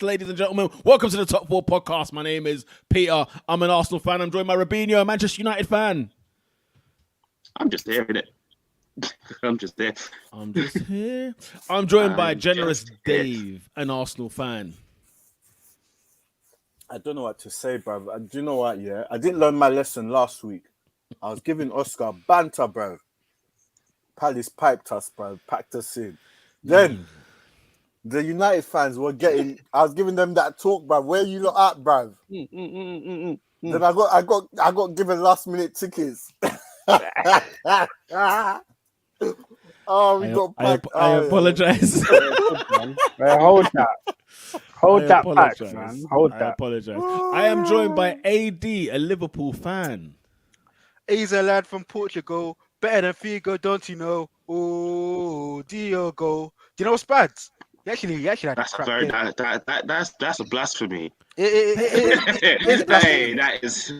Yes, ladies and gentlemen, welcome to the Top 4 podcast. My name is Peter. I'm an Arsenal fan. I'm joined by Robinho, a Manchester United fan. I'm just there, innit? I'm just there. I'm just here. I'm joined by Generous Dave, an Arsenal fan. I don't know what to say, bruv. Do you know what, yeah? I didn't learn my lesson last week. I was giving Oscar banter, bruv. Palace piped us, bruv. Packed us in. Then, the United fans were getting... I was giving them that talk, bruv. Where you lot at, bruv? Then I got given last-minute tickets. Oh, we got packed. I apologize. Hold that. Hold that back, man. Hold that. I apologize. I am joined by AD, a Liverpool fan. He's a lad from Portugal, better than Figo, don't you know? Oh, Diogo. Do you know what's bad? He actually had That's a very that's a blasphemy. It's blasphemy. Hey, that is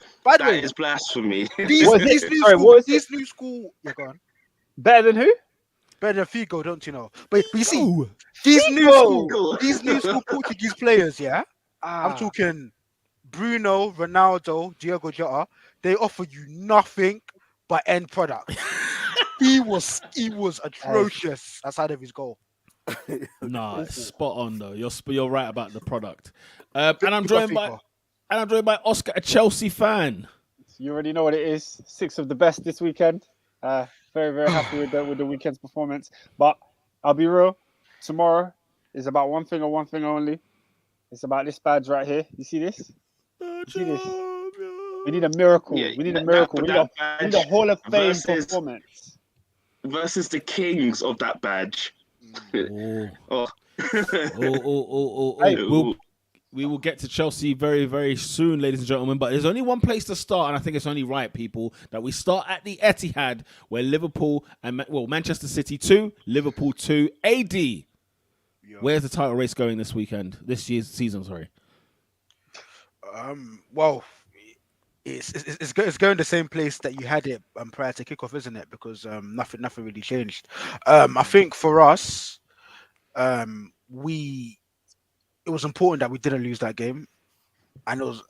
blasphemy. These new school. Yeah, go on. Better than who? Better than Figo, don't you know? But you see, these new school Portuguese players, yeah. I'm talking Bruno, Ronaldo, Diogo Jota. They offer you nothing but end product. he was atrocious outside of his goal. Nah, spot on though. You're right about the product. And I'm joined by Oscar, a Chelsea fan. You already know what it is. 6 of the best this weekend. Very, very happy with the weekend's performance. But I'll be real. Tomorrow is about one thing only. It's about this badge right here. You see this? You see this? We need a miracle. We need a miracle. We need a Hall of Fame performance. Versus the kings of that badge. We will get to Chelsea very, very soon, ladies and gentlemen. But there's only one place to start, and I think it's only right, people, that we start at the Etihad, where Liverpool and Manchester City 2, Liverpool 2, AD. Where's the title race going this season? Sorry. Well, it's going the same place that you had it prior to kickoff, isn't it? Because nothing really changed. I think for us, it was important that we didn't lose that game, and it was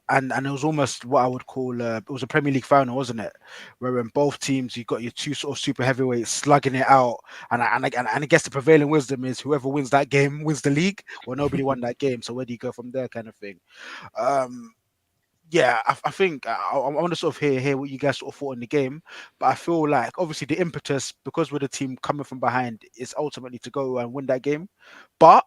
almost what I would call it was a Premier League final, wasn't it? Where in both teams you got your two sort of super heavyweights slugging it out, and I guess the prevailing wisdom is whoever wins that game wins the league. Well, nobody won that game, so where do you go from there, kind of thing. Yeah, I think I want to sort of hear what you guys sort of thought in the game, but I feel like obviously the impetus, because we're the team coming from behind, is ultimately to go and win that game. But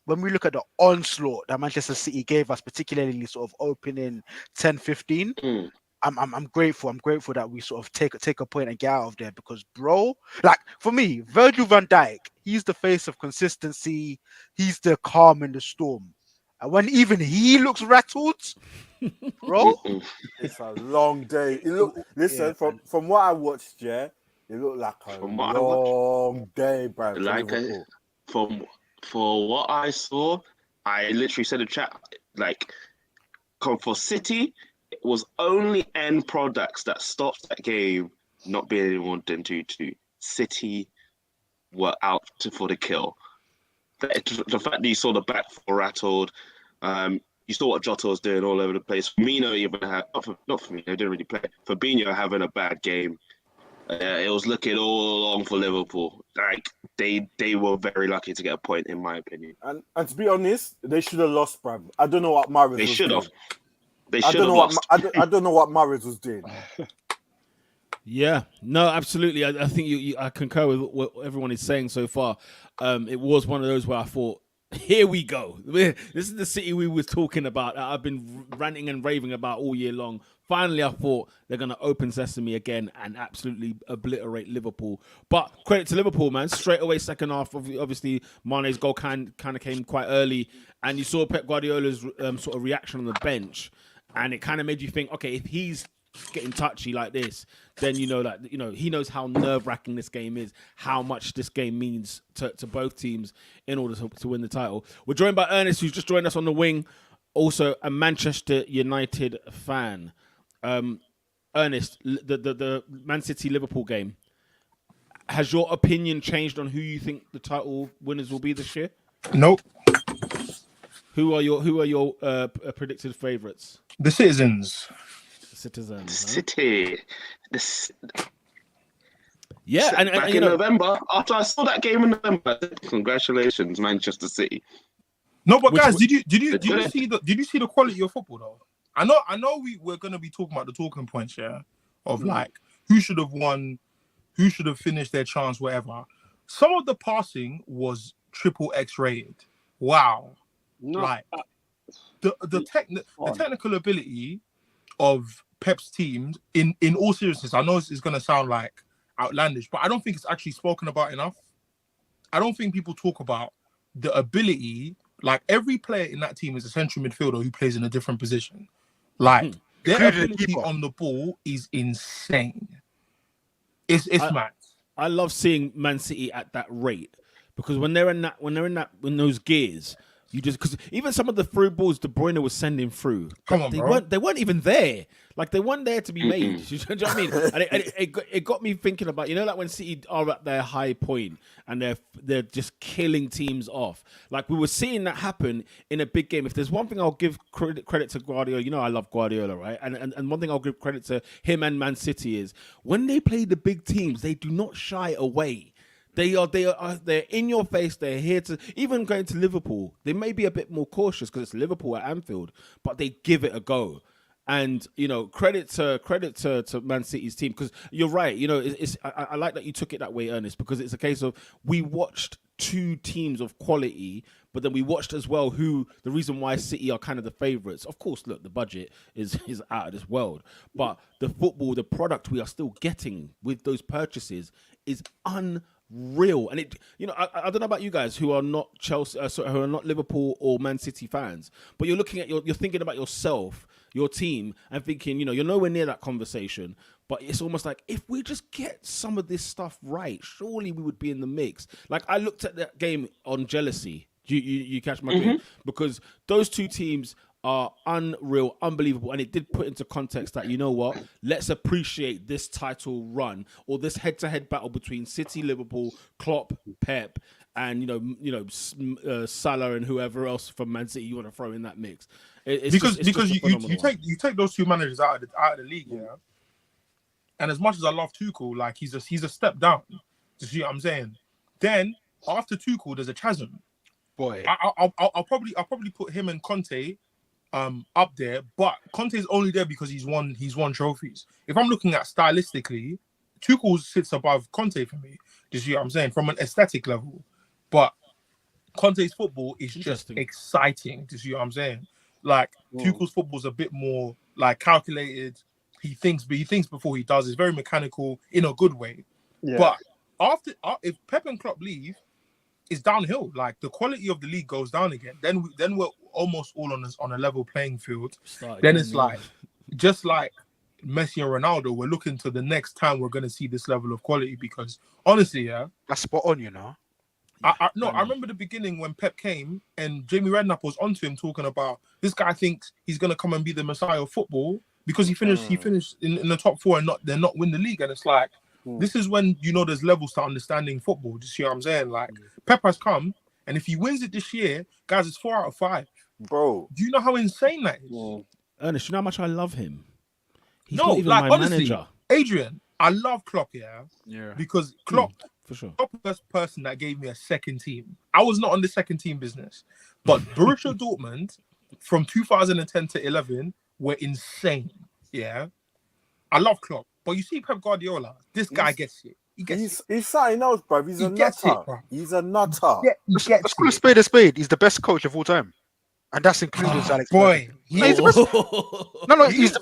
when we look at the onslaught that Manchester City gave us, particularly sort of opening 10-15, I'm grateful. I'm grateful that we sort of take a point and get out of there, because, bro, like for me, Virgil van Dijk, he's the face of consistency. He's the calm in the storm. And when even he looks rattled, bro, it's a long day. From what I watched, it looked like a long day, bro. For what I saw, I literally said in chat, like, for City, it was only end products that stopped that game not being anyone than 2-2. City were out for the kill. The fact that you saw the back four rattled, you saw what Jota was doing all over the place. Firmino even had, not Firmino, didn't really play. Fabinho having a bad game. It was looking all along for Liverpool. Like they were very lucky to get a point, in my opinion. And to be honest, they should have lost, bruv. I don't know what Mahrez was doing. They should have. They should have lost. I don't know what Mahrez was doing. Yeah, no, absolutely. I think I concur with what everyone is saying so far. It was one of those where I thought, here we go. This is the City we were talking about. I've been ranting and raving about all year long. Finally, I thought they're going to open sesame again and absolutely obliterate Liverpool. But credit to Liverpool, man. Straight away, second half, obviously, Mane's goal kind of came quite early. And you saw Pep Guardiola's sort of reaction on the bench. And it kind of made you think, okay, if he's getting touchy like this, then he knows how nerve-wracking this game is, how much this game means to both teams in order to win the title. We're joined by Ernest, who's just joined us on the wing, also a Manchester United fan. Ernest, the Man City Liverpool game, has your opinion changed on who you think the title winners will be this year? Nope. Who are your predicted favourites? The Citizens. Citizens. Huh? City. This Yeah, and back you in know, November, after I saw that game in November, I said, congratulations, Manchester City. No, but Which guys, one- did you see the quality of football though? I know we're gonna be talking about the talking points, yeah, of like who should have won, who should have finished their chance, whatever. Some of the passing was triple X rated. Wow. No, Like the technical ability of Pep's teams in all seriousness, I know it's gonna sound like outlandish, but I don't think it's actually spoken about enough. I don't think people talk about the ability. Like every player in that team is a central midfielder who plays in a different position. Like their Including the ability keeper. on the ball is insane. It's mad. I love seeing Man City at that rate because when in those gears, you just because even some of the through balls De Bruyne was sending through, Come on, they bro. weren't even there. Like they weren't there to be made. Do you know what I mean? And it got me thinking about like when City are at their high point and they're just killing teams off. Like we were seeing that happen in a big game. If there's one thing I'll give credit to Guardiola, I love Guardiola, right? And one thing I'll give credit to him and Man City is when they play the big teams, they do not shy away. They're in your face. They're here to even going to Liverpool. They may be a bit more cautious because it's Liverpool at Anfield, but they give it a go. And credit to Man City's team because you're right. I like that you took it that way, Ernest, because it's a case of we watched two teams of quality, but then we watched as well the reason why City are kind of the favourites. Of course, look, the budget is out of this world, but the football, the product we are still getting with those purchases is unreal. And I don't know about you guys who are not Chelsea, who are not Liverpool or Man City fans, but you're looking at you're thinking about yourself, your team, and thinking, you're nowhere near that conversation. But it's almost like if we just get some of this stuff right, surely we would be in the mix. Like I looked at that game on jealousy. You catch my drift? Because those two teams are unreal, unbelievable, and it did put into context that let's appreciate this title run or this head-to-head battle between City, Liverpool, Klopp, Pep, and Salah and whoever else from Man City you want to throw in that mix. Because you take those two managers out of the league, yeah. And as much as I love Tuchel, like he's a step down. Do you see what I'm saying? Then after Tuchel, there's a chasm. Boy, I'll probably put him and Conte up there, but Conte's only there because he's won trophies. If I'm looking at stylistically, Tuchel sits above Conte for me. Do you see what I'm saying? From an aesthetic level. But Conte's football is just exciting. Do you see what I'm saying? Like Tuchel's football's a bit more like calculated. He thinks before he does. It's very mechanical in a good way. Yeah. But if Pep and Klopp leave, it's downhill. Like the quality of the league goes down again. Then we're almost all on a level playing field. Then it's like just like Messi and Ronaldo. We're looking to the next time we're going to see this level of quality because honestly, that's spot on. I remember the beginning when Pep came and Jamie Redknapp was onto him talking about this guy thinks he's going to come and be the Messiah of football because he finished in the top four and they're not win the league. And it's like, this is when, there's levels to understanding football. Do you see what I'm saying? Like Pep has come and if he wins it this year, guys, it's 4 out of 5. Bro. Do you know how insane that is? Ernest, you know how much I love him? He's not even my honestly, manager. Adrian, I love Klopp, because Klopp, for sure. Klopp was the first person that gave me a second team. I was not on the second team business, but Borussia Dortmund from 2010 to 11 were insane. Yeah, I love Klopp, but you see Pep Guardiola, this guy gets it. He's something else, bro. He's a nutter. He's a nutter. Let's call a spade a spade. He's the best coach of all time. And that's including Alex. Boy, he's the best. No, he's the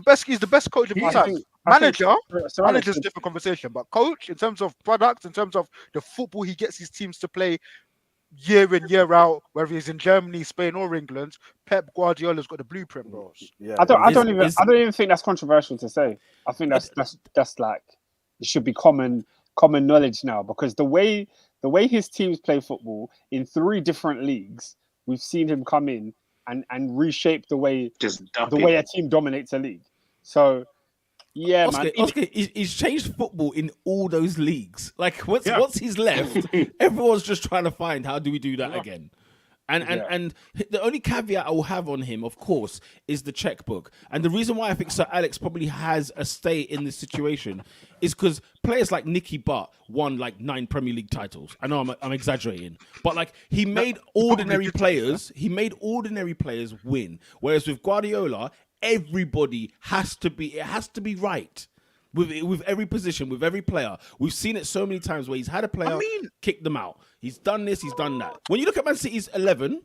best. He's the best coach of all time. Manager's a different conversation, but coach in terms of products, in terms of the football he gets his teams to play year in year out, whether he's in Germany, Spain, or England, Pep Guardiola's got the blueprint, bro. Yeah, I don't even think that's controversial to say. I think that's like it should be common knowledge now because the way his teams play football in 3 different leagues. We've seen him come in and reshape the way a team dominates a league. So, yeah, Oscar, he's changed football in all those leagues. Like, once he's left, everyone's just trying to find how do we do that again. And the only caveat I will have on him, of course, is the checkbook. And the reason why I think Sir Alex probably has a stay in this situation is because players like Nicky Butt won like 9 Premier League titles. I know I'm exaggerating, but like he made ordinary players win. Whereas with Guardiola, everybody has to be right. With every position, with every player. We've seen it so many times where he's had a player kick them out. He's done this, he's done that. When you look at Man City's 11,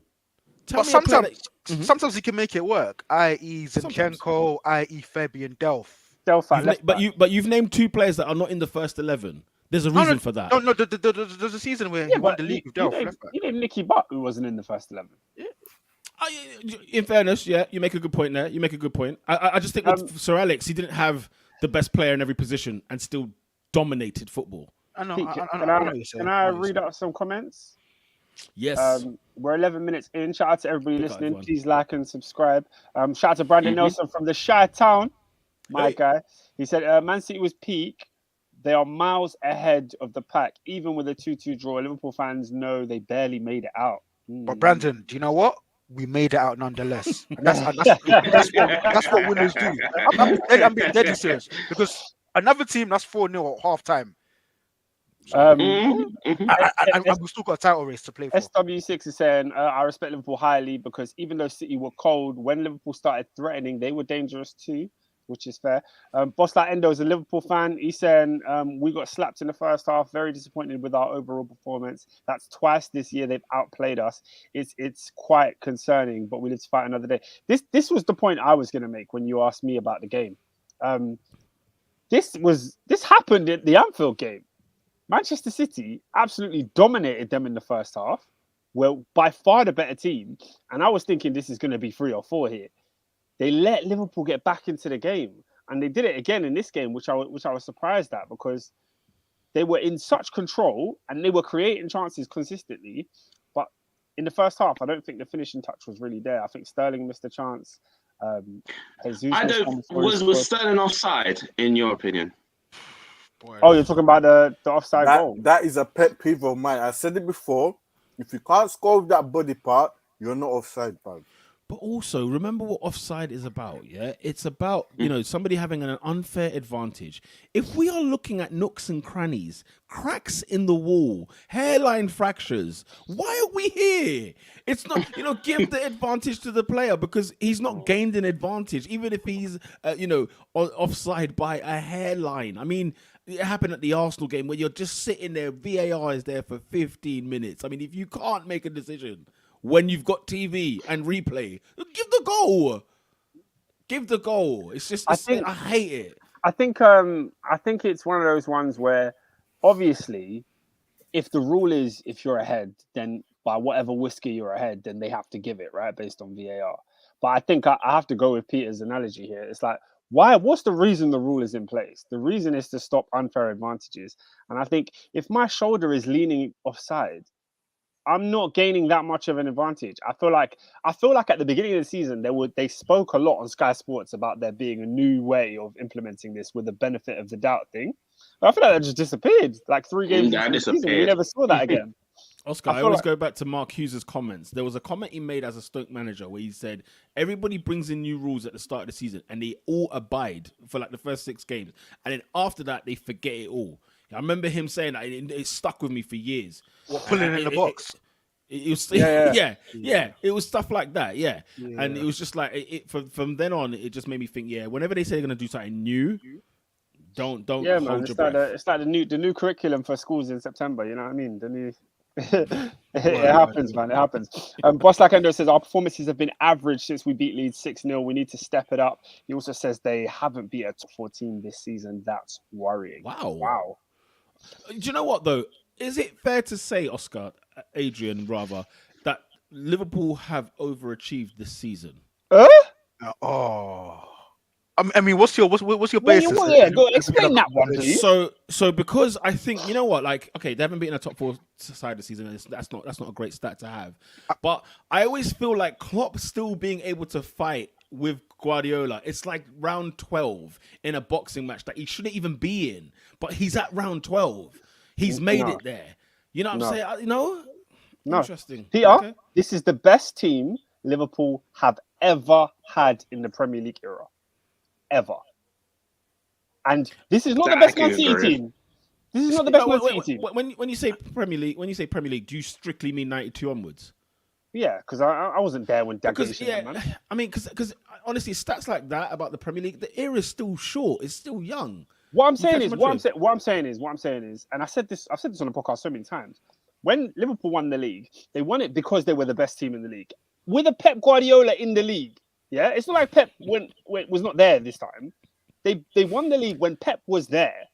sometimes he can make it work, i.e. Zinchenko, i.e. Fabian Delph. But you've named 2 players that are not in the first 11. There's a reason for that. No, there's a season where he won the league with Delph. You named Nicky Butt, who wasn't in the first 11. In fairness, yeah, you make a good point there. I just think with Sir Alex, he didn't have the best player in every position and still dominated football. Can I read out some comments? Yes. We're 11 minutes in. Shout out to everybody listening. Please like and subscribe. Shout out to Brandon Nelson from the Shy Town, guy. He said, Man City was peak. They are miles ahead of the pack. Even with a 2-2 draw, Liverpool fans know they barely made it out. But Brandon, do you know what? We made it out nonetheless. And that's what winners do. I'm being deadly serious because another team that's 4-0 at half time. And we've still got a title race to play for. SW6 is saying, I respect Liverpool highly because even though City were cold, when Liverpool started threatening, they were dangerous too, which is fair. Boss Like Endo is a Liverpool fan. He's saying, we got slapped in the first half. Very disappointed with our overall performance. That's twice this year they've outplayed us. It's quite concerning, but we live to fight another day. This was the point I was going to make when you asked me about the game. This happened at the Anfield game. Manchester City absolutely dominated them in the first half. Well, by far the better team. And I was thinking this is going to be 3 or 4 here. They let Liverpool get back into the game. And they did it again in this game, which I was surprised at because they were in such control and they were creating chances consistently. But in the first half, I don't think the finishing touch was really there. I think Sterling missed a chance. Was Sterling offside, in your opinion? Oh, you're talking about the offside goal? That is a pet peeve of mine. I said it before. If you can't score with that body part, you're not offside, bro. But also, remember what offside is about, yeah? It's about, somebody having an unfair advantage. If we are looking at nooks and crannies, cracks in the wall, hairline fractures, why are we here? It's not, give the advantage to the player because he's not gained an advantage, even if he's, offside by a hairline. I mean, it happened at the Arsenal game where you're just sitting there, VAR is there for 15 minutes. I mean, if you can't make a decision when you've got TV and replay, give the goal. It's just, I hate it. I think it's one of those ones where, obviously, if the rule is if you're ahead, then by whatever whisker you're ahead, then they have to give it, right, based on VAR. But I think I have to go with Peter's analogy here. It's like, what's the reason the rule is in place? The reason is to stop unfair advantages. And I think if my shoulder is leaning offside, I'm not gaining that much of an advantage. I feel like at the beginning of the season, they spoke a lot on Sky Sports about there being a new way of implementing this with the benefit of the doubt thing. But I feel like that just disappeared. Like 3 games into the season, we never saw that again. Oscar, I always go back to Mark Hughes' comments. There was a comment he made as a Stoke manager where he said, everybody brings in new rules at the start of the season and they all abide for like the first 6 games. And then after that, they forget it all. I remember him saying that it stuck with me for years. What, pulling in the box? It was, yeah. It was stuff like that, yeah. And it was just like, from then on, it just made me think, whenever they say they're going to do something new, don't hold your breath. It's like the new curriculum for schools in September, you know what I mean? The new... it happens, man. It happens. Boss Like Endo says our performances have been average since we beat Leeds 6-0. We need to step it up. He also says they haven't beat a top 4 team this season. That's worrying. Wow. Do you know what though? Is it fair to say, Oscar, Adrian, rather, that Liverpool have overachieved this season? I mean, what's your basis? Go explain that one, please. So because I think, you know what, like, okay, they haven't been a top 4 side this season. That's not a great stat to have. But I always feel like Klopp still being able to fight with Guardiola. It's like round 12 in a boxing match that he shouldn't even be in, but he's at round 12. He's made it there. You know what I'm saying? No. Interesting. Peter, Okay. this is the best team Liverpool have ever had in the Premier League era. Ever. And this is not the That best I Man can City agree. team. This is not the best Man City team. When you say Premier League, do you strictly mean 92 onwards? Yeah, because I wasn't there when Dag Because that, man. I mean, because honestly, stats like that about the Premier League, the era is still short. It's still young. What I'm saying catch is, my what I'm drift? saying is, and I've said this on the podcast so many times. When Liverpool won the league, they won it because they were the best team in the league. With a Pep Guardiola in the league, yeah, it's not like Pep was not there this time. They won the league when Pep was there,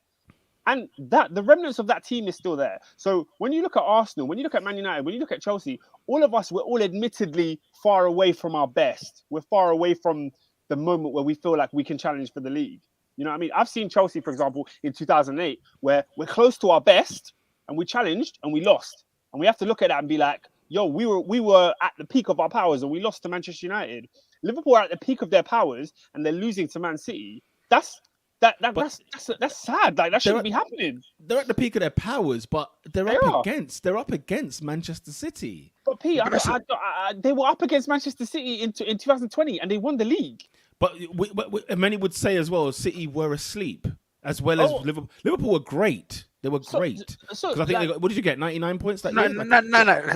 and that the remnants of that team is still there. So when you look at Arsenal, when you look at Man United, when you look at Chelsea, all of us we're all admittedly far away from our best. We're far away from the moment where we feel like we can challenge for the league. You know what I mean? I've seen Chelsea, for example, in 2008, where we're close to our best and we challenged and we lost. And we have to look at that and be like, yo, we were at the peak of our powers and we lost to Manchester United. Liverpool are at the peak of their powers and they're losing to Man City. That's sad. Like that shouldn't be happening. They're at the peak of their powers, but they're up against Manchester City. But Pete, they were up against Manchester City in 2020 and they won the league. But many would say as well, City were asleep, as well as Liverpool. Liverpool were great. They were great. So Because I think they got, what did you get? 99 points that No, year?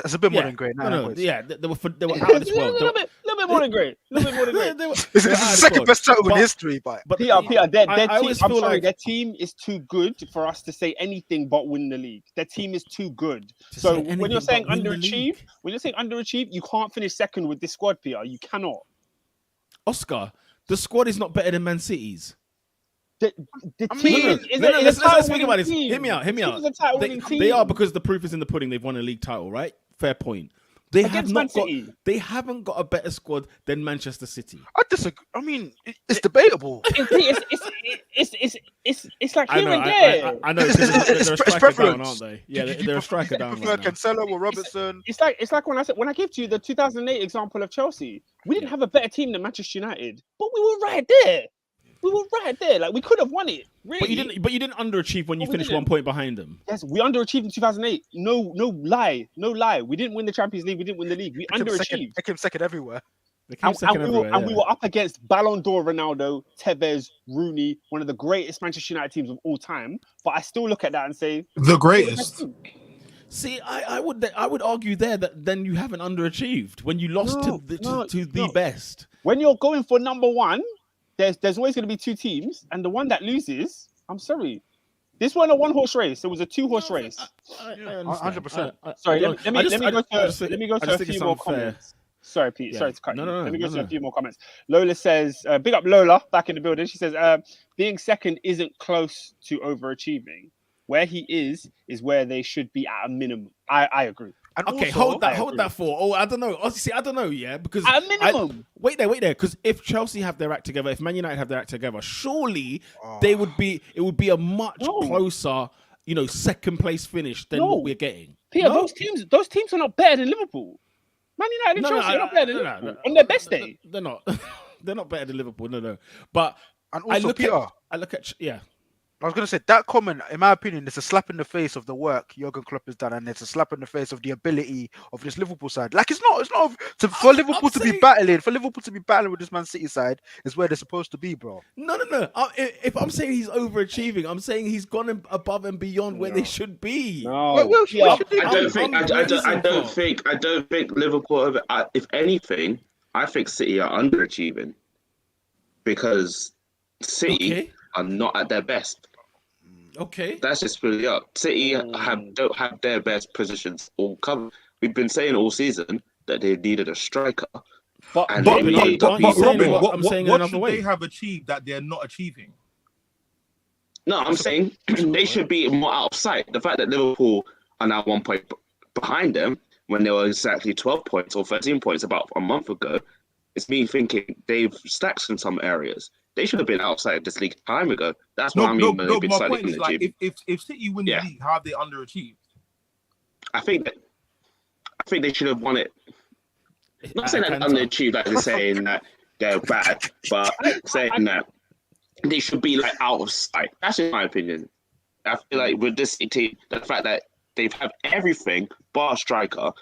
that's a bit more than great. No, 99 points. yeah, they were out of this world. A little bit more than great. It's the second best title in history, but Peter, their I team. always I'm feel sorry, like- their team is too good for us to say anything but win the league. Their team is too good. To So say when anything you're saying but win the underachieve, league. you can't finish second with this squad, Peter. You cannot. Oscar, the squad is not better than Man City's. The I team mean, is Let's speak about this. Hear me out. They are, because the proof is in the pudding. They've won a league title, right? Fair point. They have not got. They haven't got a better squad than Manchester City. I disagree. I mean, it's debatable. It's like I here know. and there. I know. It's They're a striker preference. down, aren't they? Yeah, they're a striker down. Prefer Right now. Cancelo or Robertson? It's like when I gave to you the 2008 example of Chelsea. We didn't have a better team than Manchester United, but we were right there. Like we could have won it. Really. But you didn't underachieve when you we finished didn't. 1 point behind them. Yes, we underachieved in 2008. No lie. We didn't win the Champions League. We didn't win the league. We underachieved. They came second everywhere. They came second everywhere, and we were up against Ballon d'Or Ronaldo, Tevez, Rooney, one of the greatest Manchester United teams of all time. But I still look at that and say The greatest. See, I would argue there that then you haven't underachieved when you lost to the best. When you're going for number one, there's always going to be two teams, and the one that loses, I'm sorry, this wasn't a one-horse race. It was a two-horse race. 100%. Sorry, let me go to a think few it's more unfair. comments. Sorry, Pete. Yeah. Sorry to cut you. No, Let me go to no. a few more comments. Lola says, big up Lola, back in the building. She says, being second isn't close to overachieving. Where he is where they should be at a minimum. I agree. And Okay, also, hold that for. Oh, I don't know. Honestly, I don't know. Yeah, because At a minimum. Wait there. Because if Chelsea have their act together, if Man United have their act together, surely it would be a much closer, second place finish than what we're getting. Peter, those teams are not better than Liverpool. Man United and Chelsea are not better than Liverpool on their best day. They're not. They're not better than Liverpool. No. But and also, I look at I was going to say that comment, in my opinion, is a slap in the face of the work Jurgen Klopp has done, and it's a slap in the face of the ability of this Liverpool side. Like for Liverpool to be battling with this Man City side is where they're supposed to be, bro. No. If I'm saying he's overachieving, I'm saying he's gone above and beyond where they should be. No, I don't think Liverpool. If anything, I think City are underachieving because City are not at their best. Okay, that's just really up. City don't have their best positions all covered. We've been saying all season that they needed a striker. What should they have achieved that they're not achieving? No, I'm saying they should be more out of sight. The fact that Liverpool are now 1 point behind them when they were exactly 12 points or 13 points about a month ago, it's me thinking they've stacked in some areas. They should have been outside this league time ago. That's what I mean. No, my point is like if City win the league, how have they underachieved? I think they should have won it. Not saying that underachieved, like they're saying that they're bad, but saying that they should be like out of sight. That's in my opinion. I feel like with this team, the fact that they've had everything bar striker,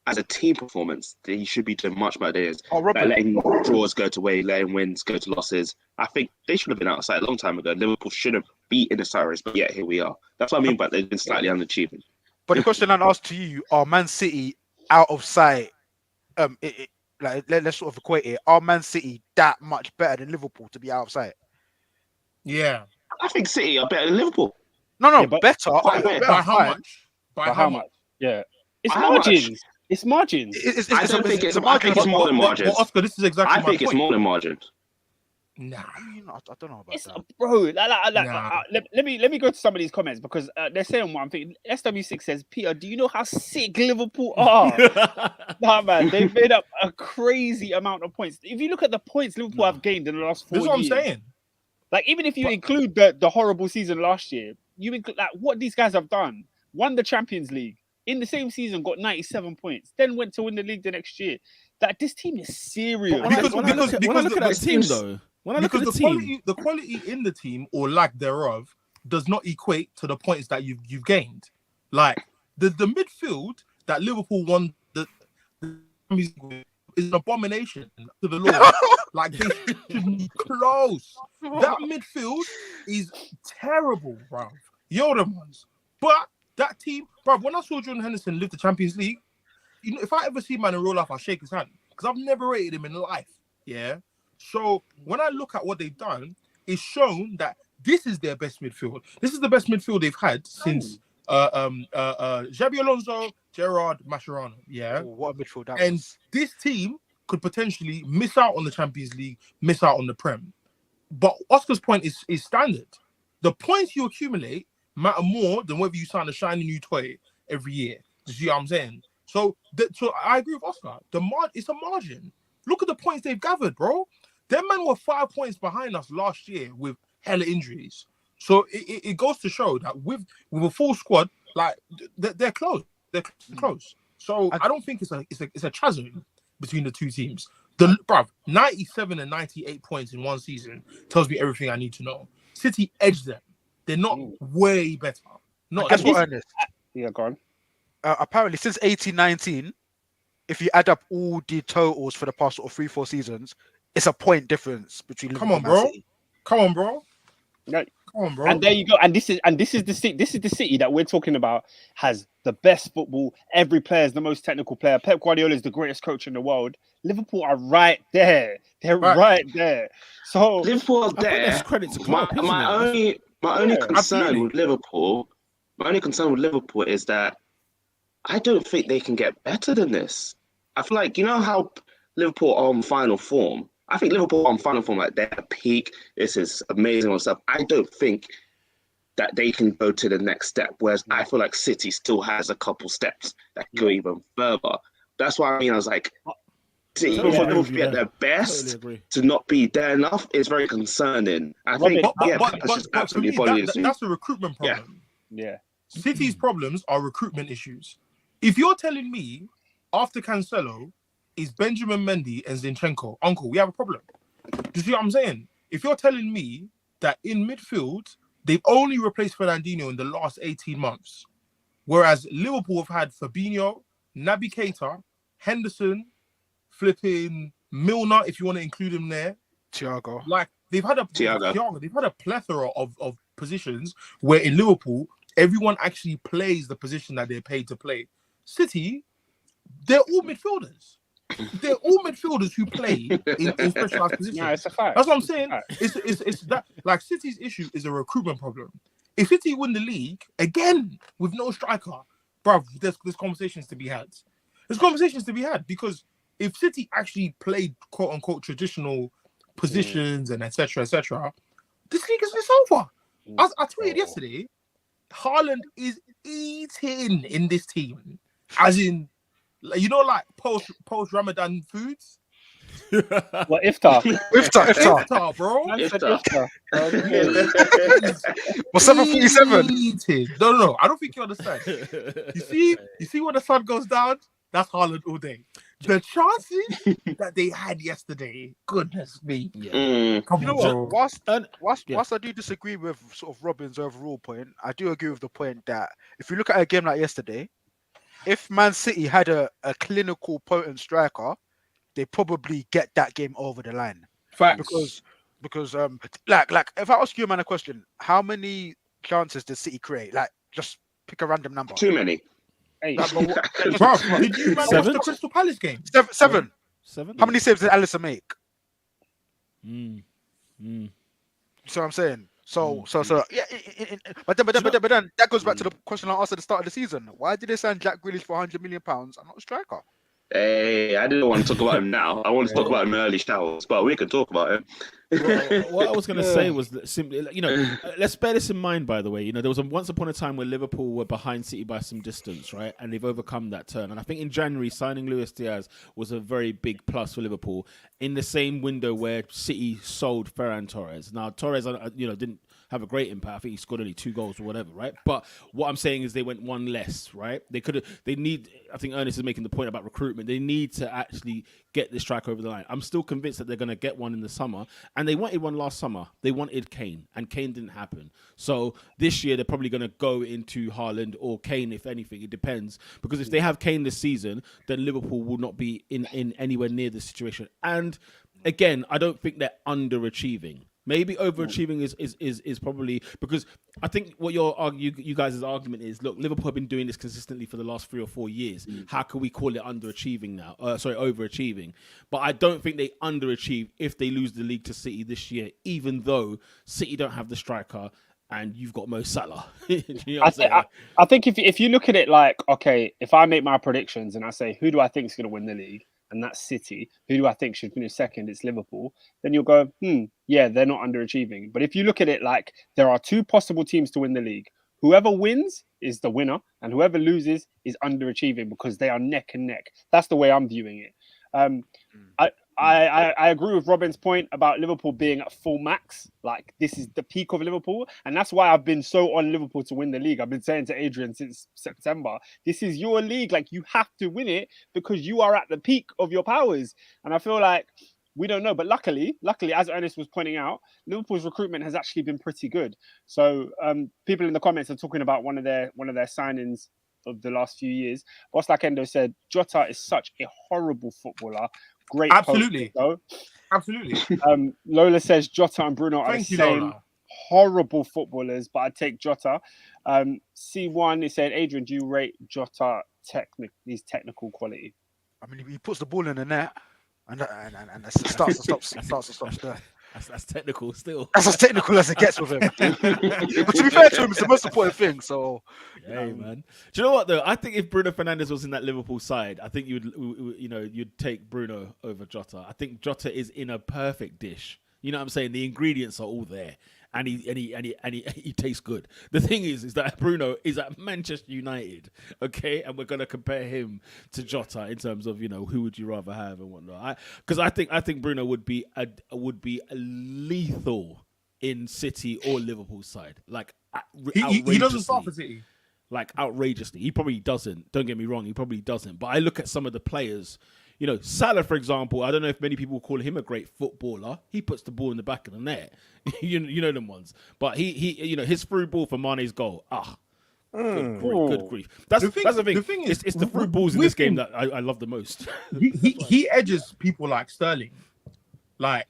as a team performance, he should be doing much better days. Oh, Like Robert. letting draws go to way, letting wins go to losses. I think they should have been outside a long time ago. Liverpool should have beaten the Cyrus, but yet here we are. That's what I mean by they've been slightly underachieving. But the question I'd ask to you: are Man City out of sight? Like let's sort of equate it. Are Man City that much better than Liverpool to be out of sight? Yeah. I think City are better than Liverpool. No, Yeah, but- better. Quite better. By how fine. much? By how much? Yeah. It's By how much? margins. It's margins. I don't think it's. I think it's more than margins. Well, Oscar, this is exactly I my think it's point. more than margins. Nah. I mean, I don't know about It's, that. bro, Nah. let me go to some of these comments because they're saying one thing. SW6 says, Peter, do you know how sick Liverpool are? Nah, man, they've made up a crazy amount of points. If you look at the points Liverpool have gained in the last 4 This years, is what I'm saying. like even if you include the horrible season last year, you include like what these guys have done. Won the Champions League in the same season, got 97 points, then went to win the league the next year. That this team is serious. When I Because- look at that because team, though, when I look at Because the the team, quality in the team or lack thereof does not equate to the points that you've gained. Like the midfield that Liverpool won the is an abomination to the Lord. Like they should be close. That midfield is terrible, bro. You're the ones. But that team, bro, when I saw Jordan Henderson lift the Champions League, you know, if I ever see man in real life, I'll shake his hand. Because I've never rated him in life. Yeah. So when I look at what they've done, it's shown that this is their best midfield. This is the best midfield they've had since Xabi Alonso, Gerrard, Mascherano. Yeah. Oh, what a midfield that And was. this team could potentially miss out on the Champions League, miss out on the Prem. But Oscar's point is standard. The points you accumulate matter more than whether you sign a shiny new toy every year. You see what I'm saying? So I agree with Oscar. It's a margin. Look at the points they've gathered, bro. Them men were 5 points behind us last year with hella injuries. So it goes to show that with a full squad, like they're close. They're close. So I don't think it's a chasm between the two teams. Bruv, 97 and 98 points in one season tells me everything I need to know. City edged them. They're not way better. Not Guess at all. what, Ernest? Yeah, go on. Apparently, since 18-19, if you add up all the totals for the past sort of 3-4 seasons, it's a point difference between. Come Liverpool on, and Man bro. City. Come on, bro. Yeah. Come on, bro. And there you go. And this is the city that we're talking about has the best football. Every player is the most technical player. Pep Guardiola is the greatest coach in the world. Liverpool are right there. They're right there. So Liverpool are I think that's there. credit to Klopp, isn't it? My only Yeah, concern absolutely. with Liverpool, is that I don't think they can get better than this. I feel like, you know how Liverpool are on final form? I think Liverpool are on final form, like they're at peak. This is amazing and stuff. I don't think that they can go to the next step. Whereas I feel like City still has a couple steps that go even further. That's why I mean, I was like, City, Totally for agree them with to you be at there. their best, Totally agree. to not be there enough is very concerning. I think, But that's just for me, absolutely body that's a recruitment Yeah. problem. yeah. City's problems are recruitment issues. If you're telling me after Cancelo is Benjamin Mendy and Zinchenko, uncle, we have a problem. Do you see what I'm saying? If you're telling me that in midfield, they've only replaced Fernandinho in the last 18 months, whereas Liverpool have had Fabinho, Naby Keita, Henderson, flipping Milner, if you want to include him there. Thiago. Like they've had Thiago. they've had a plethora of positions where in Liverpool everyone actually plays the position that they're paid to play. City, they're all midfielders. They're all midfielders who play in specialized positions. No, it's a fact. That's what I'm saying. It's a fact. It's that like City's issue is a recruitment problem. If City win the league again with no striker, bruv, there's conversations to be had. There's conversations to be had because if City actually played quote unquote traditional positions and etc., this league is over. I tweeted yesterday, Haaland is eating in this team, as in, you know, like post Ramadan foods. Well, iftar. Iftar, bro. Man said Iftar. iftar. Well, 7:47. Eating. No. I don't think you understand. You see when the sun goes down, that's Haaland all day. The chances that they had yesterday, goodness me. Come You know on, what? bro. Whilst I do disagree with sort of Robin's overall point, I do agree with the point that if you look at a game like yesterday, if Man City had a clinical, potent striker, they probably get that game over the line. Facts. Because like if I ask you, man, a question, how many chances does City create? Like, just pick a random number. Too many. Hey, Like, Bro, did you man watch Seven? the Crystal Palace game? Seven. 7. How many saves did Alisson make? Mm. Mm. So I'm saying. So yeah. But then that goes back to the question I asked at the start of the season. Why did they sign Jack Grealish for £100 million and not a striker? Hey, I didn't want to talk about him now. I want to talk about him in early showers, but we can talk about him. What I was going to say was that simply, let's bear this in mind, by the way. There was once upon a time where Liverpool were behind City by some distance, right? And they've overcome that turn. And I think in January, signing Luis Diaz was a very big plus for Liverpool in the same window where City sold Ferran Torres. Now, Torres, didn't have a great impact. I think he scored only 2 goals or whatever, right? But what I'm saying is they went one less, right? I think Ernest is making the point about recruitment. They need to actually get this striker over the line. I'm still convinced that they're going to get one in the summer. And they wanted one last summer. They wanted Kane, and Kane didn't happen. So this year, they're probably going to go into Haaland or Kane, if anything. It depends. Because if they have Kane this season, then Liverpool will not be in anywhere near this situation. And again, I don't think they're underachieving. Maybe overachieving is probably because I think what you guys' argument is, look, Liverpool have been doing this consistently for the last 3 or 4 years. How can we call it underachieving now? Overachieving. But I don't think they underachieve if they lose the league to City this year, even though City don't have the striker and you've got Mo Salah. You know what I think if you look at it like, okay, if I make my predictions and I say, who do I think is going to win the league? And that's City. Who do I think should finish second? It's Liverpool. Then you'll go, yeah, they're not underachieving. But if you look at it like there are 2 possible teams to win the league, whoever wins is the winner, and whoever loses is underachieving because they are neck and neck. That's the way I'm viewing it. I agree with Robin's point about Liverpool being at full max. Like, this is the peak of Liverpool. And that's why I've been so on Liverpool to win the league. I've been saying to Adrian since September, this is your league. Like, you have to win it because you are at the peak of your powers. And I feel like we don't know. But luckily, as Ernest was pointing out, Liverpool's recruitment has actually been pretty good. So people in the comments are talking about one of their signings of the last few years. Boss like Endo said, Jota is such a horrible footballer. Great. Absolutely. Post, Absolutely. Lola says Jota and Bruno are the same Lola. horrible footballers, but I'd take Jota. C1 is saying, Adrian, do you rate Jota his technical quality? I mean, he puts the ball in the net and starts to stop there. That's technical still. That's as technical as it gets with him. But to be fair to him, it's the most important thing. So, hey, man. Do you know what though? I think if Bruno Fernandes was in that Liverpool side, I think you'd take Bruno over Jota. I think Jota is in a perfect dish. You know what I'm saying? The ingredients are all there, and he tastes good. The thing is that Bruno is at Manchester United, okay, and we're gonna compare him to Jota in terms of who would you rather have and whatnot. Because I think Bruno would be a lethal in City or Liverpool side. Like he doesn't start for City. Like outrageously, he probably doesn't. Don't get me wrong, he probably doesn't. But I look at some of the players. Salah, for example, I don't know if many people call him a great footballer. He puts the ball in the back of the net. you know them ones. But he his through ball for Mane's goal. Good grief. That's the thing. The thing is, it's the through balls in this game that I love the most. he edges people like Sterling. Like,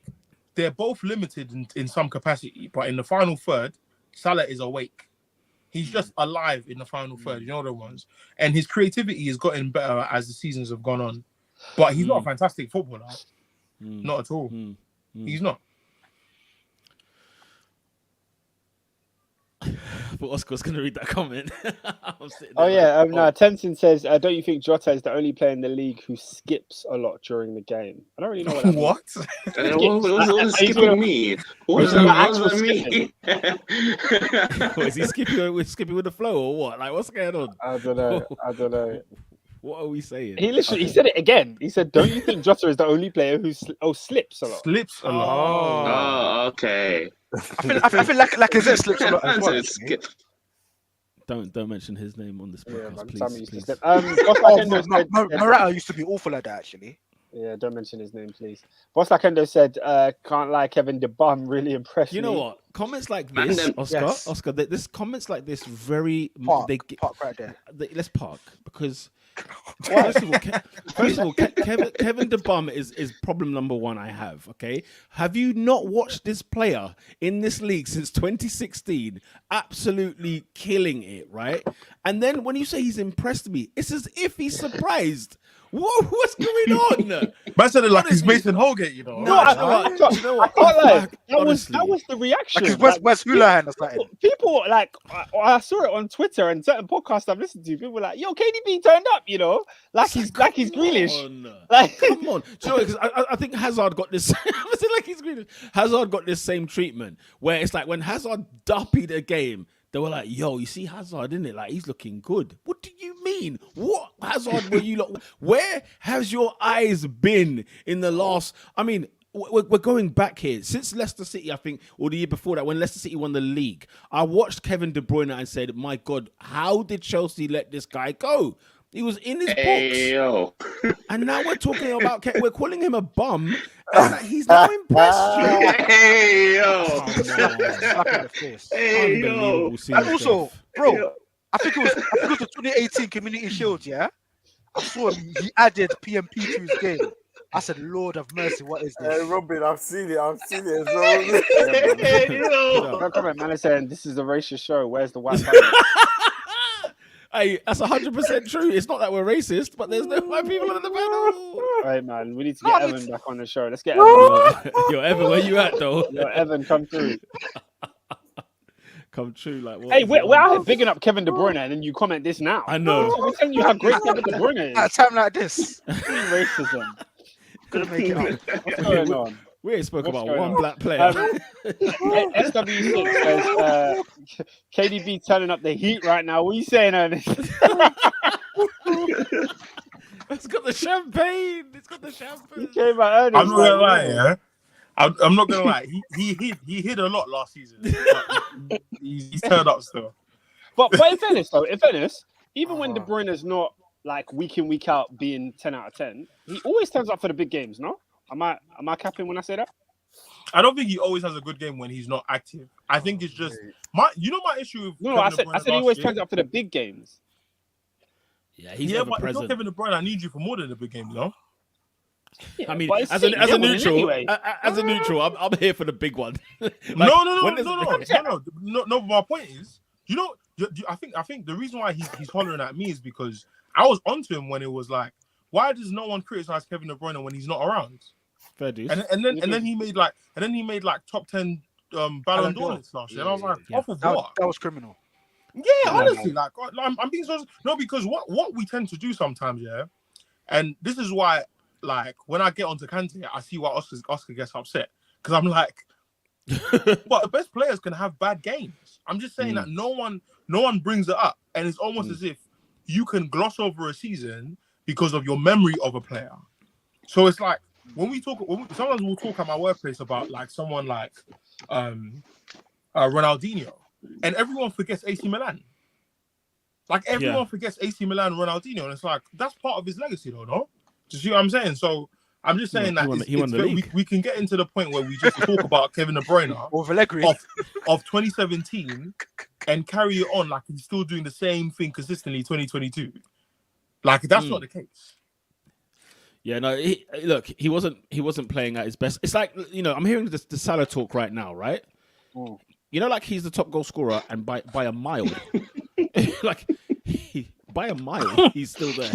they're both limited in some capacity, but in the final third, Salah is awake. He's just alive in the final third. You know the ones. And his creativity has gotten better as the seasons have gone on. But he's not a fantastic footballer. Not at all. He's not. But Oscar's going to read that comment. Tenzin says, don't you think Jota is the only player in the league who skips a lot during the game? I don't really know what that means. What does skipping mean? What does that mean? Is he skipping with the flow or what? Like, what's going on? I don't know. What are we saying? He said it again. He said, don't you think Jota is the only player who slips a lot? Slips a lot. Oh, okay. I feel like his slips a lot as well. Skip. Don't mention his name on this podcast, please. Morata used to be awful like that, actually. Yeah, don't mention his name, please. Boss Lakendo said, can't lie, Kevin De Bum really impressed me. You know what? comments like Man, this, them- Oscar, Yes. Oscar. This comments like this very. Park right there. Let's park because first of all, Kevin De Bruyne is problem number one I have. Okay, have you not watched this player in this league since 2016? Absolutely killing it, right? And then when you say he's impressed me, it's as if he's surprised. What's going on? Man said it like he's Honestly. Mason Holgate, you know. No, I you know what? can't lie. That Honestly. was the reaction. Like Like, West Houlihan or something. people like I saw it on Twitter and certain podcasts I've listened to. People were like, "Yo, KDB turned up," you know, like he's Grealish. Like, Come on, do you know? Because I think Hazard got this. I said like he's Grealish. Hazard got this same treatment where it's like when Hazard duppied a game, they were like, "Yo, you see Hazard, isn't it? Like he's looking good." What do you mean? What Hazard were you? Where has your eyes been in the last? I mean. We're going back here since Leicester City, I think, or the year before that, when Leicester City won the league. I watched Kevin De Bruyne and said, "My God, how did Chelsea let this guy go? He was in his Hey, yo. box, and now we're talking about we're calling him a bum, and that he's now impressed you." Hey, yo. Slap in the face. Hey, yo. Unbelievable seeing And also, stuff. bro, I think it was the 2018 Community Shield. Yeah, I saw him. He added PMP to his game. I said, Lord of mercy, what is Hey, this? Robin, I've seen it as well. Hey, yo. no comment, man. Is saying this is a racist show. Where's the white family? Hey, that's 100% true. It's not that we're racist, but there's no white people on the panel. All right, man. We need to get Evan back on the show. Let's get Evan. Yo, Evan, where you at though? Yo, Evan, come through. Come true, like what? Hey, we're out here bigging up Kevin De Bruyne, and then you comment this now. I know. We're telling you how great Kevin De Bruyne At a is. time like this, Racism. couldn't make it up. What's going on? We ain't spoke What's about going one on? black player. SW6 says KDB turning up the heat right now. What are you saying, Ernest? It's got the champagne. It's got the champagne. You came out Ernest. I'm not gonna lie, like, yeah. I'm not gonna lie. He hit a lot last season. But he's turned up still. But in fairness, though, even when De Bruyne is not like week in week out being 10 out of 10, he always turns up for the big games. No, am I capping when I say that? I don't think he always has a good game when he's not active. I think it's just my issue with No, Kevin I De said Bruyne he last always year- turns up for the big games. Yeah, he's Yeah, ever but if you're present. Kevin De Bruyne, I need you for more than the big games, no? Yeah, I mean, but it's as City, a they're winning neutral, anyway. as a neutral, I'm here for the big one. Like, No. when there's- But my point is, I think the reason why he's hollering at me is because I was onto him when it was like, why does no one criticize Kevin De Bruyne when he's not around? Fair dues. And then he made like top 10 Ballon d'Or lists last year. And I was like, Yeah. off of what? That was criminal. Yeah, honestly, like I'm being so no, because what we tend to do sometimes, yeah, and this is why, like, when I get onto Kante, I see why Oscar gets upset because I'm like, but the best players can have bad games. I'm just saying that no one brings it up, and it's almost as if you can gloss over a season because of your memory of a player. So it's like sometimes we'll talk at my workplace about like someone like Ronaldinho. And everyone forgets AC Milan. Like everyone forgets AC Milan, Ronaldinho, and it's like that's part of his legacy, though, no? Do you see what I'm saying? So I'm just saying that he won the league. we can get into the point where we just talk about Kevin De Bruyne Or Allegri. of 2017 and carry it on like he's still doing the same thing consistently 2022. Like that's not the case. Yeah, no. He wasn't playing at his best. It's like I'm hearing the Salah talk right now, right? Like he's the top goal scorer, and by a mile, like by a mile, he's still there.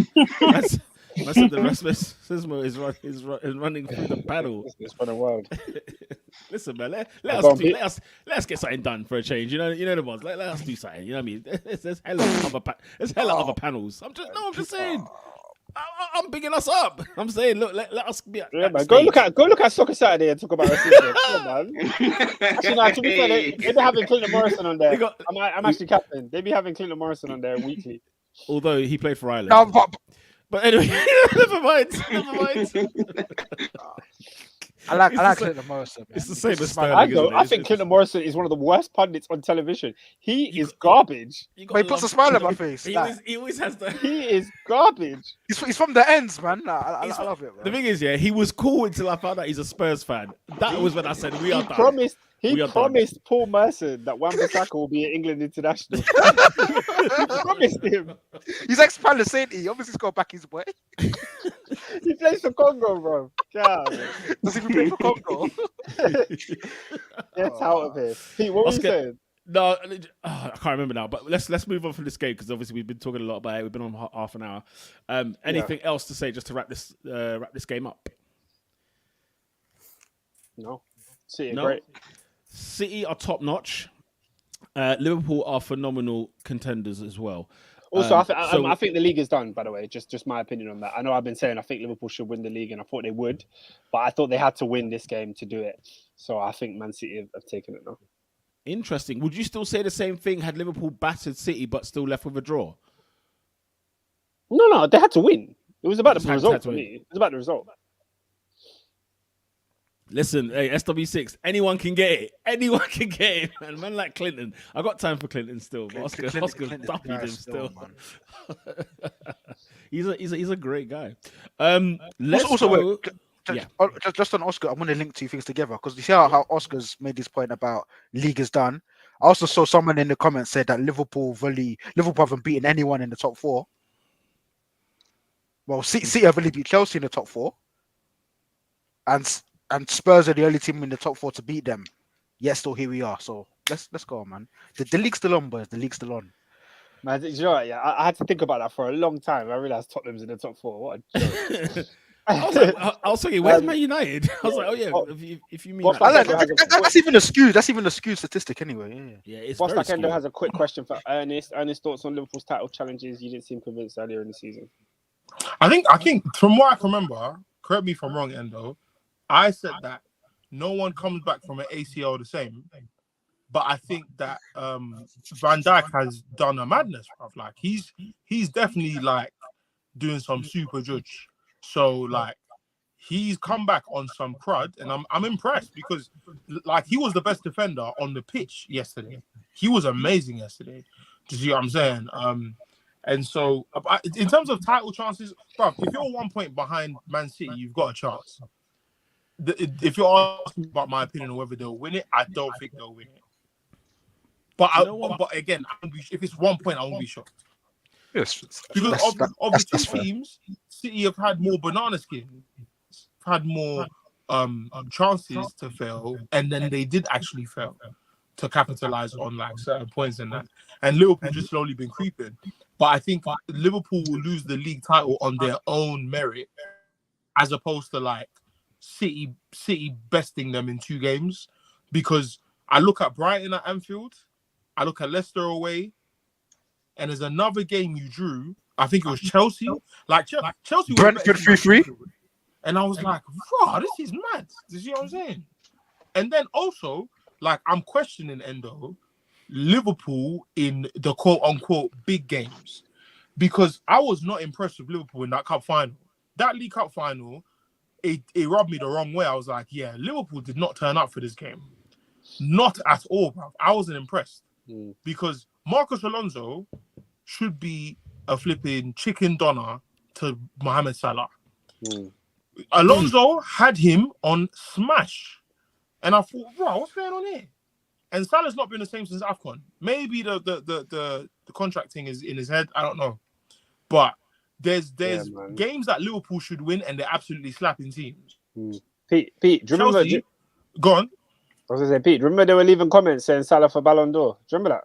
I said the Rasmus Sismo is running through the paddle. It's for the world. Listen, man, let us get something done for a change. You know the ones. Let us do something. You know what I mean? There's hella other panels. I'm just saying. I'm bigging us up. I'm saying, look, let us be. Yeah, man. Go look at Soccer Saturday and talk about racism. Come on, man. Actually, no, to be fair, they be having Clinton Morrison on there. I'm actually captain. They be having Clinton Morrison on there weekly. Although he played for Ireland. No, But anyway, never mind. I like Clinton Morrison. It's the same as Sterling, Sterling. I think Clinton Morrison is one of the worst pundits on television. He is garbage. But he puts a smile on my face. He always has the. He is garbage. He's from the ends, man. I love it, The man. thing is, he was cool until I found out he's a Spurs fan. That was when I said we are done. He We are done. promised Paul Merson that Wan-Bissaka will be an England international. He promised him. He's ex-Palace, ain't he? Obviously, he's got back his way. He plays for Congo, bro. God, Does he even play for Congo? get out of here. Pete, what were you saying? No, I can't remember now. But let's move on from this game because obviously we've been talking a lot about it. We've been on half an hour. Anything else to say just to wrap this game up? No. City No? great. City are top notch. Liverpool are phenomenal contenders as well. Also, I think the league is done, by the way. Just my opinion on that. I know I've been saying I think Liverpool should win the league, and I thought they would, but I thought they had to win this game to do it. So I think Man City have taken it now. Interesting. Would you still say the same thing had Liverpool battered City but still left with a draw? No, they had to win. It was about Just the had result to for win. me. It was about the result. Listen, hey, SW6, anyone can get it. Anyone can get it, man. Man like Clinton. I got time for Clinton still, but Oscar's Clinton's duppied guy him still, still. he's a great guy. Let's Also, go. just on Oscar, I'm going to link two things together because you see how Oscar's made this point about league is done. I also saw someone in the comments said that Liverpool haven't beaten anyone in the top four. Well, City have only beat Chelsea in the top four, and Spurs are the only team in the top four to beat them. Yet still here we are. So let's go on, man. The league's still on, boys. The league's still on. Man, you know what? Yeah, I had to think about that for a long time. I realized Tottenham's in the top four. What a joke. I was thinking, where's Man United? I was like, oh yeah, if you mean Boss that. That's even a skewed statistic anyway. Yeah, it's Boss very Endo skewed. has a quick question for Ernest. Ernest, thoughts on Liverpool's title challenges? You didn't seem convinced earlier in the season. I think from what I can remember, correct me if I'm wrong, Endo, I said that no one comes back from an ACL the same. But I think that Van Dijk has done a madness, bruv. Like he's definitely like doing some super judge. So like he's come back on some crud, and I'm impressed because like he was the best defender on the pitch yesterday. He was amazing yesterday. Do you see what I'm saying? And so in terms of title chances, bruv, if you're 1 point behind Man City, you've got a chance. If you're asking about my opinion on whether they'll win it, I don't think they'll win it. But but again, if it's 1 point, I won't be shocked. Yes, Because of the two teams, City have had more banana skins, had more chances to fail, and then they did actually fail to capitalize on like certain points in that. And Liverpool just slowly been creeping. But I think Liverpool will lose the league title on their own merit, as opposed to like City besting them in 2 games. Because I look at Brighton at Anfield, I look at Leicester away, and there's another game you drew. I think it was Chelsea. Like Chelsea was Brentford 3-3. And I was like, "Wow, this is mad." You see what I'm saying? And then also, like, I'm questioning Endo, Liverpool in the quote-unquote big games. Because I was not impressed with Liverpool in that cup final. That League Cup final, it rubbed me the wrong way. I was like, yeah, Liverpool did not turn up for this game. Not at all, bro. I wasn't impressed. Because Marcos Alonso should be a flipping chicken doner to Mohamed Salah. Alonso had him on smash. And I thought, bro, what's going on here? And Salah's not been the same since AFCON. Maybe the contract thing is in his head. I don't know. But there's games that Liverpool should win, and they're absolutely slapping teams. Pete, do you remember? Chelsea, go on. I was going to say, Pete, remember they were leaving comments saying Salah for Ballon d'Or? Do you remember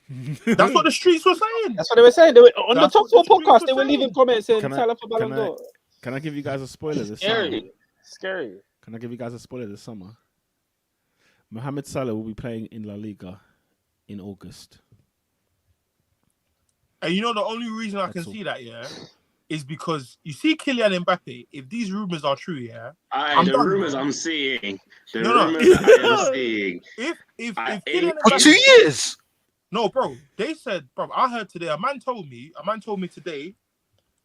that? That's what the streets were saying. That's what they were saying. They were, on That's the Top what 4 the streets podcast, were they were saying. leaving comments saying Can I- Salah for Ballon can I- d'Or. Can I give you guys a spoiler this summer? Scary. Can I give you guys a spoiler this summer? Mohamed Salah will be playing in La Liga in August. And you know the only reason I can That's all. see that, is because you see Kylian Mbappe. If these rumors are true, The done, rumors bro. I'm seeing. The No. rumors I am seeing. If I- Kylian For Mbappe, 2 years. no, bro, they said, bro, I heard today. A man told me today,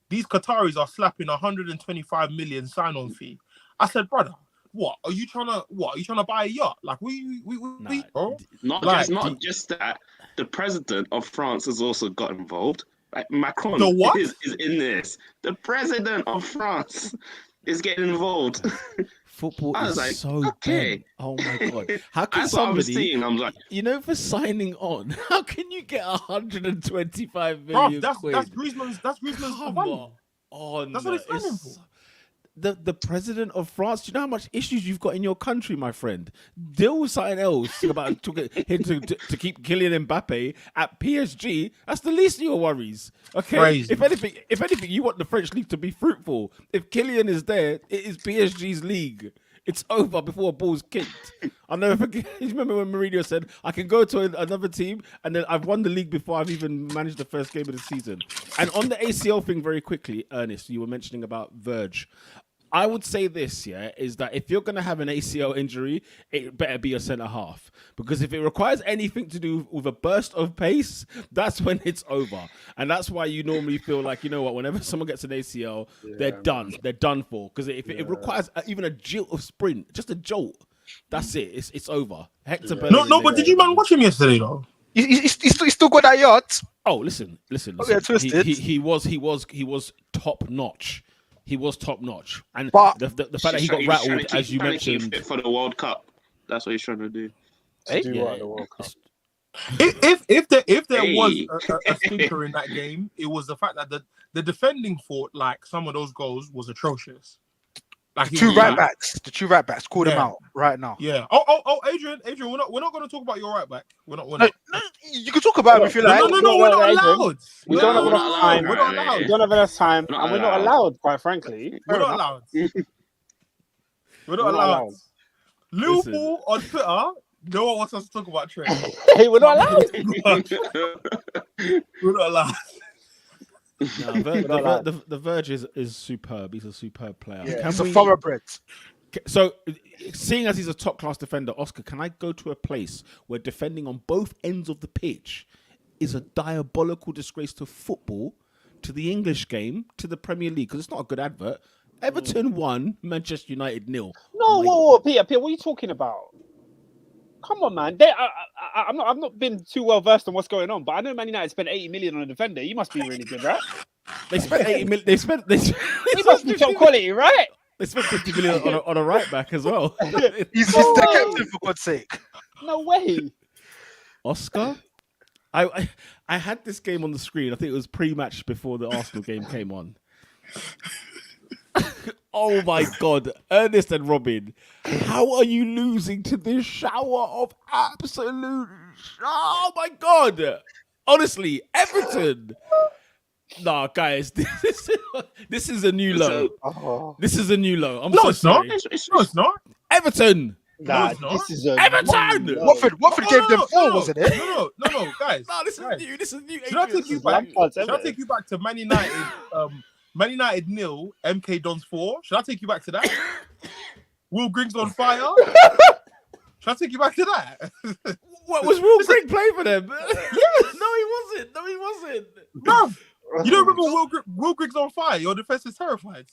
these Qataris are slapping 125 million sign-on fee. I said, brother, what are you trying to buy a yacht? Like we bro. Not just that. The president of France has also got involved. Like Macron The what? is in this. The president of France is getting involved. Football I was is like, so okay. bent. Oh my god! How can That's what I was somebody, seeing. I'm like, for signing on? How can you get 125 Bruv, million that's quid? Griezmann's Come value. on, That's what he's signing it's for. the president of France. Do you know how much issues you've got in your country, my friend? Deal with something else about to keep Kylian Mbappe at PSG. That's the least of your worries. Okay. Crazy. If anything, you want the French league to be fruitful. If Kylian is there, it is PSG's league. It's over before a ball's kicked. I'll never forget. You remember when Mourinho said, I can go to another team and then I've won the league before I've even managed the first game of the season. And on the ACL thing, very quickly, Ernest, you were mentioning about Verge. I would say this, is that if you're going to have an ACL injury, it better be a centre half. Because if it requires anything to do with a burst of pace, that's when it's over. And that's why you normally feel like, you know what, whenever someone gets an ACL, they're done. They're done for. Because if it requires even a jolt of sprint, just a jolt, that's it. It's over. Hector Bellerin. No, but did you man watch him yesterday though? He's still got that yards. Oh, listen. yeah, twisted. He was top notch. He was top notch, and But- the fact that he got he's rattled, trying to keep- as you trying to keep mentioned, fit for the World Cup. That's what he's trying to do. Do what at the World Cup? If there Hey. was a stinker in that game, it was the fact that the defending fought like some of those goals was atrocious. Like The two right backs called him Yeah. out right now. Yeah. Oh, Adrian, we're not going to talk about your right back. We're not. No, you can talk about him if you like. No, we're not Adrian. allowed. We We're don't have not enough allowed. time. We're not allowed. We don't have enough time, Not and we're not allowed. allowed, quite frankly. We're not allowed. We're not allowed. Liverpool on Twitter, no one wants us to talk about Trent. Hey, we're not allowed. We're not allowed. the Verge is superb. He's a superb player. Yeah. Can He's a we- thoroughbred. So, seeing as he's a top class defender, Oscar, can I go to a place where defending on both ends of the pitch is a diabolical disgrace to football, to the English game, to the Premier League? Because it's not a good advert. Everton 1, Manchester United 0. No, whoa, Peter, what are you talking about? Come on, man. I've not been too well versed on what's going on, but I know Man United spent 80 million on a defender. He must be really good, right? They spent 80 million. He must be top quality, right? They spent 50 million on a right back as well. He's the captain, for God's sake. No way. Oscar, I had this game on the screen. I think it was pre-match before the Arsenal game came on. Oh my God, Ernest and Robin, how are you losing to this shower of absolute? Oh my God, honestly, Everton. Nah, guys, this is a new low. Oh. This is a new low. I'm No, so it's not. sorry. No, it's not. Everton. Nah, it's not. this is a Everton! no. Watford gave them 4, wasn't it? No, guys. No, this is guys. new. This is new. Should I Adrian. take you is back? Lampard's Should I Everton. take you back to Man United? Man United 0, MK Dons 4. Should I take you back to that? Will Griggs on fire? Should I take you back to that? What was Will Grigg playing for them? Yes. No, he wasn't. Bro, you don't remember Will Griggs on fire? Your defense is terrified.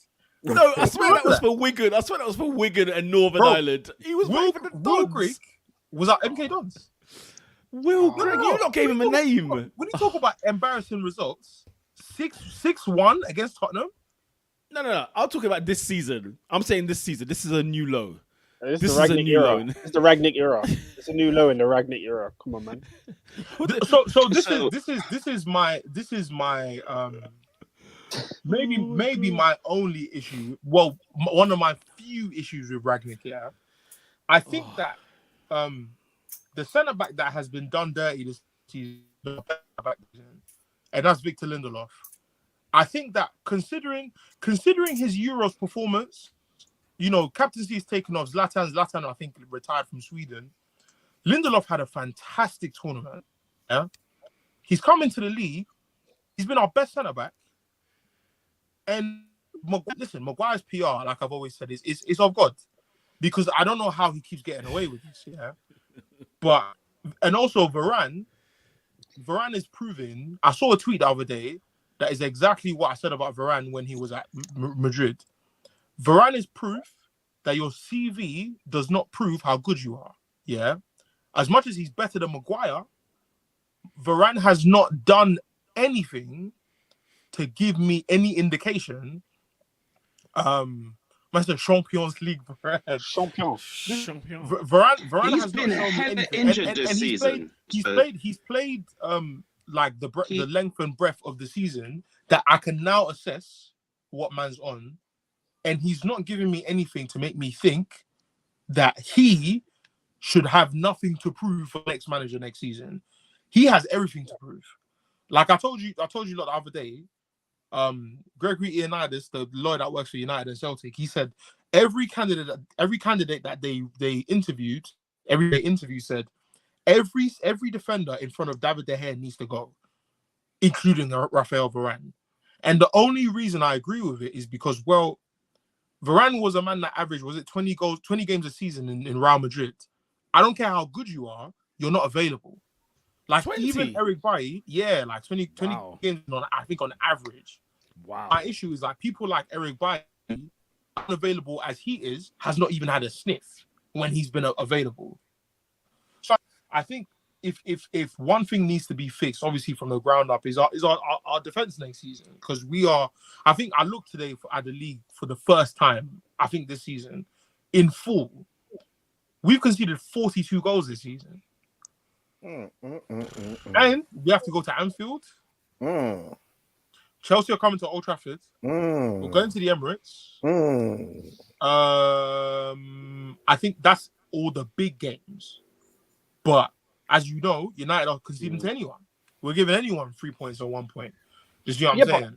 No, I swear that was for Wigan. I swear that was for Wigan and Northern Bro, Ireland. He was playing for the Will Dons. Griggs was at MK Dons. Will Grigg, you not gave him a name. When you talk about embarrassing results, 6-1 against Tottenham. No. I'll talk about this season. I'm saying this season. This is a new low. This This is is the a Ragnick new era. low. It's the Ragnick era. It's a new low in the Ragnick era. Come on, man. So this is my maybe my only issue. Well, one of my few issues with Ragnick. Yeah, I think that the centre back that has been done dirty this season, and that's Victor Lindelof. I think that considering his Euros performance, you know, captaincy is taken off. Zlatan, I think, retired from Sweden. Lindelof had a fantastic tournament. Yeah, he's come into the league. He's been our best centre back. And listen, Maguire's PR, like I've always said, is of God, because I don't know how he keeps getting away with this. Yeah, but and also Varane is proving. I saw a tweet the other day that is exactly what I said about Varane when he was at Madrid. Varane is proof that your CV does not prove how good you are. Yeah, as much as he's better than Maguire, Varane has not done anything to give me any indication Man said Champions League, bro. Champion. Varane He's has been not shown me heavy anything. injured this season. He's played like the length and breadth of the season that I can now assess what man's on, and he's not giving me anything to make me think that he should have nothing to prove for next manager next season. He has everything to prove. Like I told you lot the other day. Gregory Ioannidis, the lawyer that works for United and Celtic, he said every candidate that they interviewed, every interview said every defender in front of David De Gea needs to go, including Rafael Varane. And the only reason I agree with it is because, well, Varane was a man that averaged, was it 20 games a season in Real Madrid. I don't care how good you are, you're not available. Like 20? Even Eric Bailly, yeah, like 20 Wow. games I think on average. Wow. My issue is like people like Eric Bailly, unavailable as he is, has not even had a sniff when he's been available. So I think if one thing needs to be fixed, obviously from the ground up, is our defense next season, because I think I looked today at the league for the first time, I think this season, in full. We've conceded 42 goals this season. And we have to go to Anfield. Chelsea are coming to Old Trafford. We're going to the Emirates. I think that's all the big games. But as you know, United are conceding to anyone. We're giving anyone 3 points or 1 point. Just you know what I'm saying?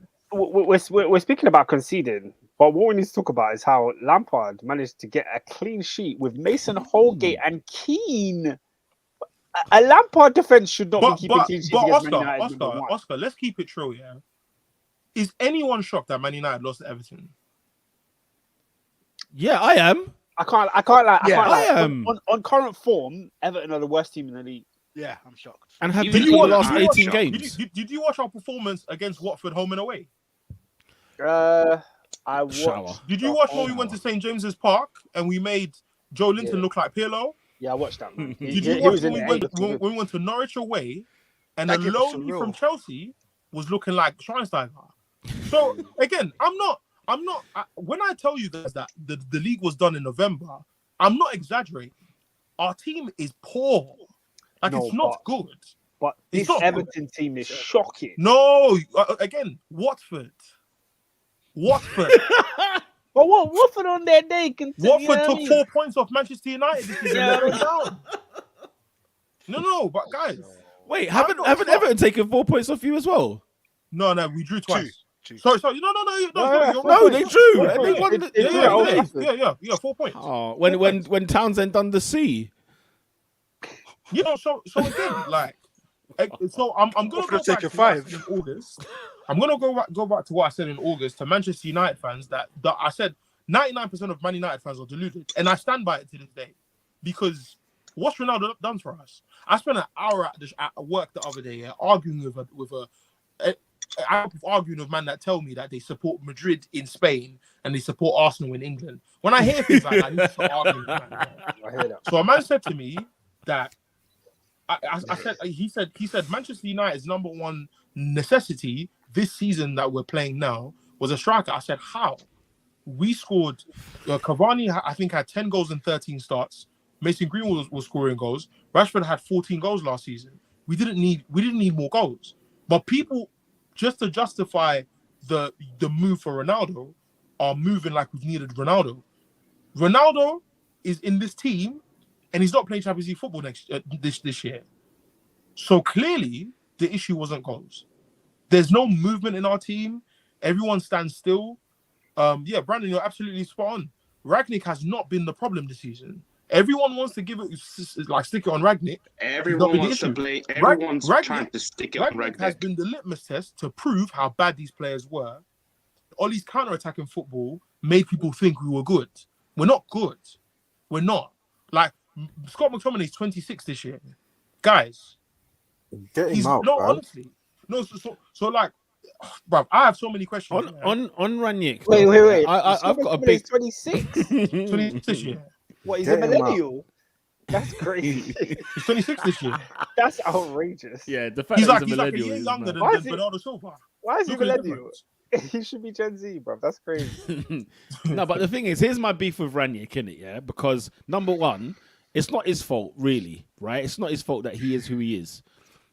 We're speaking about conceding, but what we need to talk about is how Lampard managed to get a clean sheet with Mason Holgate and Keane. A Lampard defense should not be keeping clean sheets against Man United. Oscar, let's keep it true, yeah? Is anyone shocked that Man United lost to Everton? Yeah, I am. I can't lie. I am. On current form, Everton are the worst team in the league. Yeah, I'm shocked. And have Even been for the you last are 18 shocked. games. Did you watch our performance against Watford home and away? I watched. Shower. Did you watch when we went to St. James's Park and we made Joe Linton look like Pirlo? Yeah, I watched that, man. Did you watch when we went to Norwich away and That the kid was lowly surreal. from Chelsea was looking like Schweinsteiger? So again, I'm not. When I tell you guys that the league was done in November, I'm not exaggerating. Our team is poor. Like it's not good. But It's this not Everton team is shocking. No, again, Watford. But what Watford on their day? Watford took 4 points off Manchester United this season. Yeah. They went down. No, but guys. Wait, haven't Everton taken 4 points off you as well? No, we drew twice. Two. Sorry. No, you're No, right. they drew. It- They won. it- it- Yeah, 4 points. Oh, when Townsend done the C. You know, so again, like, so I'm gonna Watford go have back taken to what I 5. said in August. I'm gonna go back to what I said in August to Manchester United fans that I said 99% of Man United fans are deluded, and I stand by it to this day, because what's Ronaldo done for us? I spent an hour at work the other day arguing with man that tell me that they support Madrid in Spain and they support Arsenal in England. When I hear things like that, I need to start arguing with man. I hear that. So a man said to me that he said Manchester United's number one necessity this season that we're playing now was a striker. I said, how? We scored. Cavani, I think, had 10 goals in 13 starts. Mason Greenwood was scoring goals. Rashford had 14 goals last season. We didn't need more goals. But people, just to justify the move for Ronaldo, are moving like we've needed Ronaldo. Ronaldo is in this team, and he's not playing Champions League football this year. So clearly, the issue wasn't goals. There's no movement in our team. Everyone stands still. Brandon, you're absolutely spot on. Rangnick has not been the problem this season. Everyone wants to give it, like, stick it on Rangnick. Everyone wants to blame. Everyone's trying to stick it on Rangnick has Rangnick. been the litmus test to prove how bad these players were. Ollie's counter-attacking football made people think we were good. We're not good. We're not. Like, Scott McTominay is 26 this year. Guys, Get him he's out, no, bro. honestly. No, so like, bruv, I have so many questions. On Rangnick. Wait. I've got a big 26. 26 this year. What, he's Get a him out. millennial? That's crazy. He's 26 this year. That's outrageous. Yeah, the fact He's that like he's a millennial year is younger mad. than Why is it- Bernardo Silva. Why is he Look at the millennial? difference. He should be Gen Z, bro. That's crazy. No, but the thing is, here's my beef with Ranić, innit? Yeah, because number one, it's not his fault, really, right? It's not his fault that he is who he is.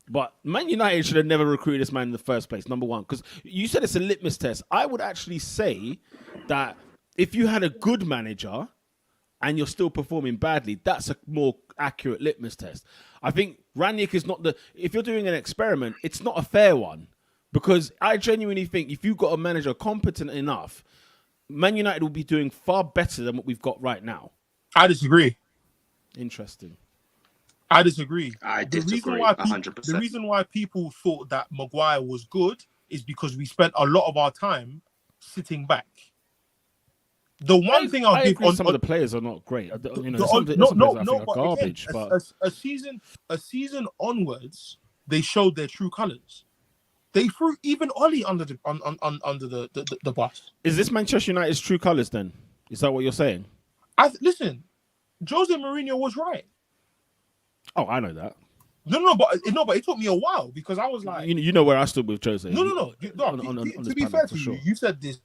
But Man United should have never recruited this man in the first place, number one. Because you said it's a litmus test. I would actually say that if you had a good manager and you're still performing badly, that's a more accurate litmus test. I think Ranić is not if you're doing an experiment, it's not a fair one. Because I genuinely think if you've got a manager competent enough, Man United will be doing far better than what we've got right now. I disagree. Interesting. I disagree. I The disagree, reason why 100%. the reason why people thought that Maguire was good is because we spent a lot of our time sitting back. The one thing I'll give agree on some of the players are not great. You know, the- some players I think are but garbage. again, But a season onwards, they showed their true colours. They threw even Oli under the bus. is this Manchester United's true colours then? Is that what you're saying? Listen, Jose Mourinho was right. Oh, I know that. No, but it took me a while because I was like, You know where I stood with Jose. no. To be fair to you, you said this.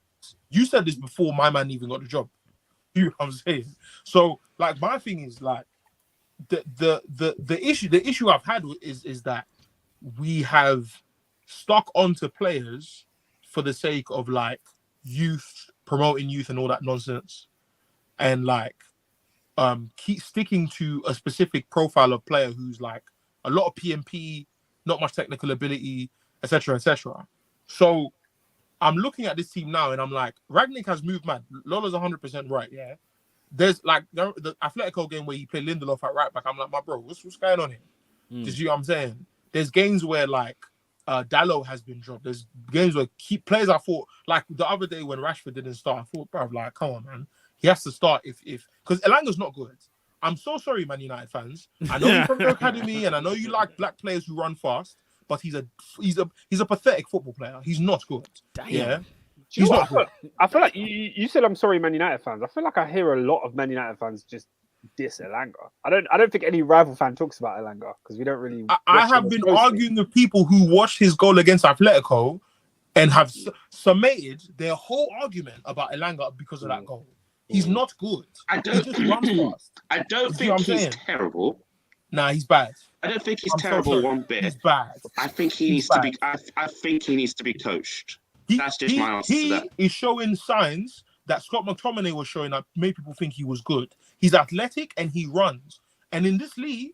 You said this before my man even got the job. You know what I'm saying? So, like, my thing is like the issue I've had is that we have stuck onto players for the sake of like youth, promoting youth and all that nonsense, and like keep sticking to a specific profile of player who's like a lot of PMP, not much technical ability, etc., etc. So I'm looking at this team now and I'm like, Rangnick has moved mad. Lola's 100% right. Yeah, there's like the Atletico game where he played Lindelof at right back. I'm like, my bro, what's going on here? Do you see what I'm saying? There's games where like Dallo has been dropped. There's games where players I thought, like the other day when Rashford didn't start, I thought, bro, like, come on, man. He has to start if because Elanga's not good. I'm so sorry, Man United fans. I know you're from the academy and I know you like black players who run fast, but he's a pathetic football player. He's not good. Damn. Yeah. He's not good. I feel like you said I'm sorry, Man United fans. I feel like I hear a lot of Man United fans just diss Elanga. I don't think any rival fan talks about Elanga because we don't really. I have been arguing with people who watched his goal against Atletico and have summated their whole argument about Elanga because of that goal. He's not good. I He just runs fast. don't See what think I'm he's saying? terrible. Nah, he's bad. I don't think he's I'm so terrible sorry. one bit. He's bad. I think he He's needs to bad. be. I think he needs to be coached. He, That's just he, my answer to he that. is showing signs that Scott McTominay was showing that made people think he was good. He's athletic and he runs. And in this league,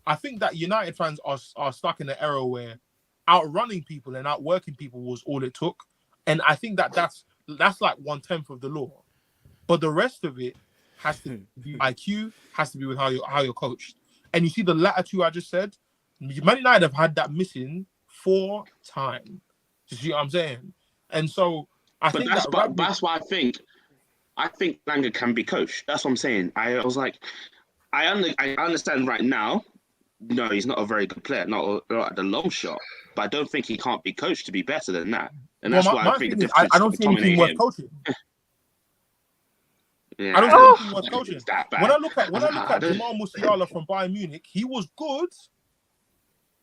I think that United fans are stuck in an era where outrunning people and outworking people was all it took. And I think that's like 1/10 of the law. But the rest of it has to be IQ, has to be with how you're coached. And you see the latter two I just said, Man United have had that missing 4 times. You see what I'm saying? And so I think that's why I think Langer can be coached. That's what I'm saying. I was like, I understand right now. No, he's not a very good player, not at the long shot. But I don't think he can't be coached to be better than that. And that's why I think the difference. I don't see anything worth coaching. Yeah, I don't see anything worth coaching. That bad. When I look at Jamal Musiala from Bayern Munich, he was good.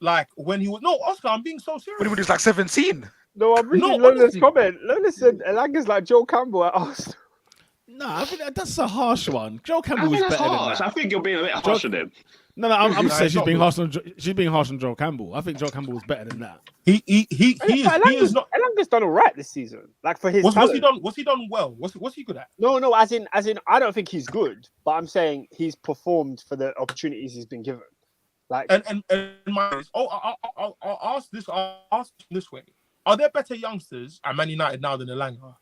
Like when he was Oscar, I'm being so serious. When he was like 17. No, I'm reading Lola's honestly. comment. Lola said Elanga's like Joe Campbell at Arsenal. No, I think that's a harsh one. Joe I Campbell was think that's better than harsh. that. I think you're being a bit harsh on him. No, I'm saying she's not being good. harsh on. She's being harsh on Joe Campbell. I think Joe Campbell was better than that. He is not. Elanga's done all right this season. Like for his What's he talent. done? What's he done well? What's he good at? No, as in, I don't think he's good, but I'm saying he's performed for the opportunities he's been given. Like, And I'll ask this way: are there better youngsters at Man United now than Elanga?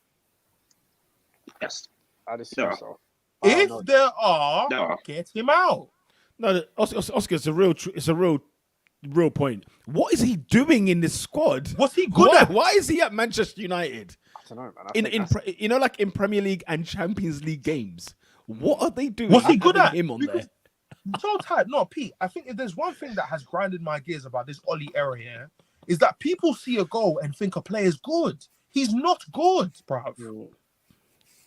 Yes. I'd assume No. so. If No. there are, No. get him out. No, Oscar, it's a real point. What is he doing in this squad? What's he good at? Why is he at Manchester United? I don't know, man. Like in Premier League and Champions League games? What are they doing? What's he good having at? Him on Because there. so tight. No, Pete. I think if there's one thing that has grinded my gears about this Oli era here, is that people see a goal and think a player's good. He's not good, bruv.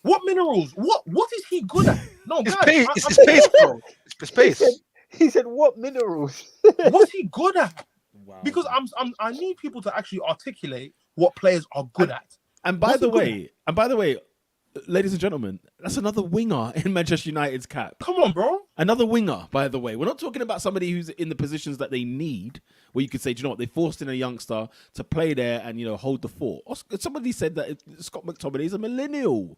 What minerals? What is he good at? No, It's guys, pace. It's space, bro. It's space. He said, "What minerals?" what's he good at? Wow. Because I need people to actually articulate what players are good at. And by What's the he good way, ladies and gentlemen, that's another winger in Manchester United's cap. Come on, bro. Another winger, by the way. We're not talking about somebody who's in the positions that they need, where you could say, do you know what, they forced in a youngster to play there and, hold the fort. Somebody said that Scott McTominay is a millennial.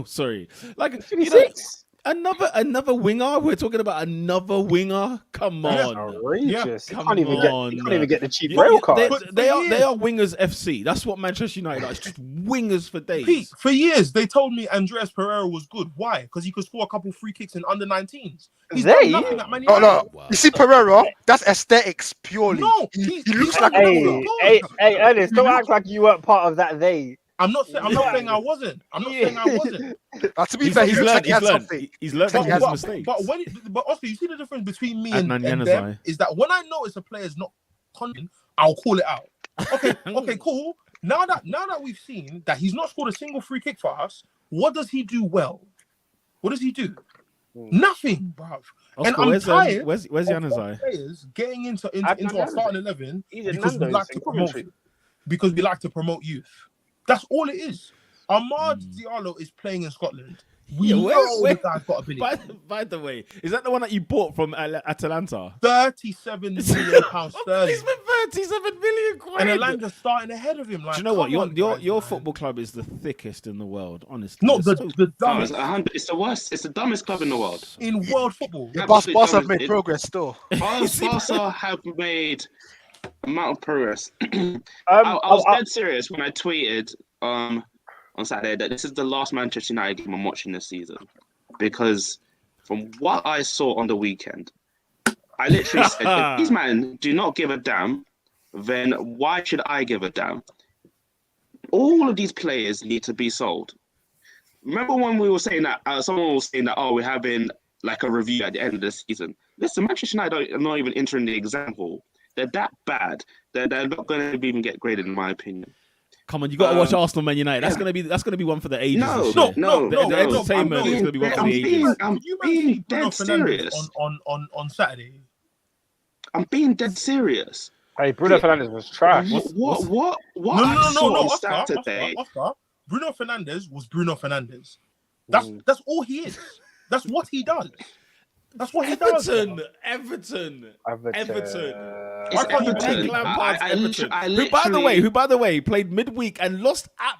Sorry. Like, 26. Another winger. We're talking about another winger. Come on. Outrageous. Come You on. can't even get the cheap rail card. They are wingers FC. That's what Manchester United are. It's just wingers for days. Pete, for years, they told me Andreas Pereira was good. Why? Because he could score a couple free kicks in under 19s. He's done nothing at Man United. No. Wow. You see Pereira? That's aesthetics purely. No, he looks like Hey, Ernest, don't act like you weren't part of that they. I'm not saying I wasn't. To be fair, he looks like he had something. He's learned from his mistakes. But also, you see the difference between me and Adnan them Januzaj. is that when I notice a player's not content, I'll call it out. Okay, cool. Now that we've seen that he's not scored a single free kick for us, what does he do well? What does he do? Nothing, bruv. And I'm tired where's of Januzaj? players getting into our starting 11 because we like to promote youth. That's all it is. Ahmad Diallo is playing in Scotland. We know the guy's got ability. By the way, is that the one that you bought from Atalanta? £37 million sterling. He's been 37 million quid. And Alanga's starting ahead of him. Like, do you know what? Your guys, football club is the thickest in the world, honestly. No, the dumbest It's the worst. It's the dumbest club in the world. in world football. Barca have made progress still. Barca have made amount of progress. I was dead serious when I tweeted on Saturday that this is the last Manchester United game I'm watching this season, because from what I saw on the weekend, I literally said, if these men do not give a damn, then why should I give a damn? All of these players need to be sold. Remember when we were saying that, someone was saying that, we're having like a review at the end of the season. Listen, Manchester United are not even entering the example. They're that bad. They're not going to even get graded, in my opinion. Come on, you got to watch Arsenal, Man United. That's gonna be one for the ages. No. The entertainment is gonna be one for the ages. I'm being dead serious. On Saturday. I'm being dead serious. Hey, Bruno Fernandes was trash. What? No. on Saturday. Oscar. Bruno Fernandes was Bruno Fernandes. That's all he is. That's what he does. That's what he does. Everton. It's Everton. Who, by the way, played midweek and lost at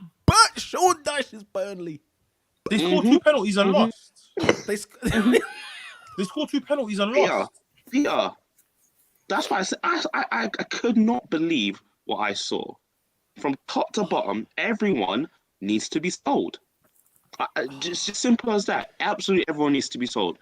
Sean Dyche's Burnley. They scored 2 penalties and lost. They scored 2 penalties and lost. Peter, that's why I said I could not believe what I saw. From top to bottom, everyone needs to be sold. Just simple as that. Absolutely everyone needs to be sold.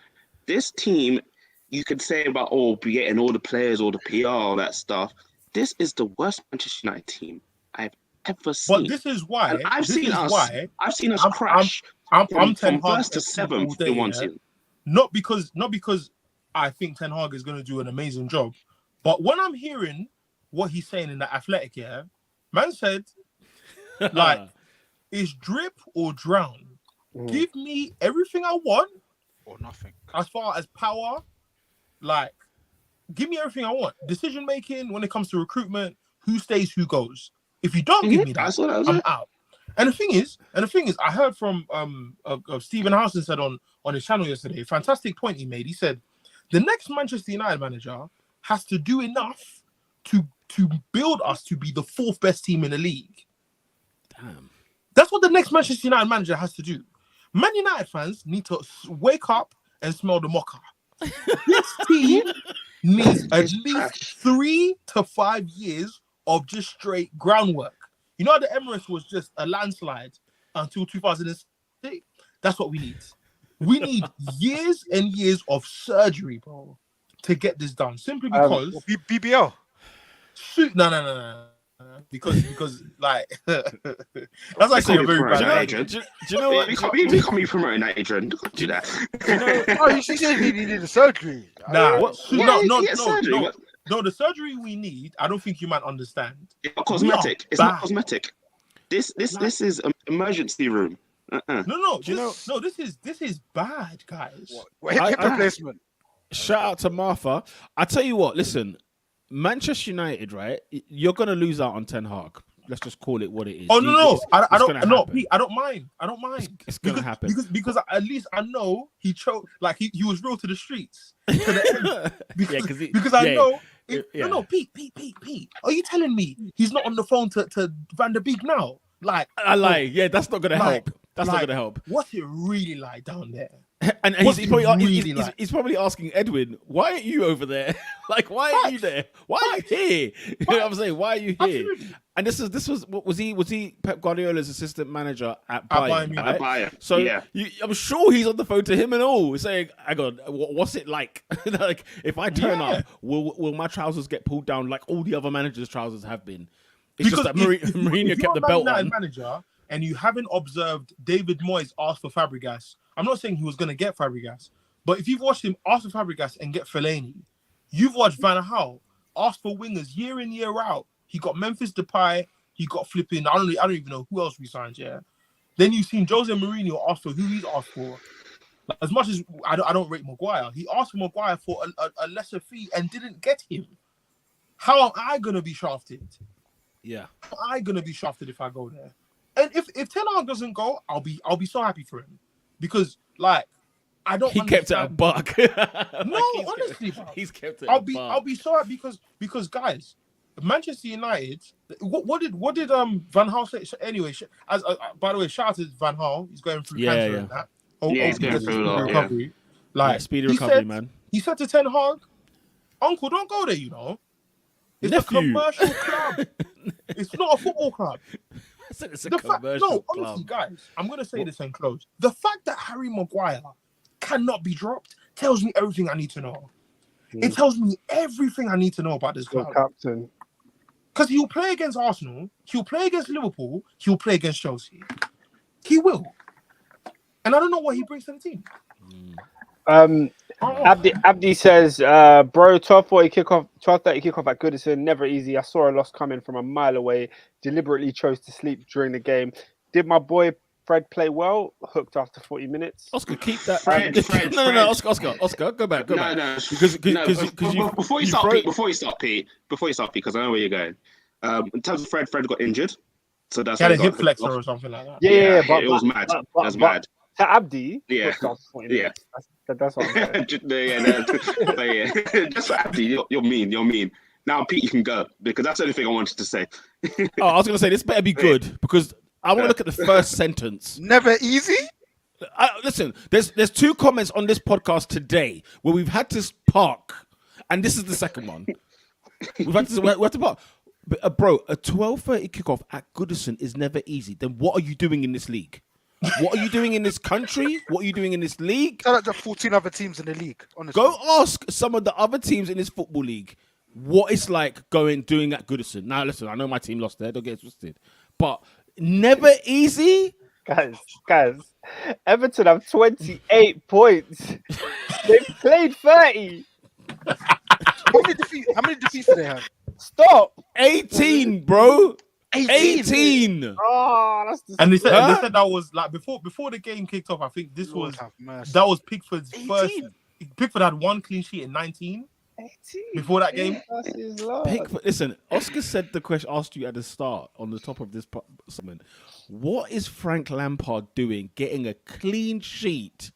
This team, you could say about, getting all the players, all the PR, all that stuff. This is the worst Manchester United team I've ever seen. But this is why. And I've seen us crash from first to seventh in one season. Not because I think Ten Hag is going to do an amazing job, but when I'm hearing what he's saying in the Athletic, man said, like, it's drip or drown. Give me everything I want. Or nothing. As far as power, like, give me everything I want. Decision making when it comes to recruitment, who stays, who goes. If you don't give me that, I'm out. And the thing is, I heard from Stephen Housen said on his channel yesterday, fantastic point he made. He said the next Manchester United manager has to do enough to build us to be the 4th best team in the league. Damn. That's what the next Manchester United manager has to do. Man United fans need to wake up and smell the mocha. This team needs at least 3 to 5 years of just straight groundwork. You know, the Emirates was just a landslide until 2006. That's what we need. We need years and years of surgery, bro, to get this done. Simply because BBL. No. Because like that's like a very bad agent. Do you know what? We can't be promoting that, Adrian. Don't do that. You said he needed a surgery. No. The surgery we need, I don't think you might understand. It's not cosmetic. It's not cosmetic. This is an emergency room. No. This is bad, guys. Hip replacement. Shout out to Martha. I tell you what, listen, Manchester United, right? You're gonna lose out on Ten Hag. let's just call it what it is. Oh no, I don't. Gonna No, happen. Pete, I don't mind. I don't mind. It's gonna happen. Because at least I know he choked. Like he was real to the streets. To the end. Because I know. No, Pete. Are you telling me he's not on the phone to Van der Beek now? Like I lie. Yeah, that's not gonna help. That's not gonna help. What's it really like down there? And he's probably asking Edwin, why aren't you over there? Like, why aren't you there? Why are you here? You know what I'm saying? Why are you here? Absolutely. And was he Pep Guardiola's assistant manager at Bayern? Bayern, Right? Bayern. So Yeah. I'm sure he's on the phone to him and all, saying, "Hang on, what's it like? Like, if I turn up, will my trousers get pulled down like all the other managers' trousers have been?" It's just that Mourinho kept the belt on. Manager, and you haven't observed David Moyes ask for Fabregas. I'm not saying he was going to get Fabregas, but if you've watched him ask for Fabregas and get Fellaini, you've watched Van Gaal ask for wingers year in, year out. He got Memphis Depay, he got flipping, I don't even know who else we signed, yeah. Then you've seen Jose Mourinho ask for who he's asked for. Like, as much as I don't rate Maguire, he asked for Maguire for a lesser fee and didn't get him. How am I going to be shafted? Yeah. How am I going to be shafted if I go there? And if Ten Hag doesn't go, I'll be so happy for him. Because, like, I don't. He kept it a buck. No, honestly, bro. He's kept it. I'll be so happy because guys, Manchester United. What did Van Gaal say? Anyway, as by the way, shout out to Van Gaal. He's going through cancer and that. He's going through a lot. Recovery. Like speedy recovery, man. He said to Ten Hag, "Uncle, don't go there. You know, it's a commercial club. It's not a football club." I said it's a commercial club. Honestly, guys, I'm going to say this and close. The fact that Harry Maguire cannot be dropped tells me everything I need to know. It tells me everything I need to know about this club. Captain. Because he'll play against Arsenal, he'll play against Liverpool, he'll play against Chelsea. He will. And I don't know what he brings to the team. Abdi says, bro, 12:30 kickoff at Goodison, never easy. I saw a loss coming from a mile away, deliberately chose to sleep during the game. Did my boy Fred play well? Hooked after 40 minutes. Oscar, keep that. Fred. No, Oscar, go back. No. Because before you start, Pete, because I know where you're going. In terms of Fred got injured, so that's He had a hip flexor or something like that. Yeah, but it was mad. That's mad. To Abdi, Yeah. hooked after 40 minutes. That's what I'm saying. Just for Abdi, you're mean. Now, Pete, you can go because that's the only thing I wanted to say. I was going to say this better be good because I want to look at the first sentence. Never easy. Listen, there's two comments on this podcast today where we've had to park, and this is the second one. We have to park. But, bro, a 12:30 kickoff at Goodison is never easy. Then what are you doing in this league? What are you doing in this country? What are you doing in this league? Tell the 14 other teams in the league. Honestly, go ask some of the other teams in this football league what it's like doing at Goodison. Now, listen, I know my team lost there. Don't get it twisted, but never easy. Guys, Everton have 28 points. They've played 30. How many defeats do they have? Stop. 18, bro. 18. Oh, that's and they said that was like before the game kicked off. I think that was Pickford's first. Pickford had one clean sheet in 19. 18. Before that game. Pickford, listen, Oscar said the question asked you at the start on the top of this segment. What is Frank Lampard doing getting a clean sheet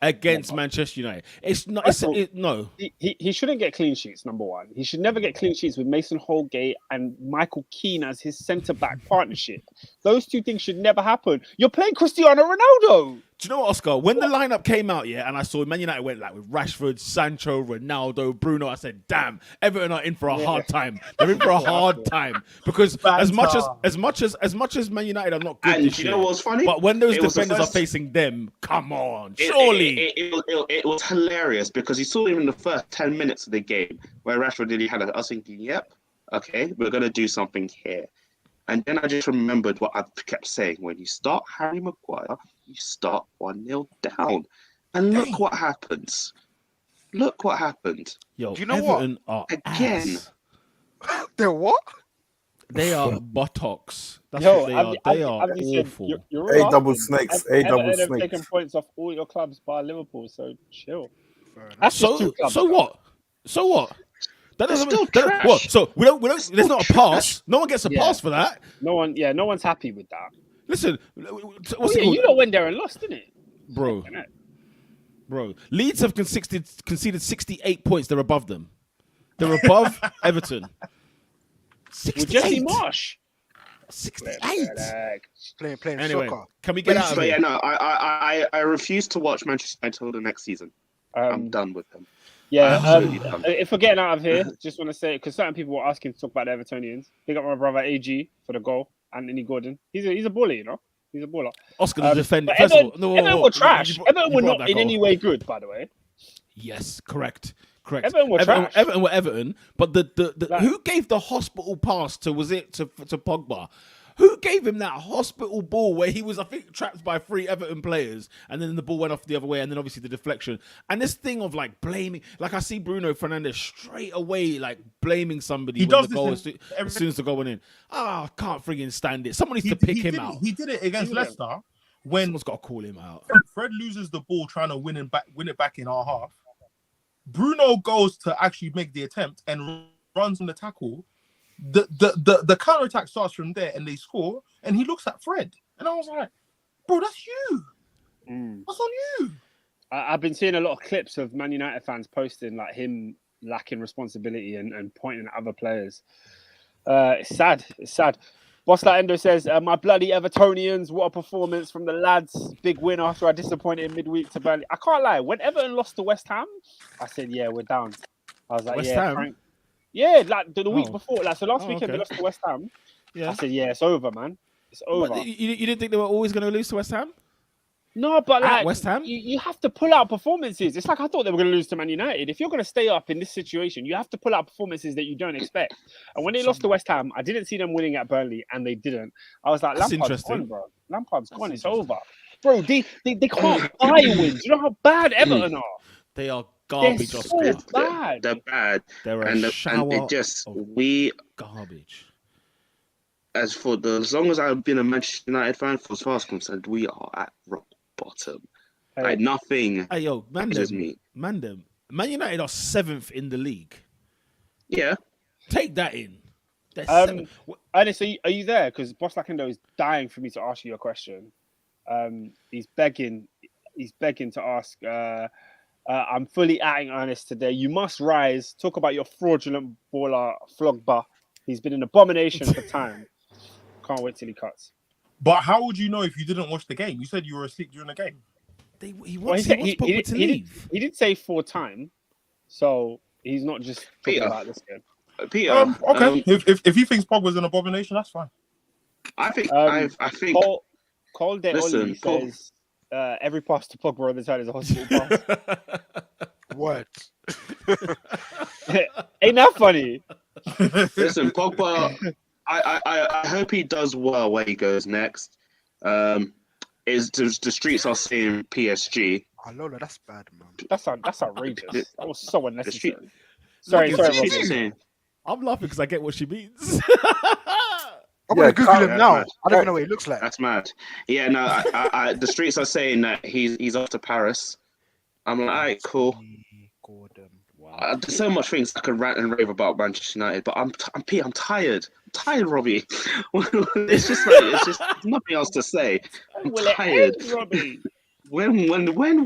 against Manchester United? It's not. No. He shouldn't get clean sheets. Number one, he should never get clean sheets with Mason Holgate and Michael Keane as his centre back partnership. Those two things should never happen. You're playing Cristiano Ronaldo. Do you know what, Oscar? When the lineup came out, and I saw Man United went like with Rashford, Sancho, Ronaldo, Bruno, I said, "Damn, Everton are in for a hard time. They're in for a hard time because as much as Man United are not good And this you year, know what's funny? but when those It was the defenders first- are facing them, come on, surely. It was hilarious because you saw him in the first 10 minutes of the game where Rashford really had I was thinking, yep, okay, we're going to do something here. And then I just remembered what I kept saying. When you start Harry Maguire, you start 1-0 down. And look what happens. Look what happened. Yo, Do you know Everton are Again. ass. They're what? They are buttocks. That's what they are. They are awful. You're A double snakes. Everton have taken points off all your clubs by Liverpool, so chill. That's just two clubs, So what? That doesn't That's still that- trash. What? So we don't. There's still not a pass. No one gets a Yeah. pass for that. No one's happy with that. Listen, Oh, what's yeah, it called? you lot went there and lost, didn't it? Bro, Innit? bro. Leeds have conceded 68 points. They're above them. They're above Everton. With Jesse 68. Marsh. 68. Playing Anyway, soccer. can we get out of But yeah, here? no, I refuse to watch Manchester United until the next season. I'm done with them. Yeah, Absolutely done. if we're getting out of here, just want to say, because certain people were asking to talk about the Evertonians. Big up my brother AG for the goal, Anthony Gordon. He's a baller, you know? He's a baller. Oscar the defender. But First of all, Everton were trash. you Everton were brought not that in goal. any way good, by the way. Yes, correct. Everton were trash. Everton were Everton, but the Like- who gave the hospital pass to Pogba? Who gave him that hospital ball where he was, I think, trapped by 3 Everton players, and then the ball went off the other way, and then obviously the deflection. And this thing of like blaming, like I see Bruno Fernandes straight away like blaming somebody He when does the goal this in as soon as the goal went in. I can't friggin' stand it. Someone needs He, to pick he him did out. It, he did it against He would've. Leicester when Someone's got to call him out. Fred loses the ball trying to win it back in our half. Bruno goes to actually make the attempt and runs on the tackle. The counter attack starts from there and they score. And he looks at Fred, and I was like, "Bro, that's you. That's on you." I've been seeing a lot of clips of Man United fans posting like him lacking responsibility and pointing at other players. It's sad. It's sad. Boss Like Endo says, my bloody Evertonians, what a performance from the lads. Big win after I disappointed midweek to Burnley. I can't lie. When Everton lost to West Ham, I said, yeah, we're down. I was like, West yeah, Ham? Frank. Yeah, like the week Oh. before. Like, so last Oh, weekend okay. they lost to West Ham. Yeah. I said, yeah, it's over, man. It's over. But you didn't think they were always going to lose to West Ham? No, but At like West Ham? you have to pull out performances. It's like I thought they were going to lose to Man United. If you're going to stay up in this situation, you have to pull out performances that you don't expect. And when they lost to West Ham, I didn't see them winning at Burnley, and they didn't. I was like, That's Lampard's interesting. gone, bro. Lampard's gone. It's interesting. over, bro. They can't buy wins. You know how bad Everton are. They are They're garbage, so Oscar. bad. They're bad. They're a And shower it just, of garbage. as long as I've been a Manchester United fan, for as far as concerned, we are at rock bottom. Hey. Like nothing Hey, yo, man, is them. me. Man United are 7th in the league. Yeah. Take that in. They're Um, 7th. Ernest, are you there? Because Boss Lackendo is dying for me to ask you a question. He's begging to ask. I'm fully atting Ernest today. You must rise. Talk about your fraudulent baller Flogba. He's been an abomination for time. Can't wait till he cuts. But how would you know if you didn't watch the game? You said you were asleep during the game. He Well, wants Pogba to leave. he did say 4 time, so he's not just talking Peter. about this game. Peter. Okay. If he thinks Pogba's an abomination, that's fine. I think Um, I think Cole De Listen, Oli Paul. says every pass to Pogba on the side is a hospital pass. What? Ain't that funny? listen, Pogba. I hope he does well where he goes next. The streets are saying PSG. Oh, Lola, that's bad, man. That's outrageous. That was so unnecessary. street- Sorry, The sorry, streets are Robbie. saying I'm laughing because I get what she means. I'm gonna Google him that's now. mad. I don't even know what he looks like. that's mad. Yeah, no, the streets are saying that he's off to Paris. I'm like, all right, cool. Gordon. There's so much things I could rant and rave about Manchester United, but I'm tired. I'm tired, Robbie. It's just nothing else to say. I'm Will it tired. end, Robbie? When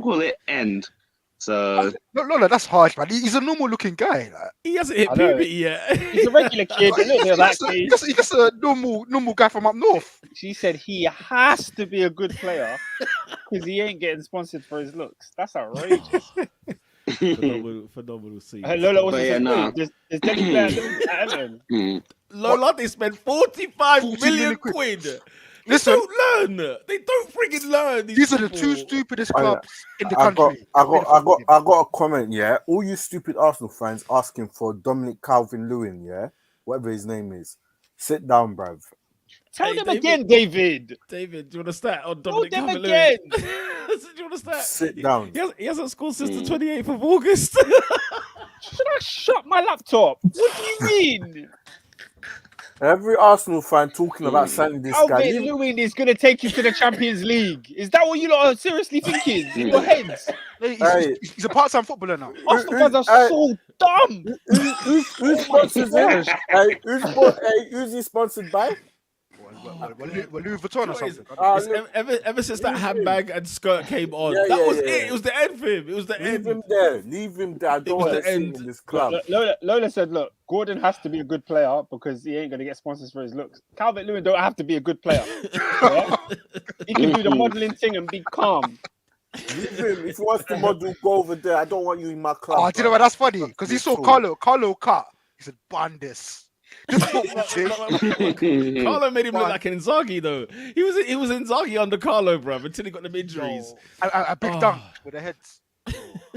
will it end? So Lola, that's harsh, man. He's a normal looking guy. Like, He hasn't hit I know. puberty yet. He's a regular kid, a little bit of acne. he's just a normal guy from up north. She said he has to be a good player because he ain't getting sponsored for his looks. That's outrageous. Phenomenal scene. Lola also But yeah, says, nah. there's Denny Blair at Everton. Lola, they spent 45 40 million million quid. They Listen. don't learn. They don't friggin' learn. These are the people. two stupidest Oh, yeah. clubs in the I got, country. I got a comment. Yeah, all you stupid Arsenal fans asking for Dominic Calvin-Lewin. Yeah, whatever his name is. Sit down, bruv. Tell Hey, them David. again, David. David, do you want to start on Tell Dominic them Calvert-Lewin? again. Do you want to start? Sit down. He hasn't scored since the 28th of August. Should I shut my laptop? What do you mean? Every Arsenal fan talking about signing this guy. Calvert Lewin is going to take you to the Champions League. Is that what you lot are seriously thinking in your heads? He's a part-time footballer now. Arsenal fans are so dumb. Who sponsors him? Who's he sponsored by? Louis Vuitton or something. Ever since that handbag and skirt came on, Yeah, that yeah, was yeah. it. It was the end for him. It was the Leave end. him there. Leave him there. I don't was want the to see him end. in this club. Lola said, look, Gordon has to be a good player because he ain't going to get sponsors for his looks. Calvert Lewin don't have to be a good player. Yeah? He can do the modelling thing and be calm. Leave him. If he wants to model, go over there. I don't want you in my club. Oh, do you know what? That's funny because he saw Carlo cut. He said, "Ban this." Carlo made him look like an Inzaghi though. He was Inzaghi under Carlo, bro, until he got them injuries. A big dunk with the heads.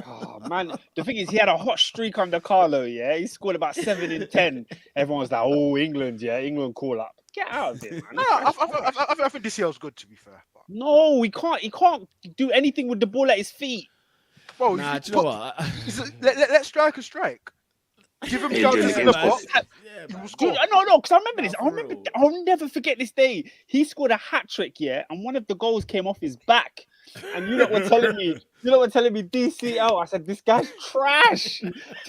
Oh man, the thing is, he had a hot streak under Carlo. Yeah, he scored about 7 in 10. Everyone was like, "Oh, England, yeah, England call up. Get out of it, man." No, I think this year was good. To be fair, but... No, he can't. He can't do anything with the ball at his feet. Bro, Nah, do you know what? let strikers strike. Give him chances in the box. He will score. No, because I remember this. I'll never forget this day. He scored a hat trick, yeah, and one of the goals came off his back. And you lot were telling me, DCL. I said, this guy's trash.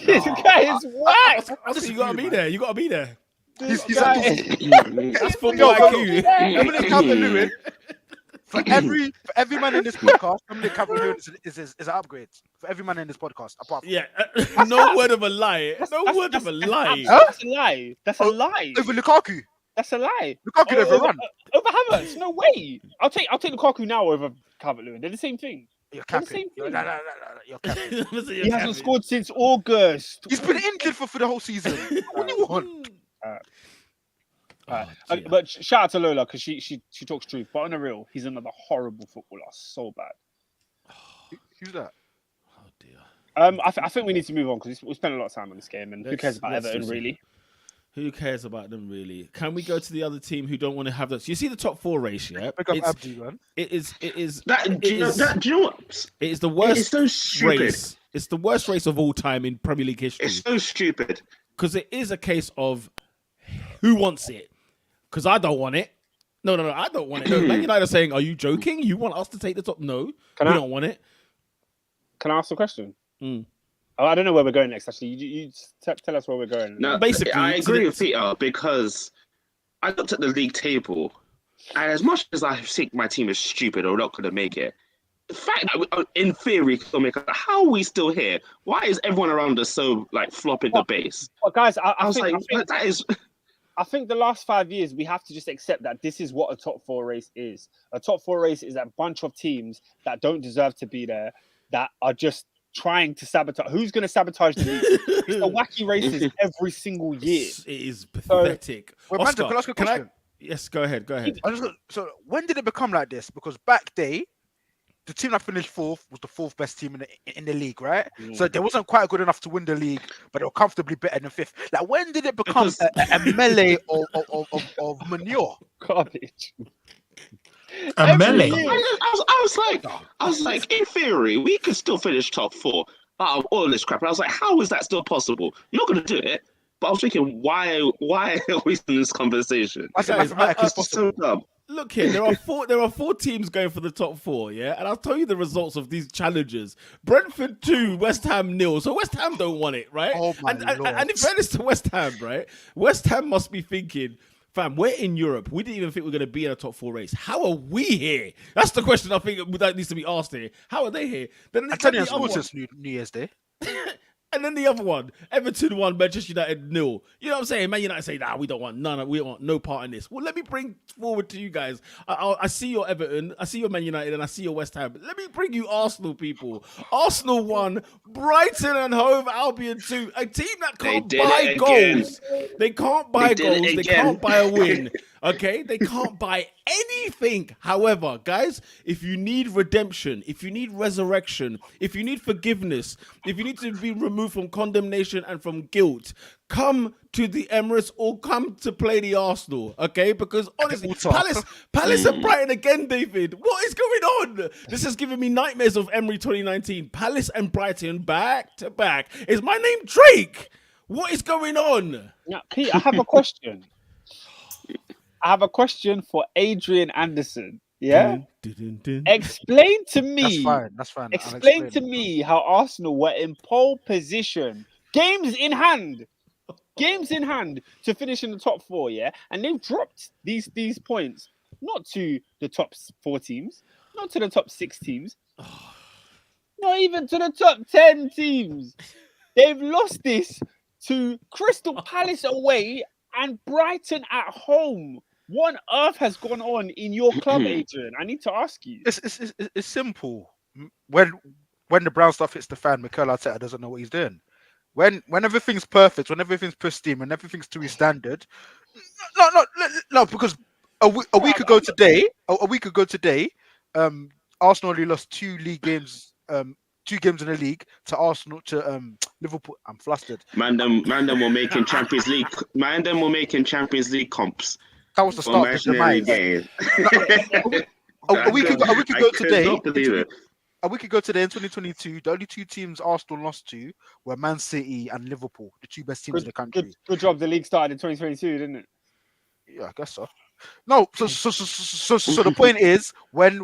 This guy is whack. You gotta be there. You gotta be there. He's That's football IQ. Emily Calvert-Lewin. For every man in this podcast, Emily Calvert-Lewin is an upgrade. For every man in this podcast, apart from no word of a lie. No word of a lie. That's a lie. That's a lie. Over Lukaku. That's a lie. Lukaku never run. Over Havertz. No way. I'll take Lukaku now over Calvert-Lewin. They're the same thing. You're capping. No, you're capping. He hasn't scored since August. He's been injured for the whole season. What do you want? But shout out to Lola because she talks truth. But on the real, he's another horrible footballer. So bad. Who's that? Oh dear. I think we need to move on because we spent a lot of time on this game, and who cares about Everton really? Who cares about them really? Can we go to the other team who don't want to have that? You see the top 4 race, yeah? Pick up Abdi, man. It is. Do you know what? It is the worst. It's so stupid. Race. It's the worst race of all time in Premier League history. It's so stupid. Because it is a case of who wants it. Because I don't want it. No, I don't want it. No, Man United are saying, "Are you joking? You want us to take the top?" No, we don't want it. Can I ask a question? I don't know where we're going next. Actually, you tell us where we're going. No, basically, I agree with Peter because I looked at the league table, and as much as I think my team is stupid or not going to make it, the fact that in theory can make it, how are we still here? Why is everyone around us so like flopping the base? Well, guys, I think the last 5 years we have to just accept that this is what a top 4 race is. A top 4 race is a bunch of teams that don't deserve to be there, that are just trying to sabotage. Who's going to sabotage the league? It's the wacky races every single year. It is pathetic. Oscar, can I ask a question? Yes, go ahead. So when did it become like this? Because back day, the team that finished 4th was the 4th best team in the league, right? So they wasn't quite good enough to win the league, but they were comfortably better than 5th. Like when did it become a melee of manure? Garbage. A melee. I was like, in theory, we could still finish top 4 out of all this crap. And I was like, how is that still possible? You're not going to do it. But I was thinking, why are we in this conversation? I said mathematically so dumb. Look here, there are 4 teams going for the top 4, yeah? And I'll tell you the results of these challenges. Brentford 2, West Ham 0. So West Ham don't want it, right? Oh my Lord. And in fairness to West Ham, right? West Ham must be thinking, fam, we're in Europe. We didn't even think we were going to be in a top 4 race. How are we here? That's the question I think that needs to be asked here. How are they here? I tell you, it's New Year's Day. And then the other one, Everton 1, Manchester United 0. You know what I'm saying? Man United say, nah, we don't want no part in this. Well, let me bring forward to you guys. I see your Everton, I see your Man United, and I see your West Ham. Let me bring you Arsenal, people. Arsenal 1, Brighton and Hove Albion 2. A team that can't buy goals. They can't buy goals. They can't buy a win. Okay? They can't buy anything. However, guys, if you need redemption, if you need resurrection, if you need forgiveness, if you need to be removed from condemnation and from guilt, come to the Emirates or come to play the Arsenal, okay? Because honestly, Palace and Brighton again, David. What is going on? This has given me nightmares of Emery 2019. Palace and Brighton back to back. Is my name Drake? What is going on? Now, Pete, I have a question. I have a question for Adrian Anderson. Yeah, Dun, dun. explain to That's me. fine. That's fine. I'll Explain to me how Arsenal were in pole position, games in hand, to finish in the top 4. Yeah, and they've dropped these points not to the top 4 teams, not to the top 6 teams, not even to the top 10 teams. They've lost this to Crystal Palace away and Brighton at home. What on earth has gone on in your club, Adrian? I need to ask you. It's simple. When the brown stuff hits the fan, Mikel Arteta doesn't know what he's doing. When everything's perfect, when everything's pristine, when everything's to his standard. No, because a week ago today, Arsenal only lost 2 league games, 2 games in the league to Arsenal to Liverpool. I'm flustered. Man, them were making Champions League. Man, them were making Champions League comps. That was the For start of the imaginary demise. game. A week ago today, I couldn't believe it. a week ago today in 2022, the only 2 teams Arsenal lost to were Man City and Liverpool, the 2 best teams in the country. Good job. The league started in 2022, didn't it? Yeah, I guess so. No, so the point is, when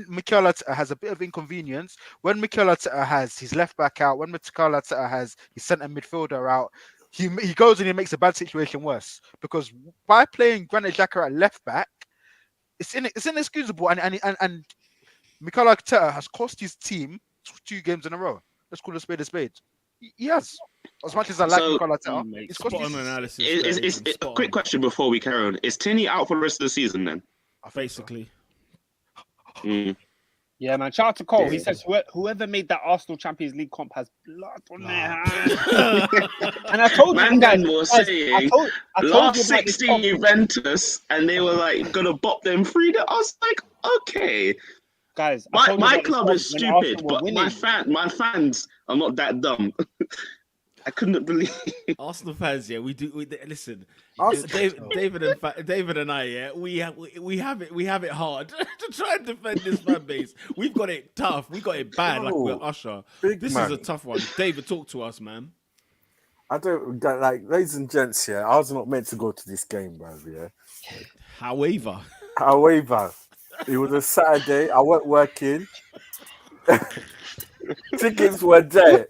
Mikel Arteta has a bit of inconvenience, when Mikel Arteta has his left back out, when Mikel Arteta has his centre midfielder out, he goes and he makes a bad situation worse, because by playing Granit Xhaka at left back, it's inexcusable, and Mikel Arteta has cost his team 2 games in a row. Let's call a spade a spade. He has. As much as I like So, Mikel Arteta, it's cost Spot on his... analysis. Is a quick question before we carry on. Is Tierney out for the rest of the season then? Basically. Yeah, man. Shout out to Cole. Yeah. He says whoever made that Arsenal Champions League comp has blood on their hands. And I told you guys, Man was saying I told last you about this 16 comp. Juventus, and they were like gonna bop them 3. I was like, okay. Guys, I told you My about this club comp is when stupid, Arsenal were but winning. my fans are not that dumb. I couldn't believe. Arsenal fans, yeah, we do. Listen, Arsenal- David and I, yeah, we have it hard to try and defend this fan base. We've got it tough. We got it bad, like we're Usher. Big This man. is a tough one. David, talk to us, man. I don't like, ladies and gents. Yeah, I was not meant to go to this game, bro. Yeah. However, However, it was a Saturday. I wasn't working. Tickets were there.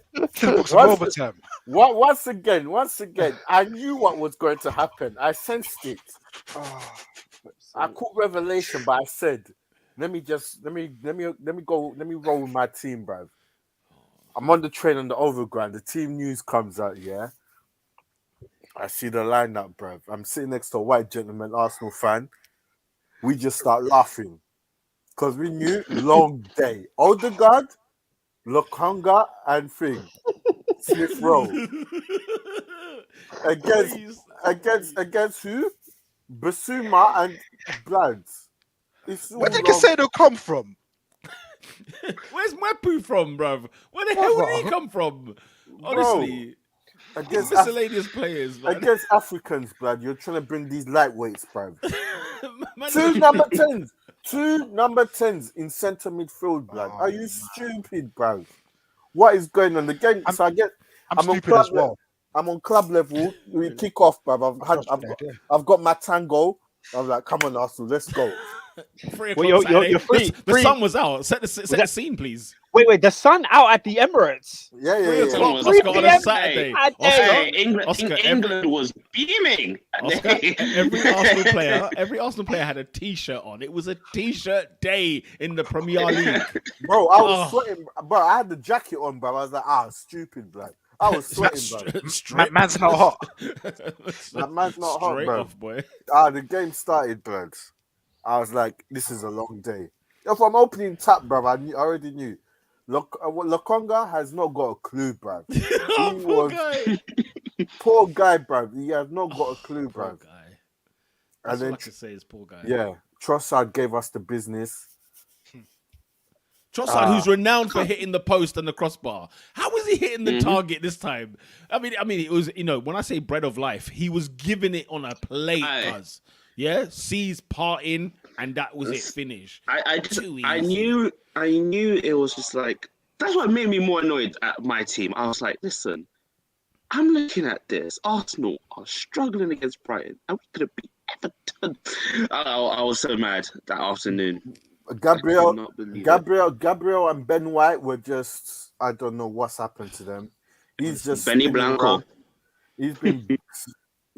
overtime. Once again, I knew what was going to happen. I sensed it. I caught revelation, but I said, let me roll with my team, bro. I'm on the train on the overground. The team news comes out, yeah. I see the lineup, bro. I'm sitting next to a white gentleman, Arsenal fan. We just start laughing because we knew long day. Odegaard, Lokonga, and Thing. Smith Rowe. Against who? Basuma and Blands. Where did Casado come from? where's Mapu from, bruv? Where the hell did he come from? Honestly, Against miscellaneous players, man. Against Africans, blood, you're trying to bring these lightweights, bro. Man, 2 number 10s. 2 number 10s in centre midfield, blood. Are you stupid, bro? What is going on? The game. I'm on stupid club as well. I'm on club level. We kick off, bro. I've got my tango. I'm like, come on, Arsenal, let's go. 3 Well, o'clock you're Saturday. free. The sun was out. Set the scene, please. Wait, the sun out at the Emirates. Yeah. 3 o'clock, was Oscar, on a 3 Saturday. Hey, Oscar, Oscar, England was beaming. Oscar, every Arsenal player had a T-shirt on. It was a T-shirt day in the Premier League. Bro, I was sweating. Bro, I had the jacket on, bro. I was like, stupid, blood. I was sweating, bro. Man's not hot. That man's not hot, Straight bro. off, boy. The game started, bro. I was like, this is a long day. If I'm opening tap, bro, I already knew. Lokonga has not got a clue, bro. Poor guy, bro. He has not got a clue, bro. Poor guy. That's all I can say is poor guy. Yeah, Trossard gave us the business. Trossard, who's renowned for hitting the post and the crossbar. How was he hitting the target this time? I mean, it was, when I say bread of life, he was giving it on a plate, cuz. Yeah, C's parting, and that was it. Finish. I knew it was just like, that's what made me more annoyed at my team. I was like, listen, I'm looking at this. Arsenal are struggling against Brighton, and we could have beat Everton. I was so mad that afternoon. Gabriel, I could not believe it. Gabriel, and Ben White were just. I don't know what's happened to them. He's just Benny spinning Blanco. around. He's been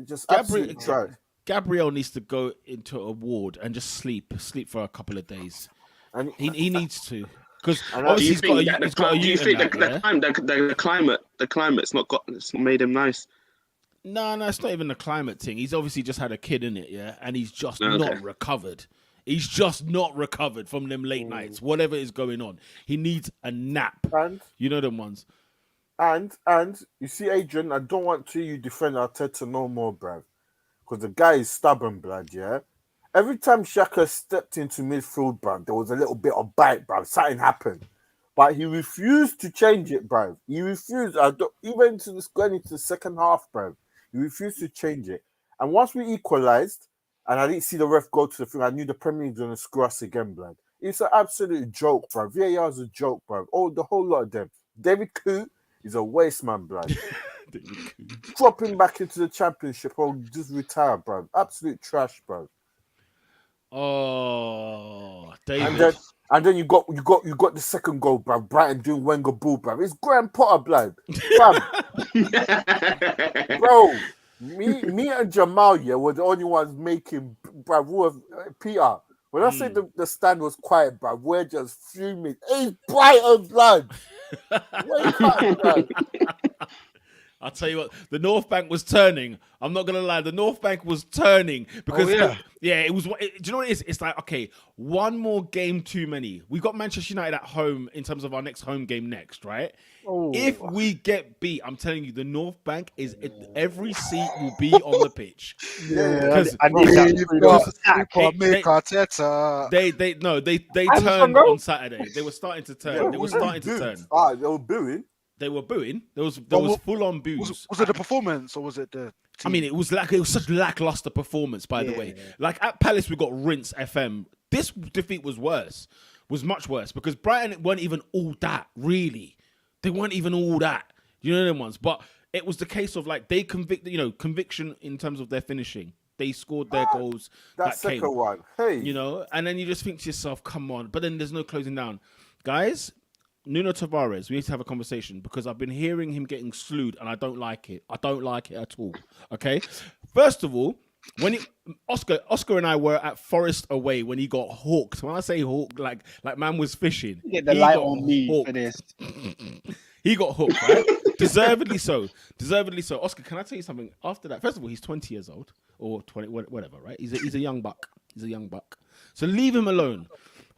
just Gabriel, absolutely trash. Gabriel needs to go into a ward and just sleep for a couple of days. And He needs to, because And obviously Do you he's got a think youth in that the climate's not got it's not made him nice? No, it's not even the climate thing. He's obviously just had a kid in it, yeah, and he's just Okay. not recovered. He's just not recovered from them late nights, whatever is going on. He needs a nap. and You know them ones. and you see, Adrian, I don't want to you defend Arteta no more, bruv. Because the guy is stubborn, blood, yeah? Every time Xhaka stepped into midfield, bruv, there was a little bit of bite, bruv. Something happened. But he refused to change it, bruv. He refused. Even going into the second half, bruv. He refused to change it. And once we equalised, and I didn't see the ref go to the thing, I knew the Premier League was going to screw us again, blood. It's an absolute joke, bruv. VAR is a joke, bruv. The whole lot of them. David Koo is a waste man, blood. Drop him back into the Championship or just retire, bruv. Absolute trash, bruv. Oh, David. And then you got the second goal, bruv. Brighton doing Wenger Ball, bruv. It's Graham Potter, blood. Bruv. Bro, me and Jamal, yeah, were the only ones making, bruv. Peter, when I say the stand was quiet, bruv, we're just fuming. It's Brighton, blood. Wake up, blood. I'll tell you what, the North Bank was turning. I'm not going to lie. The North Bank was turning because, it was. Do you know what it is? It's like, okay, one more game too many. We got Manchester United at home in terms of our next home game next, right? Oh. If we get beat, I'm telling you, the North Bank every seat will be on the pitch. Because I need that. Make Arteta. they turned on Saturday. They were starting to turn. They were starting to turn. They were booing. They were booing. There was full on boos. Was it the performance or was it the team? I mean, it was such lackluster performance, by the way. Like at Palace, we got rinse FM. This defeat was much worse because Brighton weren't even all that, really. They weren't even all that. You know them ones. But it was the case of like they conviction in terms of their finishing. They scored their goals. That second one. Hey. You know, and then you just think to yourself, come on. But then there's no closing down. Guys, Nuno Tavares, we need to have a conversation because I've been hearing him getting slewed and I don't like it. I don't like it at all. Okay? First of all, when Oscar and I were at Forest away when he got hooked. When I say hooked, like man was fishing. Get the light on me for this. He got hooked, right? Deservedly so. Oscar, can I tell you something? After that, first of all, he's 20 years old or 20, whatever, right? He's a young buck. So leave him alone.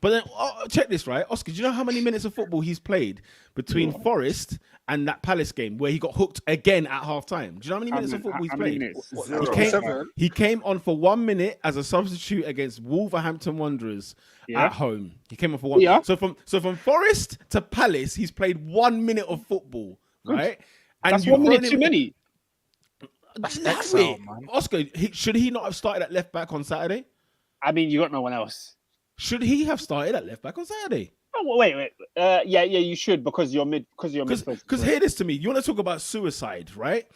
But then check this, right? Oscar, do you know how many minutes of football he's played between Forest and that Palace game where he got hooked again at half time? Do you know how many minutes of football he's played? He came on for 1 minute as a substitute against Wolverhampton Wanderers at home. He came on for 1 minute. So from Forest to Palace, he's played 1 minute of football, right? And that's 1 minute too many. That's excellent, man. Oscar, should he not have started at left back on Saturday? I mean, you got no one else. Should he have started at left back on Saturday? Oh, wait. Yeah, you should because you're mid. Because hear this to me. You want to talk about suicide, right?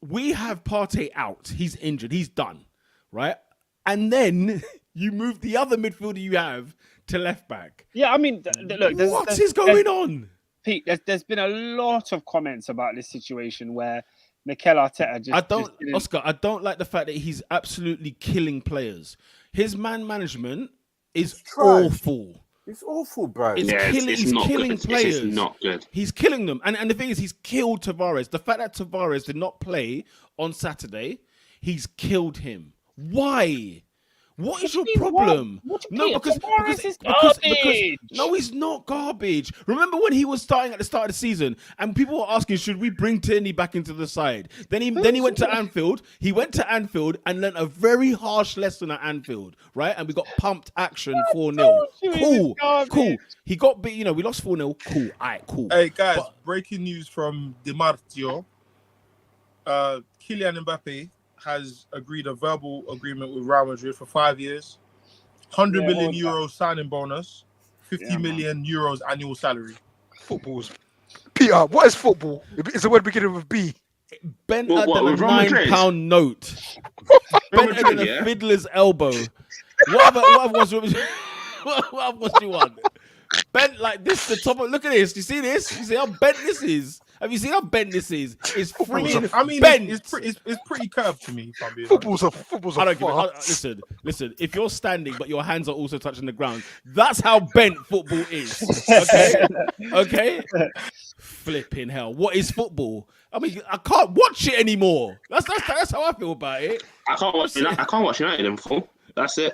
We have Partey out. He's injured. He's done, right? And then you move the other midfielder you have to left back. Yeah, I mean, look. What is going on? Pete, there's been a lot of comments about this situation where Mikel Arteta just. I don't like the fact that he's absolutely killing players. His man management is awful. It's awful, bro. He's killing players. It's not good. He's killing them. And the thing is, he's killed Tavares. The fact that Tavares did not play on Saturday, he's killed him. Why? What is your problem? Because no, he's not garbage. Remember when he was starting at the start of the season and people were asking, should we bring Tierney back into the side? Then he went to Anfield. He went to Anfield and learned a very harsh lesson at Anfield, right? And we got pumped action 4-0. Cool. He got beat. We lost 4-0. Cool. All right, cool. Hey guys, breaking news from Di Marzio. Kylian Mbappe has agreed a verbal agreement with Real Madrid for 5 years, 100 million euros signing bonus, 50 million euros annual salary. Football's Peter. What is football? It's a word beginning with B. bent What, than a with Real Madrid? £9 note. Real Bent Madrid, than a yeah? fiddler's elbow. What other ones do you want? Bent like this, the top of, look at this. You see this? You see how bent this is? Have you seen how bent this is? It's freaking I mean, bent. it's pretty curved to me. If I'm being honest. Football's I a don't give farce. it. Listen. If you're standing but your hands are also touching the ground, that's how bent football is. Okay. Flipping hell! What is football? I mean, I can't watch it anymore. That's how I feel about it. I can't watch United in full. That's it.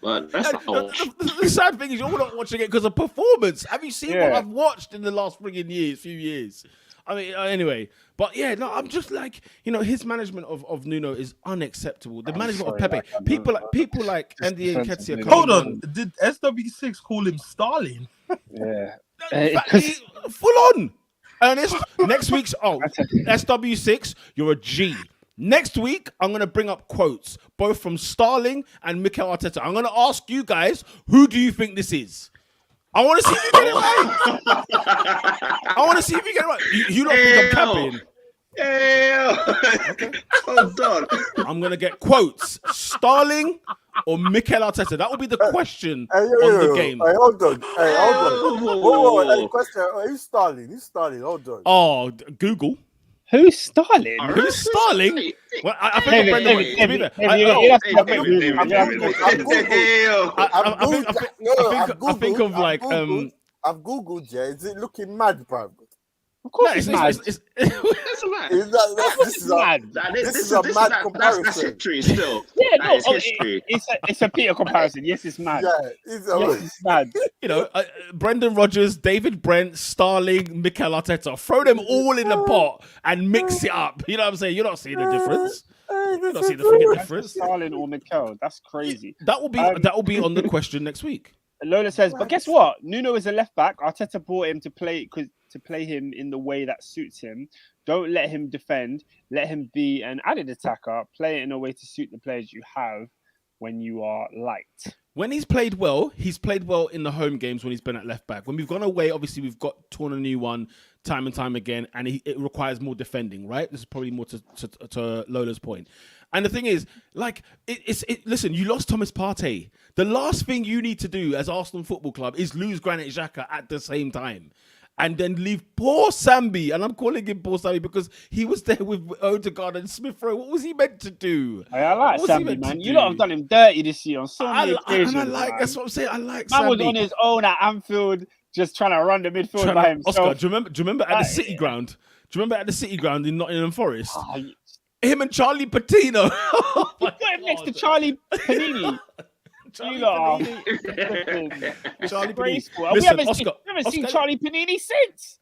But that's not The sad thing is, you're not watching it because of performance. Have you seen what Yeah. I've watched in the last few years? I mean, anyway, but yeah, no, I'm just like, his management of Nuno is unacceptable. The management of Pepe, people like Andy and Ketsia. Hold on, did SW6 call him Starling? Yeah. Full on. Ernest, next week's SW6, you're a G. Next week, I'm going to bring up quotes, both from Starling and Mikel Arteta. I'm going to ask you guys, who do you think this is? I want to see if you get it right. I want to see if you get it right. You don't think I'm capping. Okay. Hold on. I'm going to get quotes. Starling or Mikel Arteta? That will be the question on the game. Hey, hold on. Whoa. Hey, question. Who's Starling? Hold on. Oh, Google. Who's Starling? Who's Starling? Well, I think David, Brendan. David, To be fair, David, I- you oh, have to Hey, have David, it. David, I'm David, I think of like I've googled. Yeah, is it looking mad, bro? Of course, no, it's mad. That's a man. This is a mad. This is a mad That's comparison. history still. Yeah, That no, is history. it's a Peter comparison. Yes, it's mad. Yeah, it's Yes, it's mad. Brendan Rodgers, David Brent, Starling, Mikel Arteta. Throw them all in the pot and mix it up. You know what I'm saying? You're not seeing the difference. You're not seeing the freaking difference. Starling or Mikel. That's crazy. That will be on the question next week. Lola says, but guess what? Nuno is a left back. Arteta brought him to play him in the way that suits him. Don't let him defend. Let him be an added attacker. Play it in a way to suit the players you have when you are liked. When he's played well in the home games when he's been at left back. When we've gone away, obviously we've got torn a new one time and time again, and it requires more defending, right? This is probably more to Lola's point. And the thing is, like, listen, you lost Thomas Partey. The last thing you need to do as Arsenal Football Club is lose Granit Xhaka at the same time. And then leave poor Sambi, and I'm calling him poor Sambi because he was there with Odegaard and Smith Rowe. What was he meant to do? I like What was he Sambi, meant man. to You lot have do? done him dirty this year on so many occasions. And I like, man. that's what I'm saying. I like Man was Sambi. on his own at Anfield, just trying to run the midfield by himself. Oscar, do you remember at the City Ground? Do you remember at the City Ground in Nottingham Forest? Him and Charlie Patino. Oh You my got him next to God. Charlie Panini. Charlie You lot are Panini. Charlie Panini. graceful. We Listen, haven't seen Oscar- Charlie Panini since.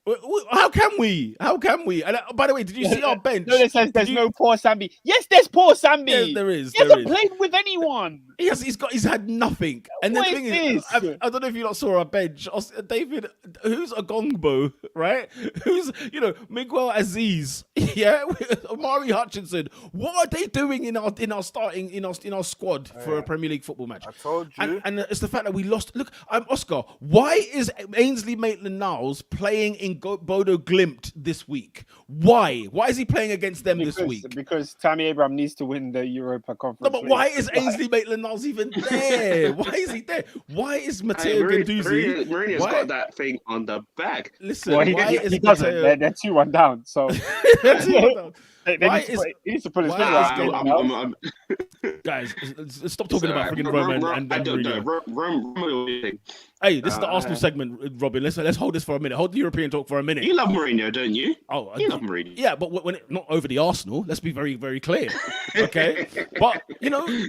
How can we? And by the way, did you see our bench? No, it says there's Did you- no poor Sambi. Yes, there's poor Sambi. Yes, there is. He There hasn't is. played with anyone. He's had nothing. And the What thing is is, this? I don't know if you lot saw our bench. David, who's a Gongbo, right? Who's Miguel Aziz, yeah, Omari Hutchinson. What are they doing in our squad for a Premier League football match? I told you. And it's the fact that we lost. Look, Oscar, why is Ainsley Maitland-Niles playing in Bodo Glimt this week? Why? Why is he playing against them this week? Because Tammy Abraham needs to win the Europa Conference. No, but League. why is Ainsley Maitland-Niles even there? Why is he there? Why is Matteo Guendouzi? Mourinho's got that thing on the bag. Listen, Well, why is he doesn't. Matteo? They're 2-1 down. So he Why needs to put his why finger is out. Guendouzi- I'm Guys, stop talking about freaking Roman and I don't know. Mourinho. Hey, this is the Arsenal segment, Robin. Let's hold this for a minute. Hold the European talk for a minute. You love Mourinho, don't you? Oh, You love Mourinho. yeah, but when not over the Arsenal, let's be very, very clear. Okay, but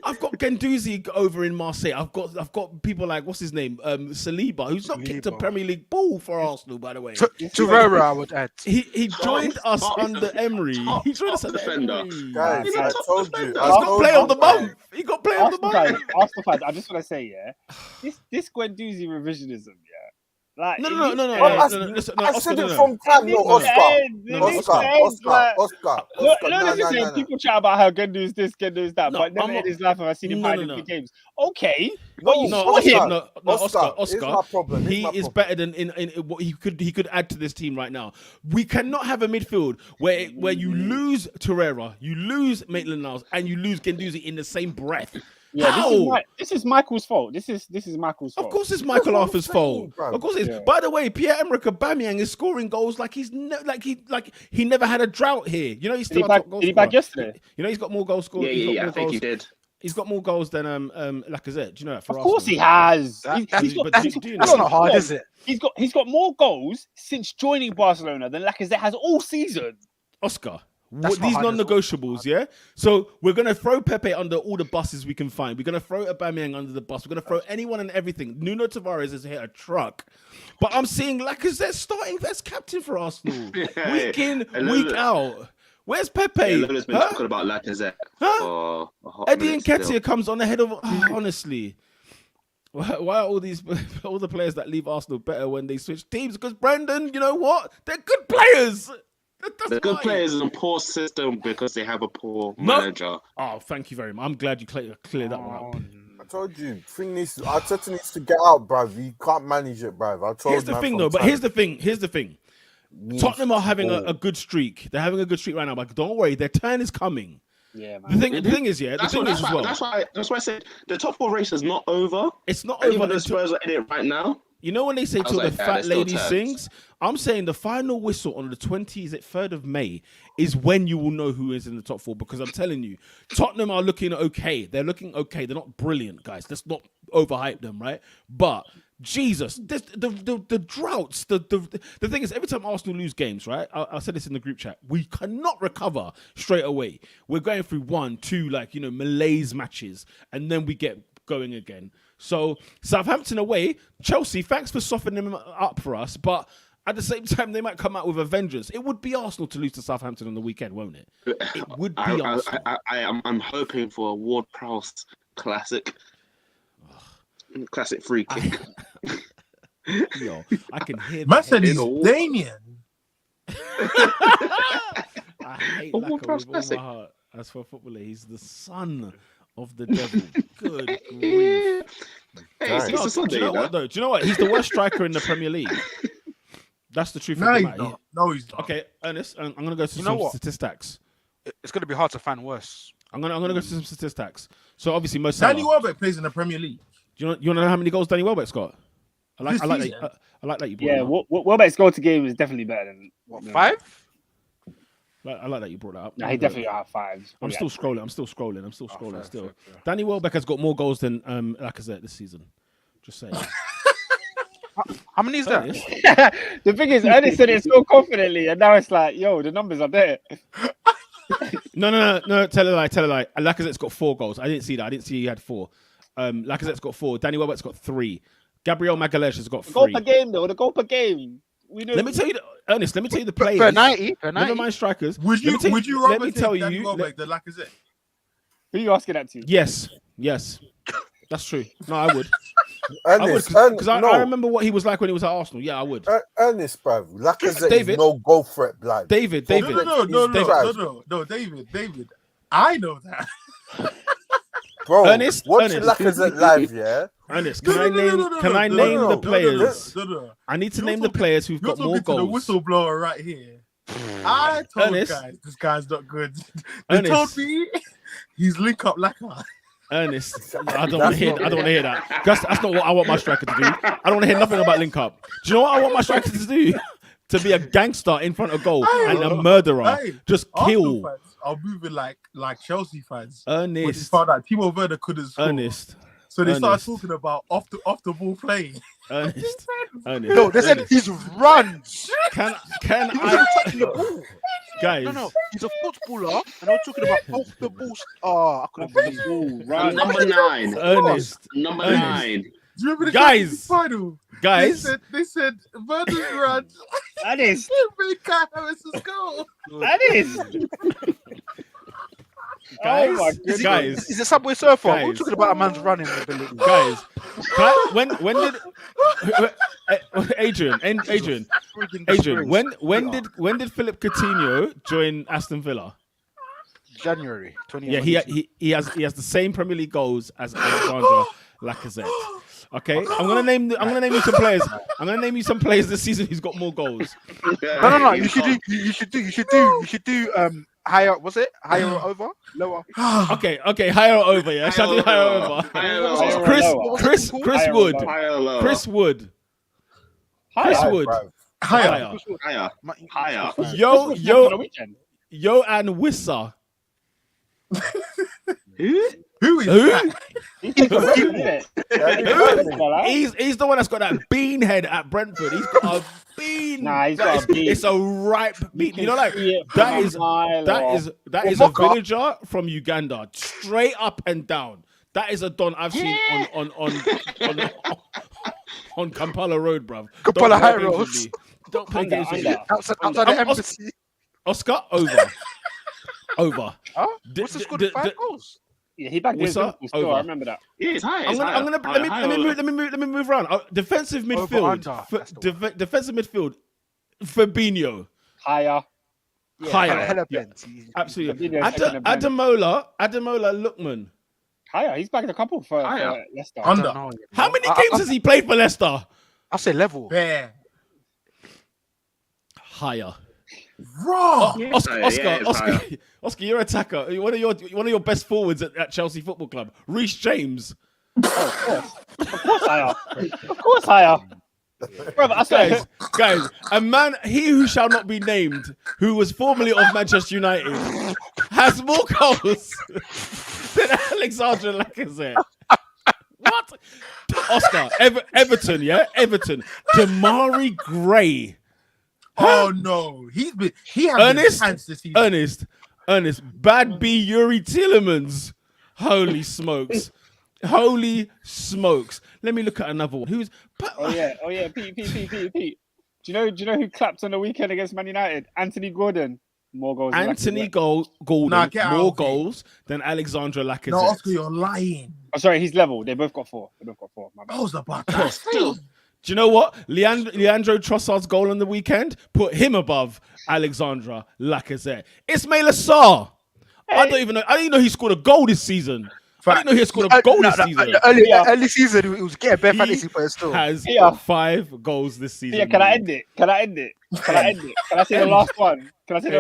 I've got Guendouzi over in Marseille. I've got people like what's his name, Saliba, who's not kicked a Premier League ball for Arsenal, by the way. Torreira, I would add. He joined us under Emery. He joined us under defender. Emery. Guys, He's a I top told you. defender. I He's got told play you. of the month. He got play of the Arsenal fans, month. Arsenal fans, I just want to say, yeah, this Guendouzi revisionism, yeah, Like, No. Listen, I Oscar, said it no. from time. No, It Oscar. makes sense, like- Oscar. Look, No, this is saying people chat about how Gundo's this, Gundo's that, No, but never I'm in not- his life have I seen him No, hiding no. big games. Okay, but you No, saw Oscar, him. no, Oscar, here's Oscar. my problem, here's He my is problem. better than in what he could add to this team right now. We cannot have a midfield where you lose Torreira, you lose Maitland-Niles, and you lose Guendouzi in the same breath. Yeah, How? this is Michael's fault. This is Michael's fault. Of course, it's Michael what I'm Arthur's saying, fault. bro. Of course, it is. Yeah. By the way, Pierre-Emerick Aubameyang is scoring goals like he never had a drought here. You know, he's still our top goal Did he back scorer. yesterday? You know, he's got more goals scored. Yeah, I think he did. He's got more goals than Lacazette. Do you know that? For Of course he Arsenal? has. That- He's got- but he's do got- you That's know? not hard, is it? He's got more goals since joining Barcelona than Lacazette has all season. Oscar. That's not These hard at all. non-negotiables, yeah. So we're gonna throw Pepe under all the buses we can find. We're gonna throw Aubameyang under the bus. We're gonna throw anyone and everything. Nuno Tavares has hit a truck, but I'm seeing Lacazette starting as captain for Arsenal, week in, week out. Where's Pepe? Lula's been talking about Lacazette for a hot Eddie minute Nketiah still. comes on ahead of. Honestly, why are all the players that leave Arsenal better when they switch teams? Because Brendan, you know what? They're good players. That's The good why. players in a poor system because they have a poor No. manager. Oh, thank you very much. I'm glad you cleared that one up. I told you, Arteta needs to get out, bruv. He can't manage it, bruv. I told Here's the man thing, from though. But time. here's the thing. Tottenham are having a good streak. They're having a good streak right now. But don't worry, their turn is coming. Yeah, The thing is, yeah. The That's thing why, is as well. that's why I said the top four race is not over. It's not And over. even the until- Spurs are in it right now. You know when they say was till like, the "Yeah, fat there's still lady turns." sings? I'm saying the final whistle on the 3rd of May is when you will know who is in the top four, because I'm telling you, Tottenham are looking okay. They're looking okay. They're not brilliant, guys. Let's not overhype them, right? But Jesus, the droughts, the thing is, every time Arsenal lose games, right? I said this in the group chat, we cannot recover straight away. We're going through 1, 2, malaise matches, and then we get going again. So Southampton away, Chelsea, thanks for softening them up for us, but at the same time, they might come out with a vengeance. It would be Arsenal to lose to Southampton on the weekend, won't it? It would be Arsenal. I'm hoping for a Ward-Prowse classic free kick. Yo, I can hear Man that. said he's It's- Damien. I hate A Laka Ward-Prowse with all my classic. heart. As for a footballer, he's the son of the devil. Good grief. Hey, it's Nice. Easter No, do Sunday, you know what, though? Do you know what? He's the worst striker in the Premier League. That's the truth No, of the he's matter. not. No, he's not. Okay, Ernest, I'm going to go to You know some what? statistics. It's going to be hard to find worse. I'm gonna go to some statistics. So obviously, Mo Danny Salah. Welbeck plays in the Premier League. Do you want to know how many goals Danny Welbeck's got? I like This that. season? I like that you brought Yeah, that up. Welbeck's goal to game is definitely better than What, than- 5? I like that you brought that up. No, he definitely got 5. I'm still scrolling. fair, Still. fair. Danny Welbeck has got more goals than Lacazette this season. Just saying. How many is that? Ernest, The thing is, Ernest said it so confidently, and now it's like, yo, the numbers are there. No. Tell a lie. Lacazette's got 4 goals. I didn't see that. I didn't see he had 4. Lacazette's got 4. Danny Welbeck's got 3. Gabriel Magalhaes has got 3. Goal per game, though. The goal per game. We know. Let me tell you, Ernest. Let me tell you the players. Per 90. Never mind strikers. Would Let me tell you let rather me take tell Danny you. Welbeck than Lacazette? Who are you asking that to? Yes. That's true. No, I would. I would Ernest, because I no. remember what he was like when he was at Arsenal. Yeah, I would. Ernest, bruv. Lacazette David. is no goal threat, blood. David. He's No, David. I know that. Bro, Ernest, watching Ernest. Lacazette live, yeah? Ernest, No, can I name no, the no, players? No. I need to You're name the talking- players who've You're got more talking to goals. the whistleblower right here. I told Ernest. guys this guy's not good. They Ernest. told me he's link up Lacazette. Ernest, I don't want to hear that. That's not what I want my striker to do. I don't want to hear nothing about link up. Do you know what I want my striker to do? To be a gangster in front of goal and a murderer. Hey, Just Arsenal kill. fans are moving like Chelsea fans. When they Ernest. found out Timo Werner couldn't score. Ernest. So they started Ernest. talking about off the ball playing. Ernest. No, they said Ernest. he's runs. Can He wasn't I, touching the ball. guys? No, he's a footballer, and I was talking about off the ball. Oh, I couldn't believe it. Ooh, right. Number 9. Ernest. Number Ernest. 9. Do you remember the Guys. Champions League final? Guys. They said Werner's run. Ernest. Make Kai Havertz's goal. Ernest. Guys, Oh my goodness. guys, Is it Subway Surfer? We're Guys. talking about a man's running ability. guys. When did Adrian. When did Philip Coutinho join Aston Villa? January 20. Yeah, he has the same Premier League goals as Alexandre Lacazette. Okay, I'm gonna name you some players. I'm gonna name you some players this season who's got more goals. No. You should do higher. Was it higher or over? Lower. Okay, higher or over? Yeah, shall I do higher or over? Chris Wood. Chris Wood. Higher. Yo and Wissa. Who is that? He's the one that's got that bean head at Brentford. He's got a bean. Nah, he's got a bean. It's a ripe bean. You know, like that is a villager from Uganda, straight up and down. That is a don I've seen on Kampala Road, bruv. Kampala High Road. Don't play games with me. Outside the embassy. Oscar, over. Huh? What's the score? 5 goals. Yeah, he backed his Liverpool still. I remember that. Yeah, it's high. Let me move around. Defensive midfield. Defensive midfield. Fabinho. Higher. Higher. Yeah, absolutely. Ademola Lookman. Higher. He's backed a couple for Leicester. Under. How many games has he played for Leicester? I'll say level. Fair. Higher. Raw. Oscar, you're attacker. One of your best forwards at Chelsea Football Club, Reece James. Of course higher. Of course higher. Brother, guys, a man, he who shall not be named, who was formerly of Manchester United, has more goals than Alexandre Lacazette. What? Oscar, Everton, yeah? Everton. Damari Gray. Oh no, he has been chance this season. Ernest, Bad B Yuri Tillemans. Holy smokes. Let me look at another one. Who's Oh yeah, Pete. Do you know who clapped on the weekend against Man United? Anthony Gordon. More goals. Gordon, more goals than Alexandre Lacazette. No, Oscar, you're lying. Oh, sorry, he's level. They both got 4. I was about that. Still. Do you know what? Leandro Trossard's goal on the weekend put him above Alexandre Lacazette. Ismail Assar. Hey. I didn't know he scored a goal this season. I didn't know he scored a goal this season. Early season, it was getting bare fantasy players still. Has 5 goals this season. Yeah, can I end it? Can I say the last one? I think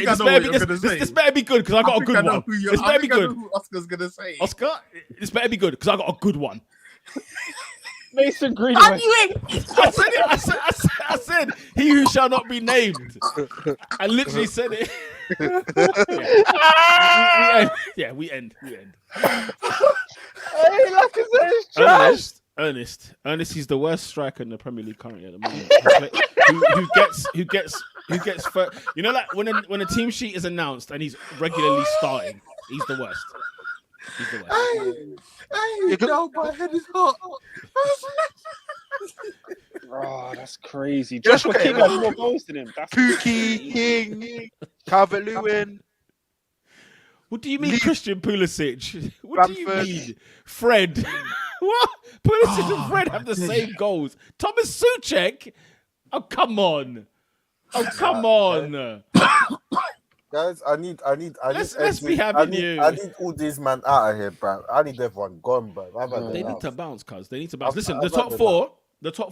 I know what you're going to say. This better be good because I got a good one. This better be good. Who Oscar's going to say. Oscar, this better be good because I got a good one. Mason Greenwood. I said, he who shall not be named. I literally said it. We end. Hey, Lacazette is trash. Ernest, he's the worst striker in the Premier League currently at the moment. who gets first. You know, like when a team sheet is announced and he's regularly starting, he's the worst. My head is hot. Oh, that's crazy. Joshua King has more goals than him. Pookie, King, Calvert-Lewin. What do you mean, Christian Pulisic? What do you mean, Fred? What? Pulisic and Fred have the same goals. Thomas Tuchel? Oh, come on. Guys, I need. Let's be having you. I need all these man out of here, bro. I need everyone gone, bro. They need to bounce, cuz. They need to bounce. Listen, the top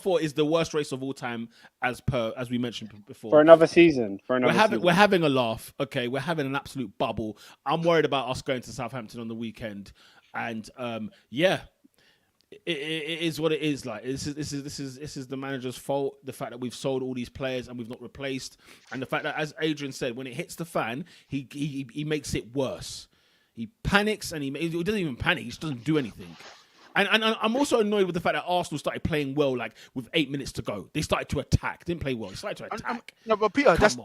four is the worst race of all time, as we mentioned before. For another season. We're having a laugh. Okay, we're having an absolute bubble. I'm worried about us going to Southampton on the weekend, and it is what it is. Like this is the manager's fault. The fact that we've sold all these players and we've not replaced, and the fact that, as Adrian said, when it hits the fan, he makes it worse. He panics and he doesn't even panic. He just doesn't do anything. And I'm also annoyed with the fact that Arsenal started playing well, like with 8 minutes to go. They started to attack. Didn't play well. They started to attack. No, but Peter, that's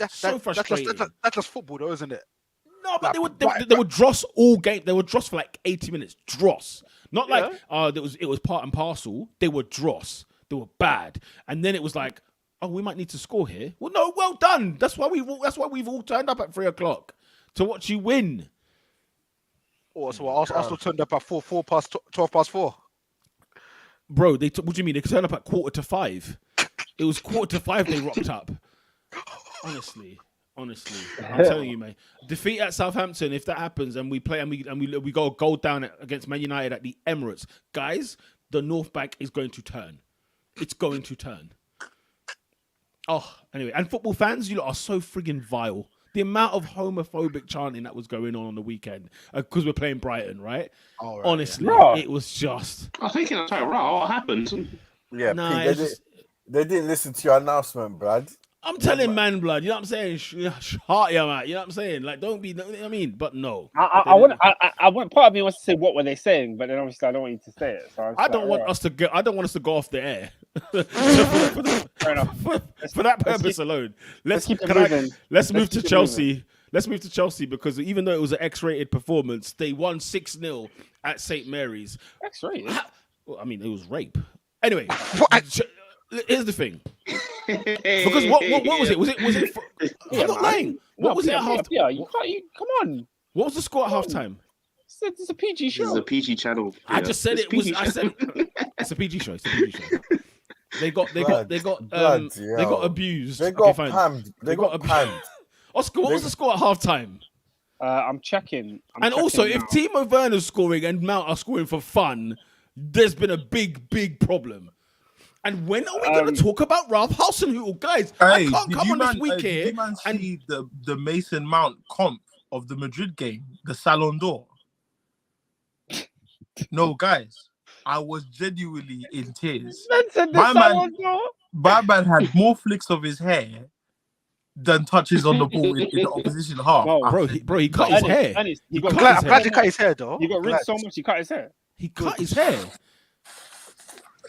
so frustrating. That's just football, though, isn't it? No, but they were dross all game. They were dross for like 80 minutes. Dross. Not like it was part and parcel. They were dross. They were bad. And then it was like, oh, we might need to score here. Well, no, well done. That's why we've all turned up at 3:00 to watch you win. Oh, so Arsenal turned up at 12 past 4. Bro, what do you mean? They turned up at 4:45. It was 4:45 they rocked up. Honestly, I'm telling you, mate. Defeat at Southampton, if that happens, and we play and we go gold down against Man United at the Emirates, guys, the North Bank is going to turn. It's going to turn. Oh, anyway, and football fans, you lot are so friggin' vile. The amount of homophobic chanting that was going on the weekend because we're playing Brighton, right? Right, honestly, it was just. I think it's like, right, what happened? Yeah, Nah, Pete, they didn't listen to your announcement, Brad. I'm telling man, blood. You know what I'm saying? Heart your man. You know what I'm saying? Like, don't be. You know what I mean, but no. I want. Part of me wants to say what were they saying, but then obviously I don't want you to say it. So I don't want us to go. I don't want us to go off the air. Fair enough. For that purpose alone, let's move to Chelsea. Let's move to Chelsea because even though it was an X-rated performance, they won 6-0 at St. Mary's. X-rated? Well, I mean, it was rape. Anyway, here's the thing. Because what was it? Was it? I'm not lying. What was it at half? Yeah, you can't. Come on. What was the score at half time? It's a PG show. This is a PG channel. I just said it was. I said it's a PG show. It's a PG show. They got abused. They got pammed. They got pammed. Oscar, what was the score at half time? I'm checking. Also, if Timo Werner's scoring and Mount are scoring for fun, there's been a big problem. And when are we going to talk about Ralph Hasenhüttl? Guys, I can't come on this week here. Did you man see the Mason Mount comp of the Madrid game, the Salon d'Or? No, guys, I was genuinely in tears. My man had more flicks of his hair than touches on the ball in the opposition half. Bro, he cut his hair. I'm glad he cut his hair, though. He got rinsed so much, he cut his hair. He cut his hair.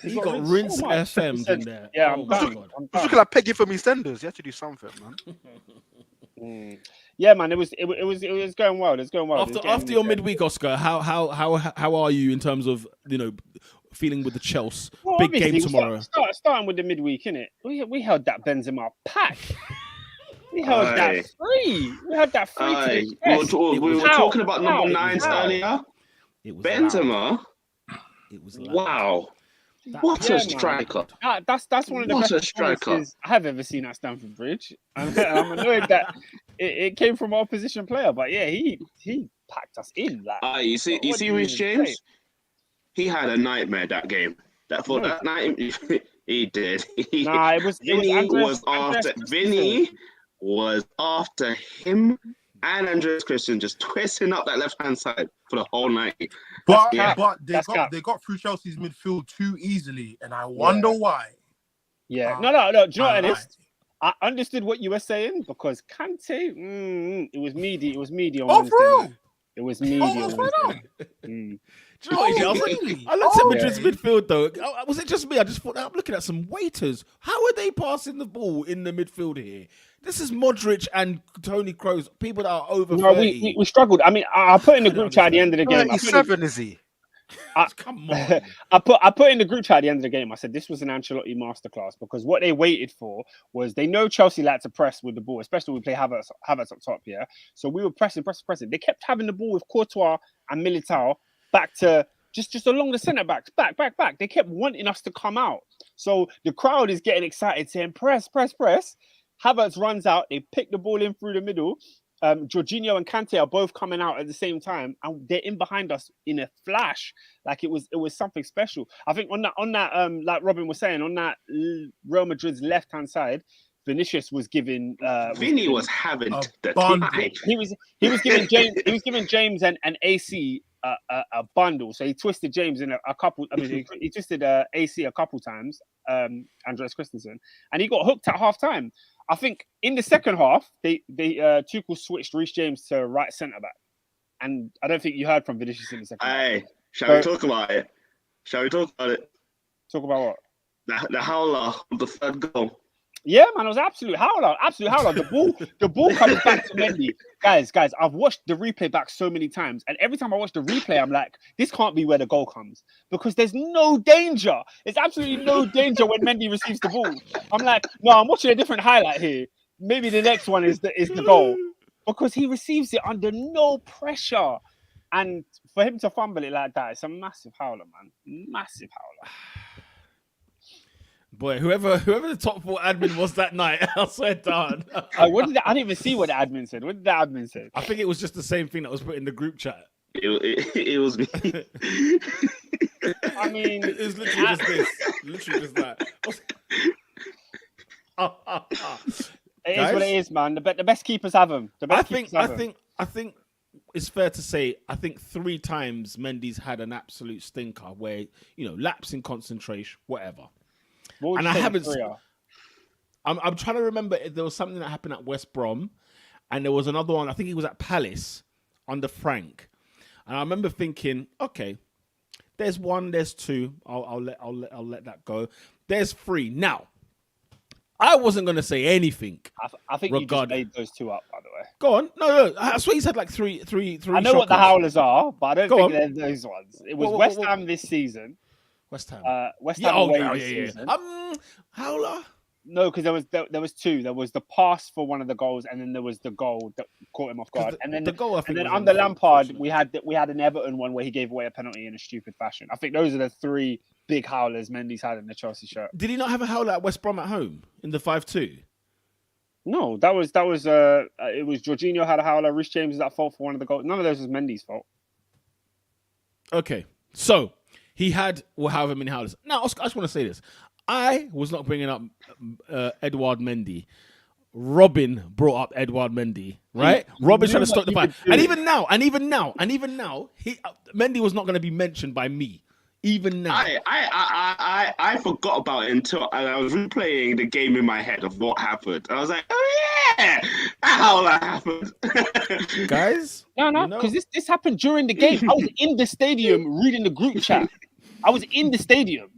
He got rinsed FM'd in there. Yeah, I'm looking like Peggy from EastEnders. You have to do something, man. Yeah, man, it was going well. It's going well. After your midweek, Oscar, how are you in terms of feeling with the Chelsea big game tomorrow? Starting with the midweek, innit? We held that Benzema pack. We held that free. We had that free. We were talking about number 9s earlier. It was Benzema. It was wow. What a striker! That's one of the best performances I have ever seen at Stamford Bridge. I'm annoyed that it came from our opposition player, but yeah, he packed us in. Like, you see, Reece James, he had a nightmare that game. That night, he did. Vinny was after him and Andreas Christian just twisting up that left-hand side for the whole night. But they got through Chelsea's midfield too easily, and I wonder why. Yeah. No. Do you know what it is? I understood what you were saying because Kante, it was meaty. It was meaty on Wednesday. It was meaty on Wednesday. Do you know what I looked at Madrid's midfield though. Was it just me? I just thought I'm looking at some waiters. How are they passing the ball in the midfield here? This is Modric and Toni Kroos, people that are over 30. No, we struggled. I mean, I put in the group chat at the end of the game. He's 7, is he? Come on. I put in the group chat at the end of the game. I said this was an Ancelotti masterclass because what they waited for was they know Chelsea like to press with the ball, especially when we play Havertz up top here. So we were pressing. They kept having the ball with Courtois and Militao back to just along the centre backs, back. They kept wanting us to come out. So the crowd is getting excited, saying press. Havertz runs out. They pick the ball in through the middle. Jorginho and Kante are both coming out at the same time, and they're in behind us in a flash. Like it was something special. I think on that like Robin was saying, on that Real Madrid's left hand side, Vinicius was giving. Vinny was having the time. He was giving James and AC a bundle. So he twisted James in a couple. I mean, he twisted AC a couple times. Andreas Christensen, and he got hooked at half time. I think in the second half, they Tuchel switched Reece James to right centre back, and I don't think you heard from Vinicius in the second half. Shall we talk about it? Talk about what? The howler of the third goal. Yeah, man, it was absolute howler. The ball comes back to Mendy. Guys, I've watched the replay back so many times, and every time I watch the replay, I'm like, this can't be where the goal comes because there's no danger. There's absolutely no danger when Mendy receives the ball. I'm like, no, I'm watching a different highlight here. Maybe the next one is the goal because he receives it under no pressure, and for him to fumble it like that, it's a massive howler, man. Massive howler. Boy, whoever the top 4 admin was that night, I swear down. I didn't even see what the admin said. What did the admin say? I think it was just the same thing that was put in the group chat. It was me. I mean, It was literally just this. Literally just that. It is what it is, man. The best keepers have them. I think it's fair to say, I think 3 times Mendy's had an absolute stinker where, lapse in concentration, whatever. What would And you I say the haven't. 3 are? I'm trying to remember if there was something that happened at West Brom, and there was another one. I think he was at Palace under Frank, and I remember thinking, okay, there's 1, there's 2. I'll let that go. There's 3 now. I wasn't going to say anything. I think you just made those 2 up, by the way. Go on. No. I swear he's had like three. I know what the howlers are, but I don't think on. they're those ones. It was West Ham this season. West Ham. West Ham away this season. Howler? No, because there was 2. There was the pass for one of the goals, and then there was the goal that caught him off guard. And then the goal, I think, and then was under Lampard, unfortunate. we had an Everton one where he gave away a penalty in a stupid fashion. I think those are the 3 big howlers Mendy's had in the Chelsea shirt. Did he not have a howler at West Brom at home in the 5-2? No, that was it was Jorginho had a howler. Reece James is at fault for one of the goals. None of those was Mendy's fault. Okay, so he had however many howlers. Now, Oscar, I just want to say this. I was not bringing up Edouard Mendy. Robin brought up Edouard Mendy, right? Robin's trying to stop the fight. And even now, Mendy was not going to be mentioned by me. Even now. I forgot about it until I was replaying the game in my head of what happened. I was like, oh yeah, how that happened. Guys? No, because this happened during the game. I was in the stadium reading the group chat. I was in the stadium.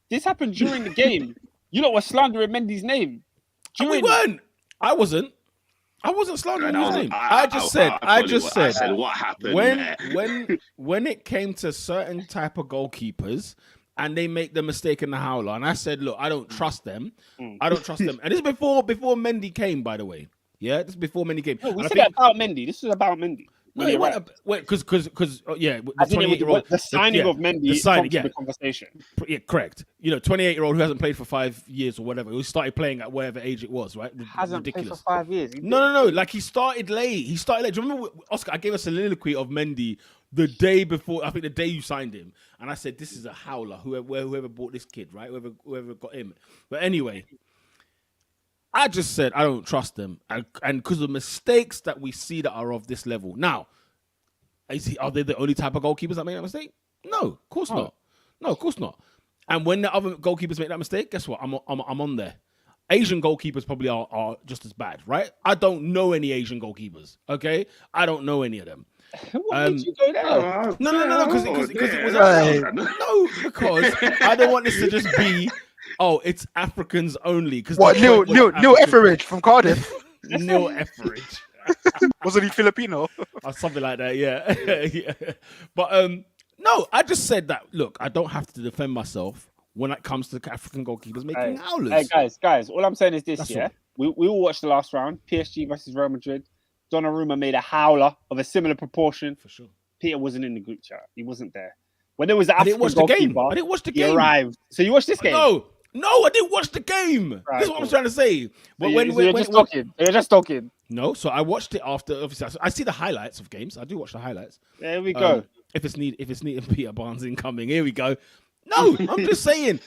This happened during the game. You lot were slandering Mendy's name. And we weren't. I wasn't slandering his name. I just said what happened when it came to certain type of goalkeepers and they make the mistake in the howler, and I said, look, I don't trust them. I don't trust them. And this is before Mendy came, by the way. Yeah, this is before Mendy came. No, we said that about Mendy. This is about Mendy. No, it wasn't. Because the 28-year-old, the signing of Mendy prompted the conversation. Yeah, correct. 28-year-old who hasn't played for 5 years or whatever. Who started playing at whatever age it was, right? Hasn't Ridiculous. played for 5 years. No. Like he started late. Do you remember, Oscar? I gave a soliloquy of Mendy the day before. I think the day you signed him, and I said, "This is a howler. Whoever bought this kid, right? Whoever got him." But anyway. I just said I don't trust them, and because of mistakes that we see that are of this level. Now, are they the only type of goalkeepers that make that mistake? No, of course not. No, of course not. And when the other goalkeepers make that mistake, guess what? I'm on there. Asian goalkeepers probably are just as bad, right? I don't know any Asian goalkeepers. Okay, I don't know any of them. What made you go there? No, because it was because I don't want this to just be. Oh, it's Africans only. What, Neil Etheridge from Cardiff? Neil Etheridge. Wasn't he Filipino? Or something like that, yeah. Yeah. But no, I just said that, look, I don't have to defend myself when it comes to African goalkeepers making howlers. Hey, guys, all I'm saying is this, we all watched the last round, PSG versus Real Madrid. Donnarumma made a howler of a similar proportion. For sure. Peter wasn't in the group chat. He wasn't there. When there was the I didn't watch the game. He arrived. So you watched this game? No, I didn't watch the game. Right, this is what I'm trying to say. But you're just talking. No, so I watched it after. Obviously, I see the highlights of games. I do watch the highlights. There we go. If it's needed, Peter Barnes incoming. Here we go. No, I'm just saying.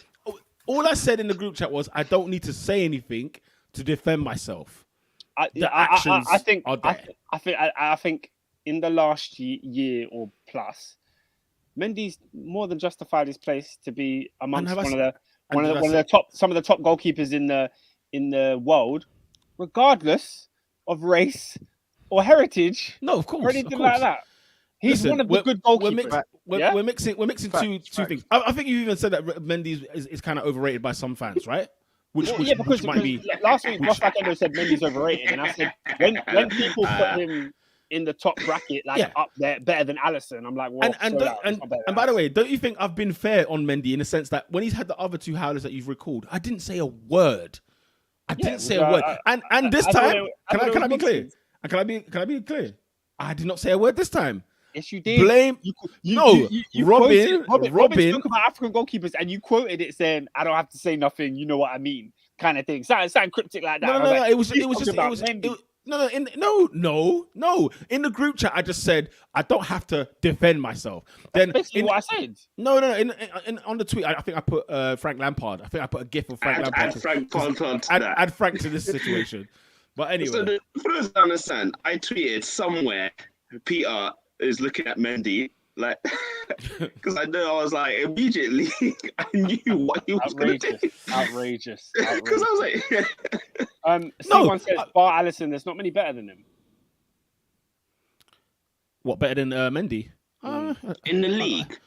All I said in the group chat was I don't need to say anything to defend myself. I think in the last year or plus, Mendy's more than justified his place to be amongst some of the top goalkeepers in the world, regardless of race or heritage. No, of course, or anything like that. He's one of the good goalkeepers. We're mixing two things. I think you even said that Mendy is kind of overrated by some fans, right? Which might be. Last week, Ross Backendo said Mendy's overrated, and I said when people put him in the top bracket, up there, better than Alisson, I'm like, well, and by the way, don't you think I've been fair on Mendy in the sense that when he's had the other 2 howlers that you've recalled, I didn't say a word. I didn't say a word. And this time, can I be clear? Can I be clear? I did not say a word this time. Yes, you did. Blame You Robin. Robin spoke about African goalkeepers, and you quoted it saying, "I don't have to say nothing. You know what I mean," kind of thing. Something cryptic like that. No. It was Mendy. No. In the group chat, I just said I don't have to defend myself. Then basically what I said. No. In on the tweet, I think I put Frank Lampard. I think I put a gif of Frank Lampard. Add Frank to this situation. But anyway, so for those that understand, I tweeted somewhere. Peter is looking at Mendy like because I know I was like immediately I knew what he was going to do. Outrageous. Because I was like, someone says Bar Alisson. There's not many better than him. What better than Mendy? In the league.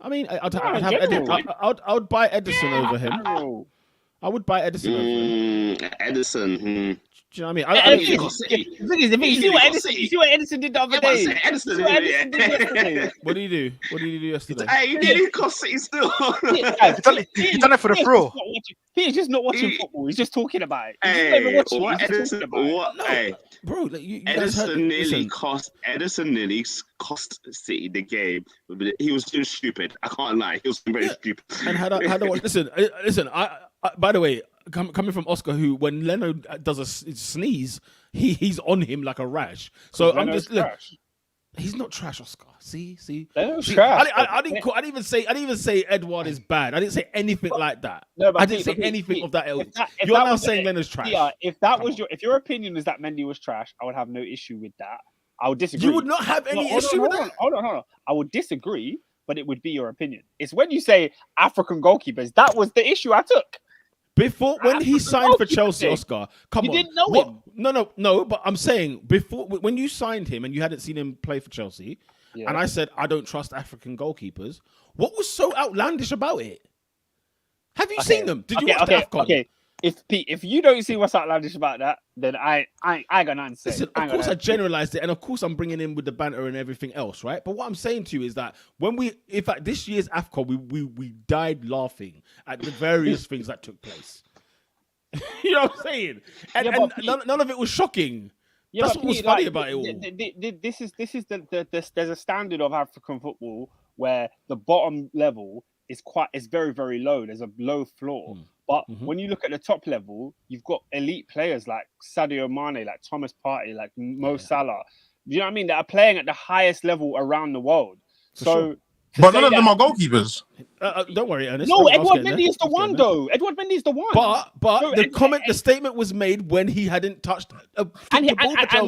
I mean, I would buy Edison over him. I would buy Edison over him. Edison. Do you know what I mean? You see what Edison did the other day? What did he do? What did he do yesterday? Hey, he nearly cost City still. He's done it for the pro. He's just not watching football. He's just talking about it. Bro, like you Edison nearly cost City the game. He was doing stupid. I can't lie. He was very stupid. And how do listen. I by the way, coming from Oscar, who when Leno does a sneeze, he's on him like a rash. So I'm just he's not trash, Oscar. See, trash. I didn't even say Edward is bad. I didn't say anything like that. No, but I didn't say anything of that ilk. You're now saying Leno's trash. Yeah, if your opinion is that Mendy was trash, I would have no issue with that. I would disagree. You would not have any issue with that. Hold on. I would disagree, but it would be your opinion. It's when you say African goalkeepers that was the issue I took. Before when he signed for Chelsea, Oscar, come on. You didn't know him. No, but I'm saying before when you signed him and you hadn't seen him play for Chelsea, and I said I don't trust African goalkeepers. What was so outlandish about it? Have you seen them? Did you watch the AFCON? Okay. If you don't see what's outlandish about that, then I got nothing to say. Listen, of course I generalized it, and of course I'm bringing in with the banter and everything else, right? But what I'm saying to you is that in fact, this year's AFCON, we died laughing at the various things that took place. You know what I'm saying? And none of it was shocking. Yeah, that's what was funny about it all. This is there's a standard of African football where the bottom level is very, very low. There's a low floor. But when you look at the top level, you've got elite players like Sadio Mane, like Thomas Partey, like Mo Salah. You know what I mean? That are playing at the highest level around the world. But none of them are goalkeepers. Don't worry, Ernest. No, Edward Mendy is the one, though. Edward Mendy is the one. But the statement was made when he hadn't touched a ball for Chelsea. And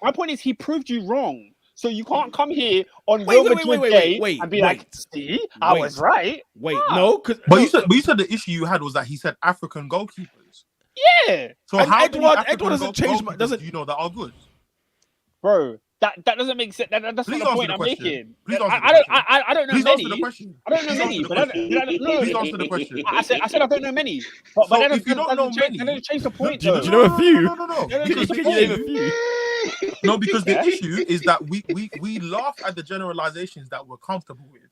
my point is, he proved you wrong. So you can't come here on Real Madrid Day and be like, "See, I was right." No, but you said the issue you had was that he said African goalkeepers. Yeah. So and how Edward doesn't change. Doesn't you know that are good, bro? That doesn't make sense. That's not the point I'm making. I don't know many. I don't know many. Please answer the question. I said I don't know many. But if you don't know many, that doesn't change the point. Do you know a few? No. Can you name a few? No, because the issue is that we laugh at the generalizations that we're comfortable with.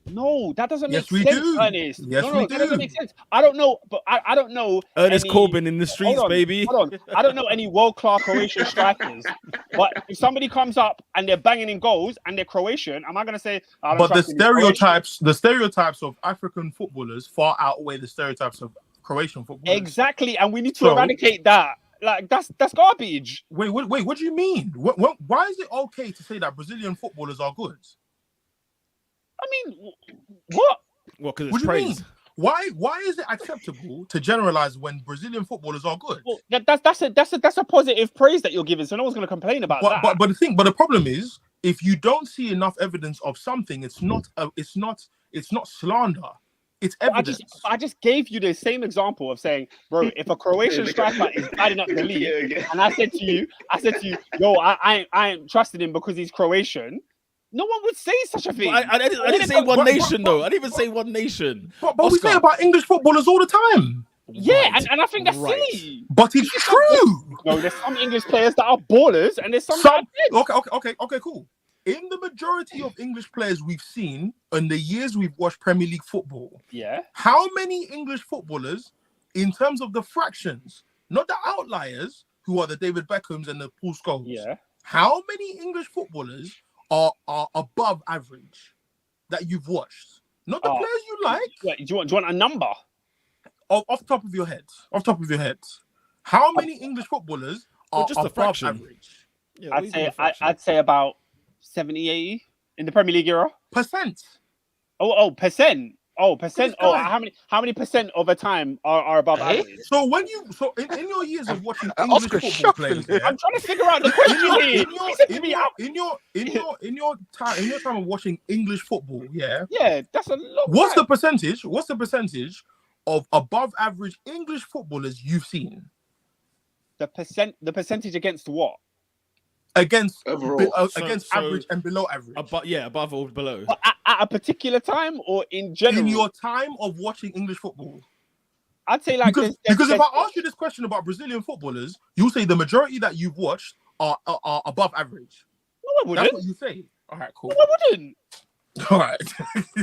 No, that doesn't make we sense, do. Ernest. Yes, we do. That doesn't make sense. I don't know, but I don't know. Ernest Corbin in the streets, baby. Hold on. I don't know any world-class Croatian strikers. But if somebody comes up and they're banging in goals and they're Croatian, am I going to say? But the stereotypes of African footballers far outweigh the stereotypes of Croatian footballers. Exactly, and we need to eradicate that. Like that's garbage. Wait. What do you mean? Why is it okay to say that Brazilian footballers are good? I mean, what? Well, because it's praise. Why is it acceptable to generalize when Brazilian footballers are good? Well, that's a positive praise that you're giving, so no one's going to complain about that. But the problem is, if you don't see enough evidence of something, it's not slander. It's evidence. I just gave you the same example of saying, bro, if a Croatian striker is bad enough to leave, and I said to you, yo, I ain't trusted him because he's Croatian. No one would say such a thing. I didn't say one nation, though. I didn't even say one nation. But we say about English footballers all the time. Yeah, and I think that's silly. But it's true. No, there's some English players that are ballers, and there's some that are dead. Okay, cool. In the majority of English players we've seen in the years we've watched Premier League football, how many English footballers, in terms of the fractions, not the outliers, who are the David Beckhams and the Paul Scholes, how many English footballers are above average that you've watched? Not the players you like. Wait, do you want a number? Off the top of your head. Off the top of your head. How many English footballers are just a above fraction. average? Yeah, I'd say about 70, 80 in the Premier League era. Percent. Percent. Percent. This guy. How many percent of the time are above average? So when you in your years of watching English Oscar football shuffling. players, I'm trying to figure out the question here. in your time of watching English football, yeah. Yeah, that's a lot. What's the percentage? What's the percentage of above average English footballers you've seen? The percentage against what? Against Overall. against So- average and below average. Above or below. At a particular time or in general? In your time of watching English football. I'd say like Because if I ask you this question about Brazilian footballers, you'll say the majority that you've watched are above average. No, I wouldn't. That's what you say. All right, cool. No, I wouldn't. All right.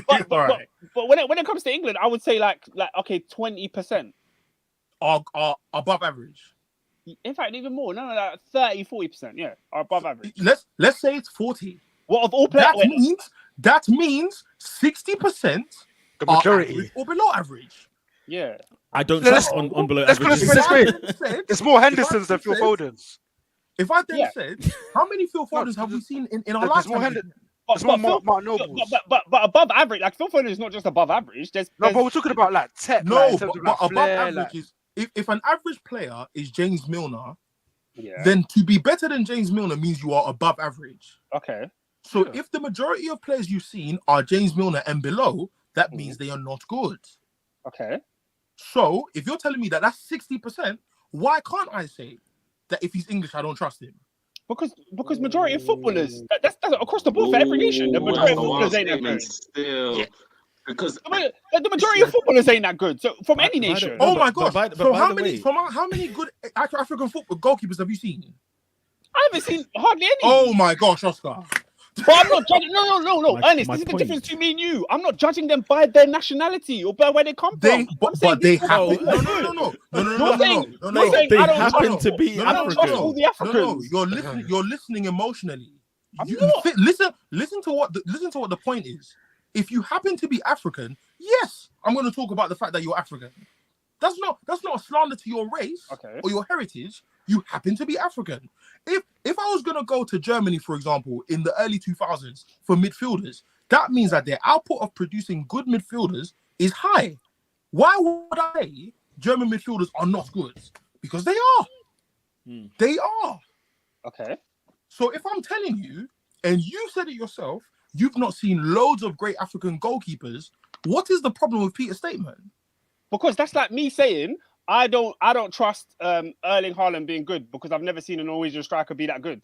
But, All right. but when it comes to England, I would say like okay, 20%. Are above average. In fact, even more. No, like 30, 40%. Yeah, are above average. Let's say it's 40. What of all players? That means 60% The are majority. average or below average. Yeah. I don't Let's- trust on below let's put average. it this way. Said- It's more Hendersons than Phil said- Fodens. If I then Yeah. said, how many Phil Fodens have we seen in our There's more lifetime? Henderson. But, There's more Phil- Mark Nobles. but above average, like Phil Foden is not just above average. There's No, but we're talking about like tech. like, No, in terms but of, like, above flair, average like- is if an average player is James Milner, yeah. then to be better than James Milner means you are above average. Okay. So if the majority of players you've seen are James Milner and below, that means they are not good. Okay. So if you're telling me that that's 60%, why can't I say that if he's English, I don't trust him? Because majority of footballers, that's across the board for every nation. The majority of footballers ain't that good. Still. Yeah. Because The majority of footballers ain't that good. So from any nation. Oh my but gosh! by So how the many? way- How many good African football goalkeepers have you seen? I haven't seen hardly any. Oh my gosh, Oscar! But I'm not judging. No. My- Ernest, my this is the point. difference between me and you. I'm not judging them by their nationality or by where they come from. But they have people- no. You're saying They I don't happen trust- to be I don't trust African. all the No, Africans. you're listening emotionally. I'm You not. listen to what the point is. If you happen to be African, yes, I'm going to talk about the fact that you're African. That's not a slander to your race Okay. or your heritage. You happen to be African. If I was going to go to Germany, for example, in the early 2000s for midfielders, that means that their output of producing good midfielders is high. Why would I say German midfielders are not good? Because they are. They are. Okay. So if I'm telling you, and you said it yourself, you've not seen loads of great African goalkeepers, what is the problem with Peter's statement? Because that's like me saying I don't trust Erling Haaland being good because I've never seen a Norwegian striker be that good.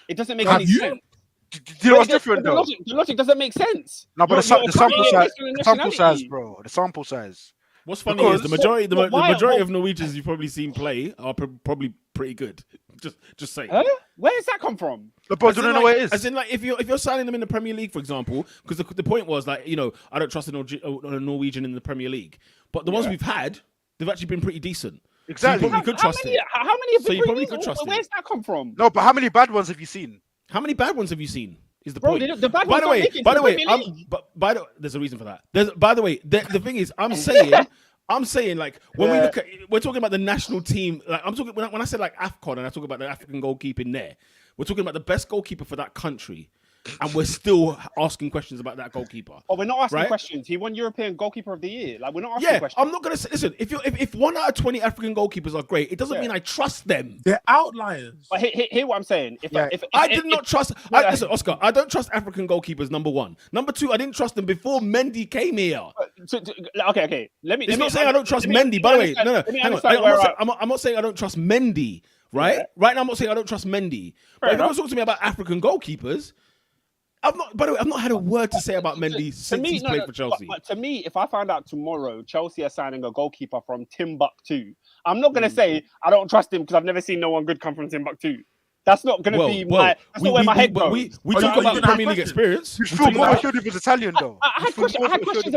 It doesn't make Have any you? sense. Do you know what's The different though? logic doesn't make sense. No, but You're the sample cutting it size, based on the sample size, nationality. bro. The sample size. What's funny Because- is the majority, the Why- majority why- of Norwegians you've probably seen play are probably pretty good. Just saying. Huh? Where does that come from? The bro, As do in, you know like- where it is? As in, like, if you're signing them in the Premier League, for example, because the point was like, I don't trust a Norwegian in the Premier League, but the ones we've had, they've actually been pretty decent. Exactly. So you could trust many, it. How many have So been you probably pretty could decent? trust it. Where's that come from? No, but how many bad ones have you seen? How many bad ones have you seen? Is the Bro, point? the bad by ones the don't way, make it by to the the way, Premier League. there's a reason for that. By the way, the thing is, I'm saying like when we look at, we're talking about the national team. Like I'm talking when I said like AFCON and I talk about the African goalkeeping there, we're talking about the best goalkeeper for that country, and we're still asking questions about that goalkeeper. Oh, we're not asking Right? questions. He won European Goalkeeper of the Year. Like we're not asking Yeah, questions. I'm not gonna say. Listen, if 1 out of 20 African goalkeepers are great, it doesn't mean I trust them. They're outliers. But hear what I'm saying. If I did not trust. Listen, Oscar, I don't trust African goalkeepers. Number one. Number two, I didn't trust them before Mendy came here. Okay. It's not saying I don't trust Mendy. By the way, no. Hang on. I'm not saying I don't trust Mendy. Right? Yeah. Right now, I'm not saying I don't trust Mendy. But if you're talking to me about African goalkeepers, by the way, I've not had a word to say about Mendy since he's played for Chelsea. But to me, if I found out tomorrow Chelsea are signing a goalkeeper from Timbuktu, I'm not gonna say I don't trust him because I've never seen no one good come from Timbuktu. That's not gonna be my. That's not where my head goes. We Are talk you about gonna Premier have League questions? experience. You feel more assured if it's Italian though. I had You feel more questions assured if it's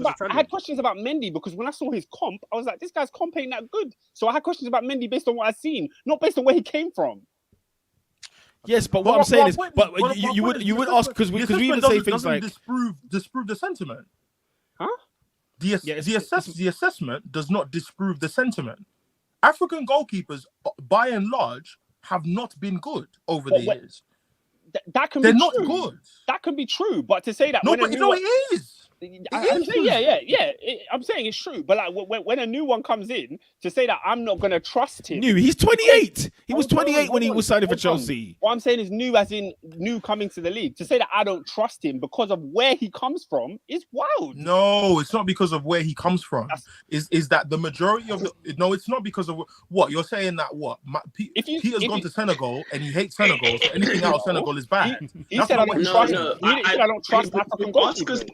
about Italian. Mendy because when I saw his comp, I was like, this guy's comp ain't that good. So I had questions about Mendy based on what I've seen, not based on where he came from. Yes, but what I'm saying is, but you would ask because we even say things doesn't like disprove the sentiment. Huh? The assessment does not disprove the sentiment. African goalkeepers, by and large, have not been good over the years. That can They're be not true. good. That can be true, but to say that No, when but a new no, one, it is. I'm saying, yeah. I'm saying it's true, but like when a new one comes in, to say that I'm not gonna trust him. new. He's 28. He was Hold on, 28 when he hold was signing for on. Chelsea. What I'm saying is new, as in new coming to the league. To say that I don't trust him because of where he comes from is wild. No, it's not because of where he comes from. Is that the majority of the? No, it's not because of what you're saying. That what Peter's gone to Senegal and he hates Senegal, so anything out of Senegal is bad. He said I don't trust. He said I don't trust African goalkeepers.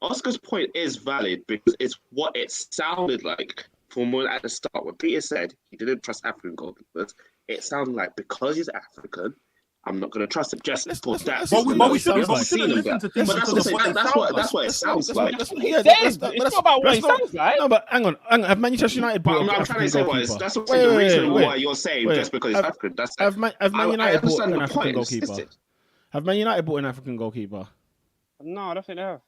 Oscar's point is valid because it's what it sounded like from when at the start when Peter said he didn't trust African goalkeepers. It sounded like because he's African, I'm not going to trust him just for that. But we shouldn't listen to things because of what they sound like. That's what it sounds like. It's not about what he sounds like. No, but hang on. Have Manchester United bought I'm an trying to African say goalkeeper? that's the reason why you're saying wait. just because he's African. That's Have Man United bought an African goalkeeper? goalkeeper? Have Man United bought an African goalkeeper? No, I don't think they have.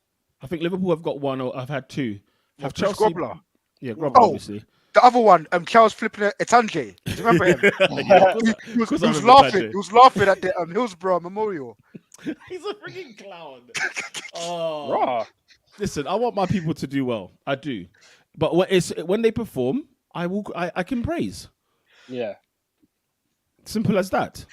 I think Liverpool have got one, or I've had two. Have Chris Chelsea? Grobler. Yeah, Grobler, Oh. obviously. The other one, Charles flipping it, Etanji. Do you remember him? He was laughing. He was laughing at the Hillsborough Memorial. He's a freaking clown. Oh, Raw. listen, I want my people to do well. I do, but when they perform, I can praise. Yeah. Simple as that.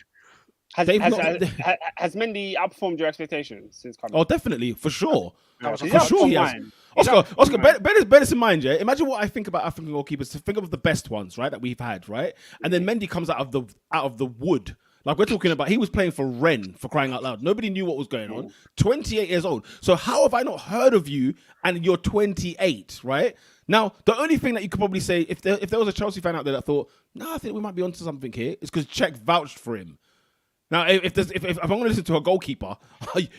Has Mendy outperformed your expectations since coming? Oh, definitely, for sure. Yeah, For sure he has. mine. Oscar, bear this in mind, yeah? Imagine what I think about African goalkeepers. Think of the best ones, right, that we've had, right? And then Mendy comes out of the wood. Like we're talking about, he was playing for Rennes, for crying out loud. Nobody knew what was going on. 28 years old. So how have I not heard of you and you're 28, right? Now, the only thing that you could probably say, if there was a Chelsea fan out there that thought, no, I think we might be onto something here, is because Czech vouched for him. Now, if I'm going to listen to a goalkeeper,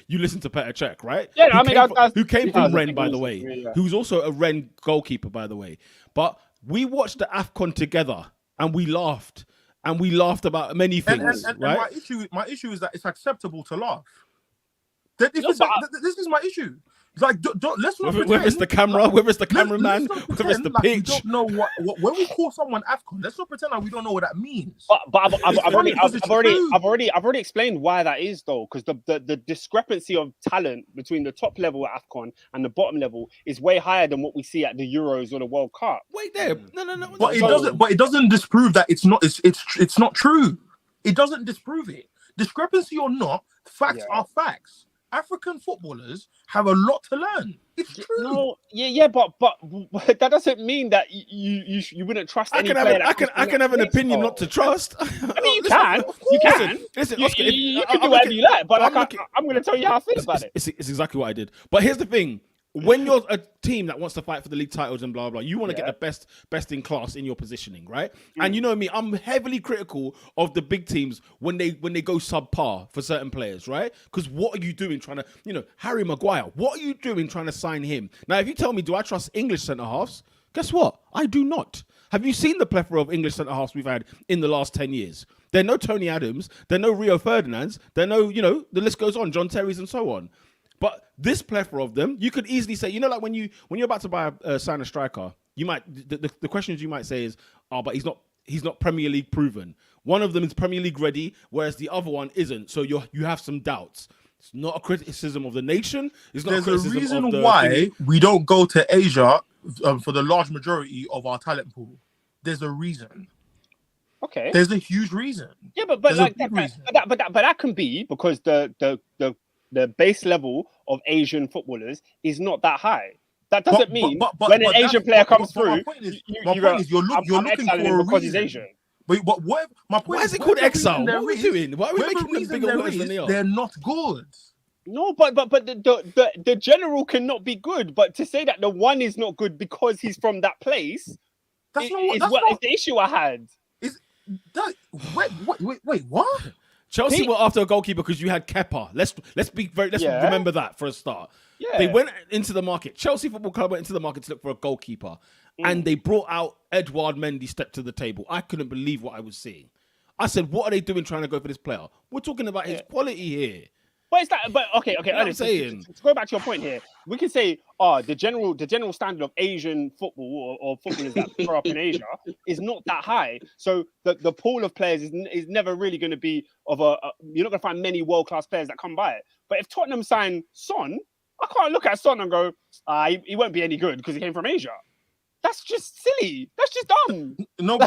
you listen to Petr Cech, right? Yeah, who came from Rennes, by the yeah. way, who's also a Rennes goalkeeper, by the way. But we watched the AFCON together, and we laughed about many things, right? And my issue is that it's acceptable to laugh. This is my issue. Like, let's not whether it's the camera, whether it's the cameraman, whether it's the pitch. We don't know what when we call someone AFCON. Let's not pretend like we don't know what that means. But I've already explained why that is though, because the discrepancy of talent between the top level at AFCON and the bottom level is way higher than what we see at the Euros or the World Cup. Wait there, no. But it doesn't disprove that it's not true. It doesn't disprove it. Discrepancy or not, facts are facts. African footballers have a lot to learn. It's true. No, but that doesn't mean that you wouldn't trust any player. I can have an opinion not to trust. I mean, you can. Listen, Oscar, you can do whatever you like, but I'm going to tell you how I feel about it. It's exactly what I did. But here's the thing. When you're a team that wants to fight for the league titles and blah, blah, you want to get the best in class in your positioning, right? And you know me, I'm heavily critical of the big teams when they go subpar for certain players, right? Because what are you doing trying to, Harry Maguire, what are you doing trying to sign him? Now, if you tell me, do I trust English centre-halves? Guess what? I do not. Have you seen the plethora of English centre-halves we've had in the last 10 years? There are no Tony Adams, there are no Rio Ferdinands, there are no, the list goes on, John Terry's and so on. But this plethora of them, you could easily say, like when you're about to sign a striker, you might the questions you might say is, but he's not Premier League proven. One of them is Premier League ready, whereas the other one isn't. So you have some doubts. It's not a criticism of the nation. It's not. There's a reason why we don't go to Asia for the large majority of our talent pool. There's a reason. Okay. There's a huge reason. Yeah, but that can be because the base level of Asian footballers is not that high. That doesn't mean when an Asian player comes through, my point is you're looking for a because he's Asian. But my point why is it called exile? What are we doing? Why are we making them bigger words than they are? They're not good. No, but the general cannot be good. But to say that the one is not good because he's from that place is the issue I had. Wait, what? Chelsea were after a goalkeeper because you had Kepa. Let's remember that for a start. Yeah. They went into the market. Chelsea Football Club went into the market to look for a goalkeeper, and they brought out Edouard Mendy. Stepped to the table. I couldn't believe what I was seeing. I said, what are they doing trying to go for this player? We're talking about his quality here. But it's that. But okay. You know what I'm saying? To go back to your point here, we can say, the general standard of Asian football or footballers that grow up in Asia is not that high. So the pool of players is never really going to be of you're not going to find many world class players that come by it. But if Tottenham sign Son, I can't look at Son and go, he won't be any good because he came from Asia. That's just silly. That's just dumb. From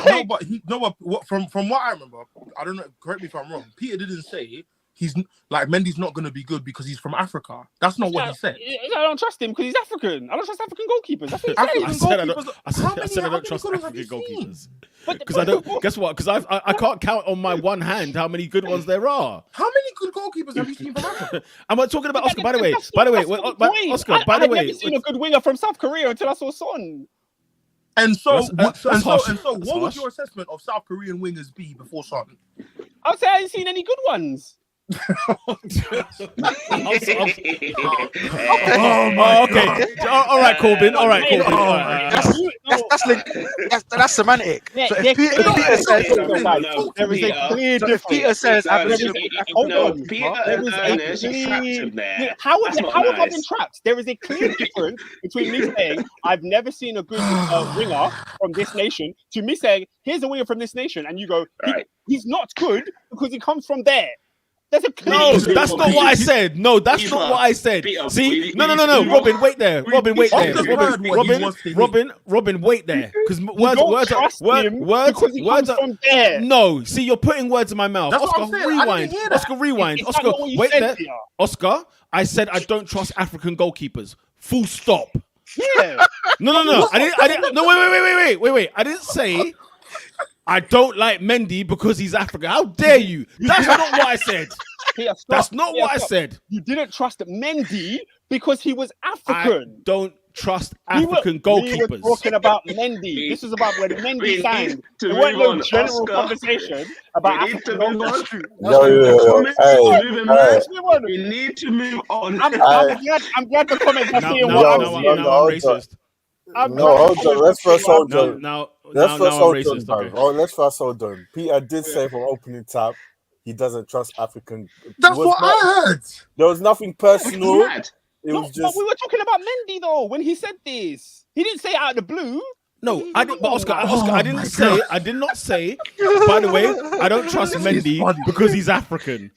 what I remember, I don't know. Correct me if I'm wrong. Peter didn't say he's like Mendy's not going to be good because he's from Africa. That's not what he said. I don't trust him because he's African. I don't trust African goalkeepers. That's what he I said I don't trust African goalkeepers. Because I don't. Guess what? Because I can't count on my one hand how many good ones there are. How many good goalkeepers have you seen from Africa? I'm not talking about Oscar. By the way, Oscar. By the way, I've never seen a good winger from South Korea until I saw Son. And so, That's harsh. what would your assessment of South Korean wingers be before Son? I would say I ain't seen any good ones. Okay. All right, Corbin. All right, Corbin. That's semantic. So if Peter says there is a clear difference. Peter says, How have I been trapped? There is a clear difference between me saying I've never seen a good winger from this nation to me saying here's a winger from this nation, and you go he's not good because he comes from there. There's a clear that's not what I said. No, that's not what I said. See, no. Robin, wait there. Robin, wait there. Robin, wait there. Because words are from there. No, see, you're putting words in my mouth. That's what Oscar, I'm saying. rewind. Oscar, rewind. Is that Oscar, not what you wait said there. here? Oscar, I said I don't trust African goalkeepers. Full stop. Yeah. No. I didn't. No, wait. I didn't say I don't like Mendy because he's African. How dare you? That's not what I said. Peter, stop. That's not what I Stop. said. You didn't trust Mendy because he was African. I don't trust African We goalkeepers. were talking about Mendy. This was about when Mendy signed. There weren't no general conversation about African goalkeepers. We need to move on. I'm glad the comments are seeing what I'm seeing. I'm racist. Hold on. Let's first hold on. Now I'm racist. Okay. Oh, let's first hold on. Peter did say from opening tap he doesn't trust African. That's what I heard. There was nothing personal. It was But just. we were talking about Mendy though when he said this. He didn't say it out of the blue. No, I didn't. But Oscar, I didn't say. I did not say. By the way, I don't trust Mendy because he's African.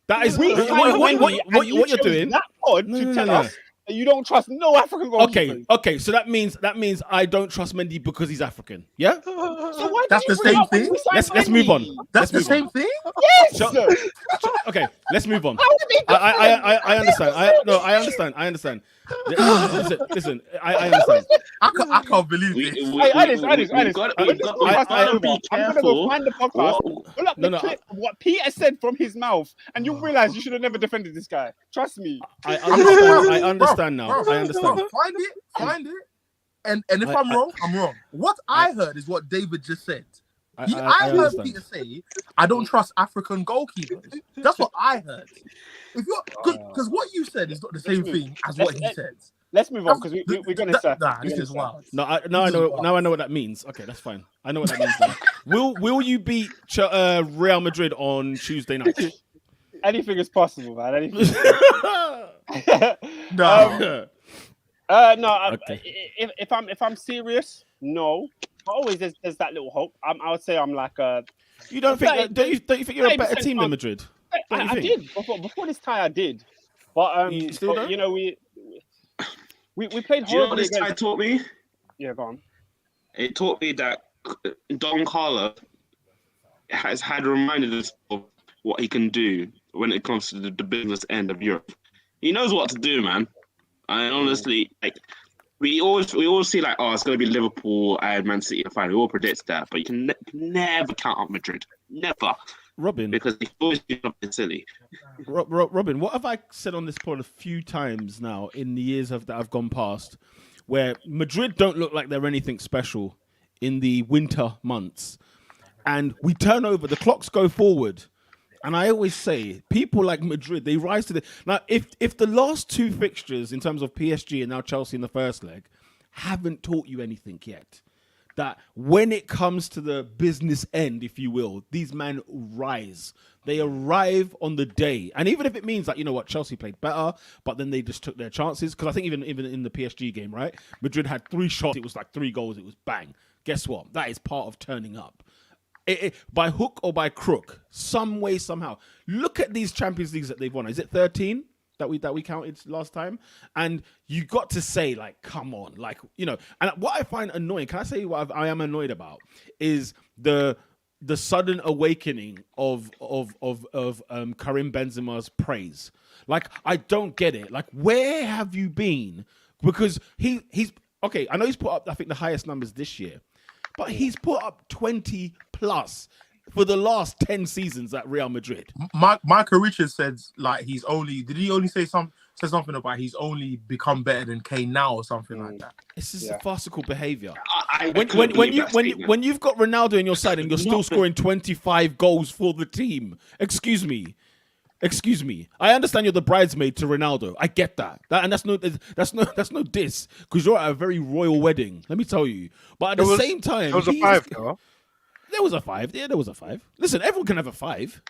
That is what you're doing. That pod to tell us that you don't trust no African goalkeeper. Okay. So that means I don't trust Mendy because he's African. Yeah. So why That's did the you bring same up when thing? we signed Let's move on. Mendy? That's the Let's move same thing? Yes. Okay, let's move on. How are they I understand. I understand. Listen. I understand. I can't believe this. We've got to be I'm gonna go careful. find the podcast. Pull up the clip of what Peter said from his mouth, and you'll realize you should have never defended this guy. Trust me. I understand now. I understand. Find it. And if I'm wrong, I'm wrong. What I heard is what David just said. I heard understand. Peter say, "I don't trust African goalkeepers." That's what I heard. If you're because what you said is not the same thing as what he said. Let's move on because we're gonna start. This is wild. I know what that means. Okay, that's fine. I know what that means now. Will you beat Real Madrid on Tuesday night? Anything is possible, man. Anything. Is No. Okay. If I'm serious, no. But always there's that little hope. I would say I'm like You don't think? Don't you think you're a better team than Madrid? I did before this tie. I did, but You still don't? you know we played Do you know what horribly this guy against. taught me? Yeah, go on. It taught me that Don Carlo has had reminded us of what he can do when it comes to the business end of Europe. He knows what to do, man. And honestly, like we always see like, oh, it's going to be Liverpool and Man City in the final. We all predict that, but you can never count out Madrid. Never. Robin, Because they always do something silly. Robin, what have I said on this pod a few times now in the years that I've gone past, where Madrid don't look like they're anything special in the winter months, and we turn over, the clocks go forward, and I always say people like Madrid, they rise to the now. If the last two fixtures in terms of PSG and now Chelsea in the first leg haven't taught you anything yet, that when it comes to the business end, if you will, these men rise. They arrive on the day. And even if it means that, you know what, Chelsea played better, but then they just took their chances. Because I think even in the PSG game, right? Madrid had 3 shots. It was like 3 goals. It was bang. Guess what? That is part of turning up. By hook or by crook, some way, somehow. Look at these Champions Leagues that they've won. Is it 13 that we counted last time? And you got to say, like, come on. Like, you know, and what I find annoying, can I say what I am annoyed about, is the sudden awakening of Karim Benzema's praise. Like, I don't get it. Like, where have you been? Because he's okay. I know he's put up, I think, the highest numbers this year, but he's put up 20 plus for the last 10 seasons at Real Madrid. Michael Richards said, like, did he only say something about he's only become better than Kane now or something like that? This is a farcical behavior. When When you've got Ronaldo in your side and you're still scoring 25 goals for the team, excuse me. I understand you're the bridesmaid to Ronaldo. I get that. And that's no diss, because you're at a very royal wedding. Let me tell you. But at the same time, there was a 5, though. There was a 5. Yeah, there was a 5. Listen, everyone can have a 5.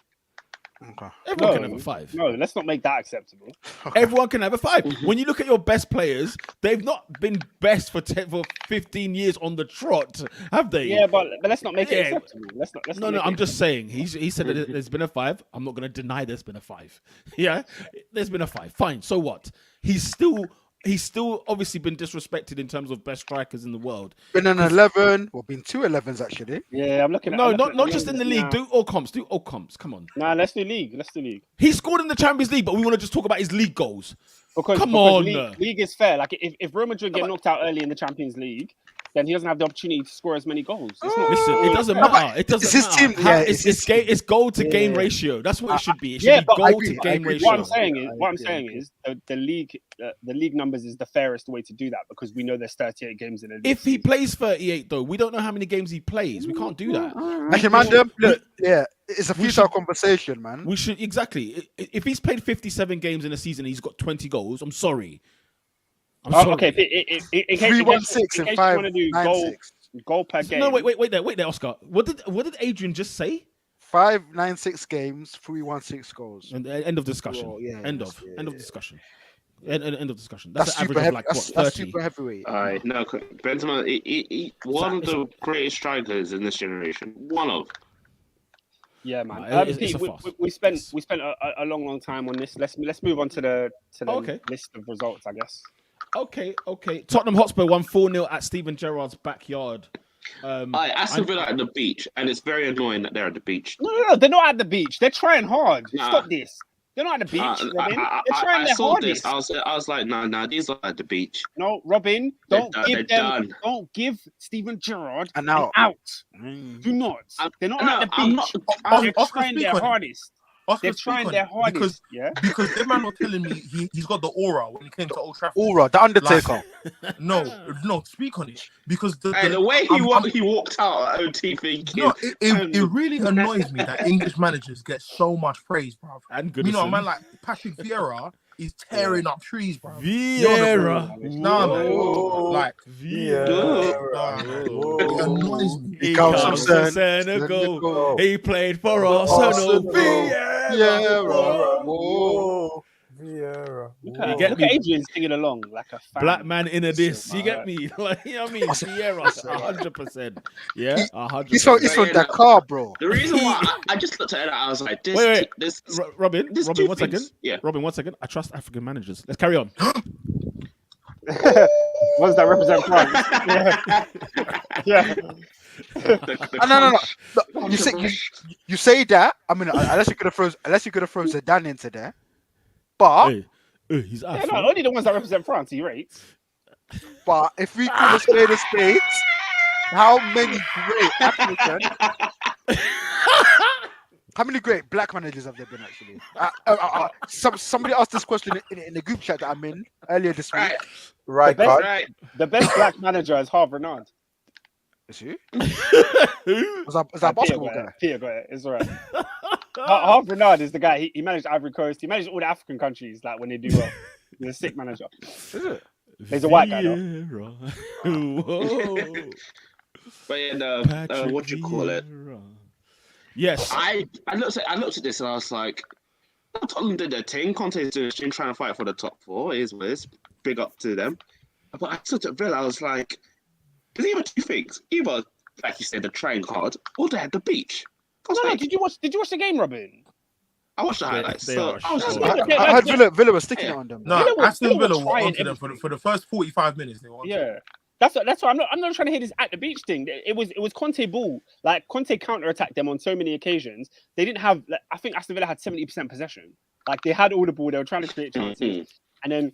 Okay. Everyone can have a 5. No, let's not make that acceptable. Everyone can have a 5. When you look at your best players, they've not been best for 15 years on the trot, have they? Yeah, but let's not make it acceptable. Let's not. No, I'm just saying. He said that there's been a 5. I'm not going to deny there's been a 5. Yeah, there's been a 5. Fine. So what? He's still obviously been disrespected in terms of best strikers in the world. Been an 11. Well, been 2 11s actually. Yeah, I'm looking at. No, not just in the league. Do all comps. Come on. Nah, let's do league. He scored in the Champions League, but we want to just talk about his league goals. Because league is fair. Like if Real Madrid get knocked out early in the Champions League, then he doesn't have the opportunity to score as many goals. Listen, it doesn't matter. It doesn't his matter. team. Yeah, it's goal to game ratio. That's what it should be. It should be goal to game ratio. What I'm saying is the league numbers is the fairest way to do that, because we know there's 38 games in a league. If he plays 38, though, we don't know how many games he plays. We can't do that. Actually, man, look, it's a futile conversation, man. We should exactly. If he's played 57 games in a season, he's got 20 goals. I'm sorry. Okay, in case 3-1-6 and 5-9-6. Goal per game. No, wait there, Oscar. What did Adrian just say? 5-9-6 games, 3-1-6 goals. And end of discussion. Well, yeah, end of discussion. End of discussion. That's That's an average of like what, 30. That's super heavyweight. No, Benzema, he one of the greatest strikers in this generation. One of. Yeah, man. It's a farce. We spent a long time on this. Let's move on to the list of results, I guess. Okay. Tottenham Hotspur won 4-0 at Steven Gerrard's backyard. Aston Villa at the beach, and it's very annoying that they're at the beach. No, they're not at the beach. They're trying hard. Stop this. They're not at the beach, Robin. They're trying their hardest. I was like, no, these are at the beach. No, Robin, don't give Steven Gerrard an out. Do not. They're not at the beach. They're trying their hardest. They're trying their hardest, because them man were telling me he's got the aura when he came to Old Trafford. Aura, the Undertaker. Like, no, speak on it, because the way he walked out at OT thinking. No, it really annoys me that English managers get so much praise, bro. And good, you know, a man like Patrick Vieira is tearing up trees, bro. Vieira, nah, man, like Vieira. It annoys me. He comes from Senegal. He played for Arsenal. Vieira. You get me? Adrian singing along like a fan. Black man in a diss. You get me? Like, you know what I mean? Vieira, 100%. Yeah, 100%. It's from Dakar, bro. The reason why I just looked at it, I was like, Robin, 1 second. Yeah. Robin, 1 second. I trust African managers. Let's carry on. Ones that represent France. Yeah. No. You say that. I mean, unless you could have thrown Zidane into there, but he's only the ones that represent France. He rates. But if we call a spade a spade, how many great African? How many great black managers have there been actually? Somebody asked this question in the group chat that I'm in earlier this week. Right. The best black manager is Havertz. Is he? Was that a basketball guy? Peter got it. It's all right. Havertz is the guy. He managed Ivory Coast. He managed all the African countries. Like when they do well, he's a sick manager. Is it? He's a white guy though. But yeah, what do you call it? Yes. I looked at this and I was like, Tottenham did their thing. Conte's doing his thing, trying to fight for the top four. It is what it is. Big up to them. But I looked at Villa, I was like, there's either two things. Either, like you said, the trying hard, or they had the beach. No, did you watch the game, Robin? I watched the highlights. They So are I was just shit. like, I heard Villa was sticking it on them. No, Villa was Aston Villa were trying onto them for the first 45 minutes. They were onto them. Yeah. That's why I'm not trying to hear this at the beach thing. It was Conte ball. Like Conte counter-attacked them on so many occasions. They didn't have. Like, I think Aston Villa had 70% possession. Like they had all the ball. They were trying to create chances, and then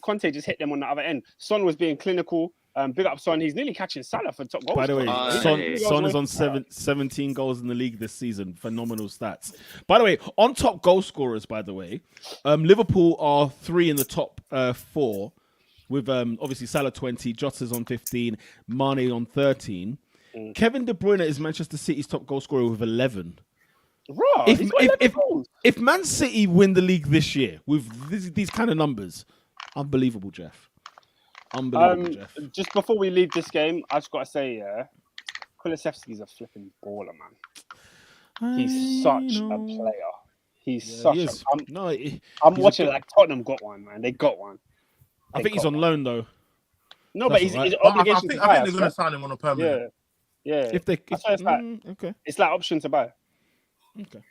Conte just hit them on the other end. Son was being clinical. Big up Son. He's nearly catching Salah for top goal. By the way, yeah. Son is on 17 goals in the league this season. Phenomenal stats. By the way, on top goal scorers, by the way, Liverpool are 3 in the top 4. With obviously Salah 20, Jota's on 15, Mane on 13. Kevin De Bruyne is Manchester City's top goal scorer with 11. Raw. If Man City win the league this year with these kind of numbers, unbelievable, Jeff. Unbelievable, Jeff. Just before we leave this game, I just got to say, yeah, Kulusevski's a flipping baller, man. He's such a player. He's such a... I'm watching like Tottenham got one, man. They got one. I think he's on loan though. No, but his I obligation think to buy. they're going to sign him on a permanent. Yeah. If they, That's what it's like. okay, It's like option to buy. okay.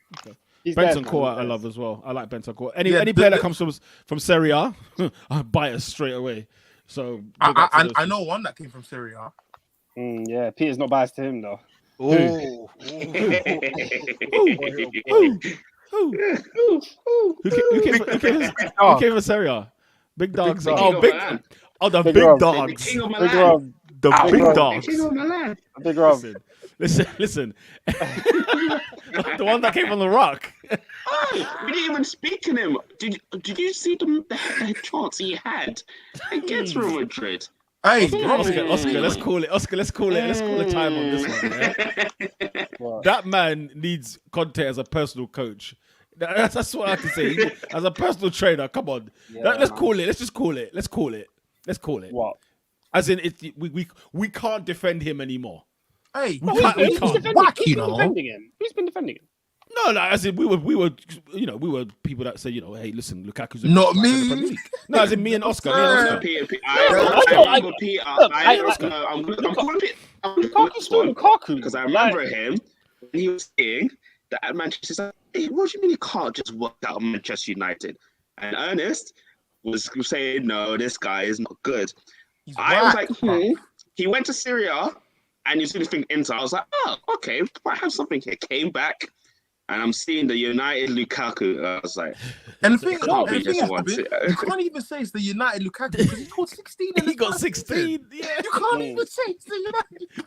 He's Benton there, Court man. I love as well. I like Benton Court. Any Yeah, player that comes from Serie A, I buy it straight away. So I know one that came from Syria. Yeah, Peter's not biased to him though. Oh, Who came from Serie A? Big dogs. King Oh, of big. Milan. Oh, the Big big Rob. The dogs. king of Big Milan. Rob. The Big big Rob. dogs. King of Milan. Big Rob. Listen. The one that came from the rock. Oh, we didn't even speak to him. Did you see the chance he had against Real Madrid? Hey, Oscar, let's call it. Let's call the time on this one. Yeah? That man needs Conte as a personal coach. That's what I can say. As a personal trainer, come on. Let's call it. Let's just call it. Let's call it. What? As in, we can't defend him anymore. hey, We can't. Who's been defending him? No, as in we were people that say, hey, listen, Lukaku's Not in me. the Premier League. No, as in me and Oscar. I'm calling Peter. Lukaku's still Lukaku. Because I remember him when he was saying that at Manchester City, hey, what do you mean you can't just work out of Manchester United? And Ernest was saying, no, this guy is not good. I was like, He went to Syria and you see the thing Inter. I was like, oh, okay, I have something here. Came back and I'm seeing the United Lukaku. I was like, and the thing is, you you can't even say it's the United Lukaku because he scored 16. He got 16. Yeah. You can't even say it's the United.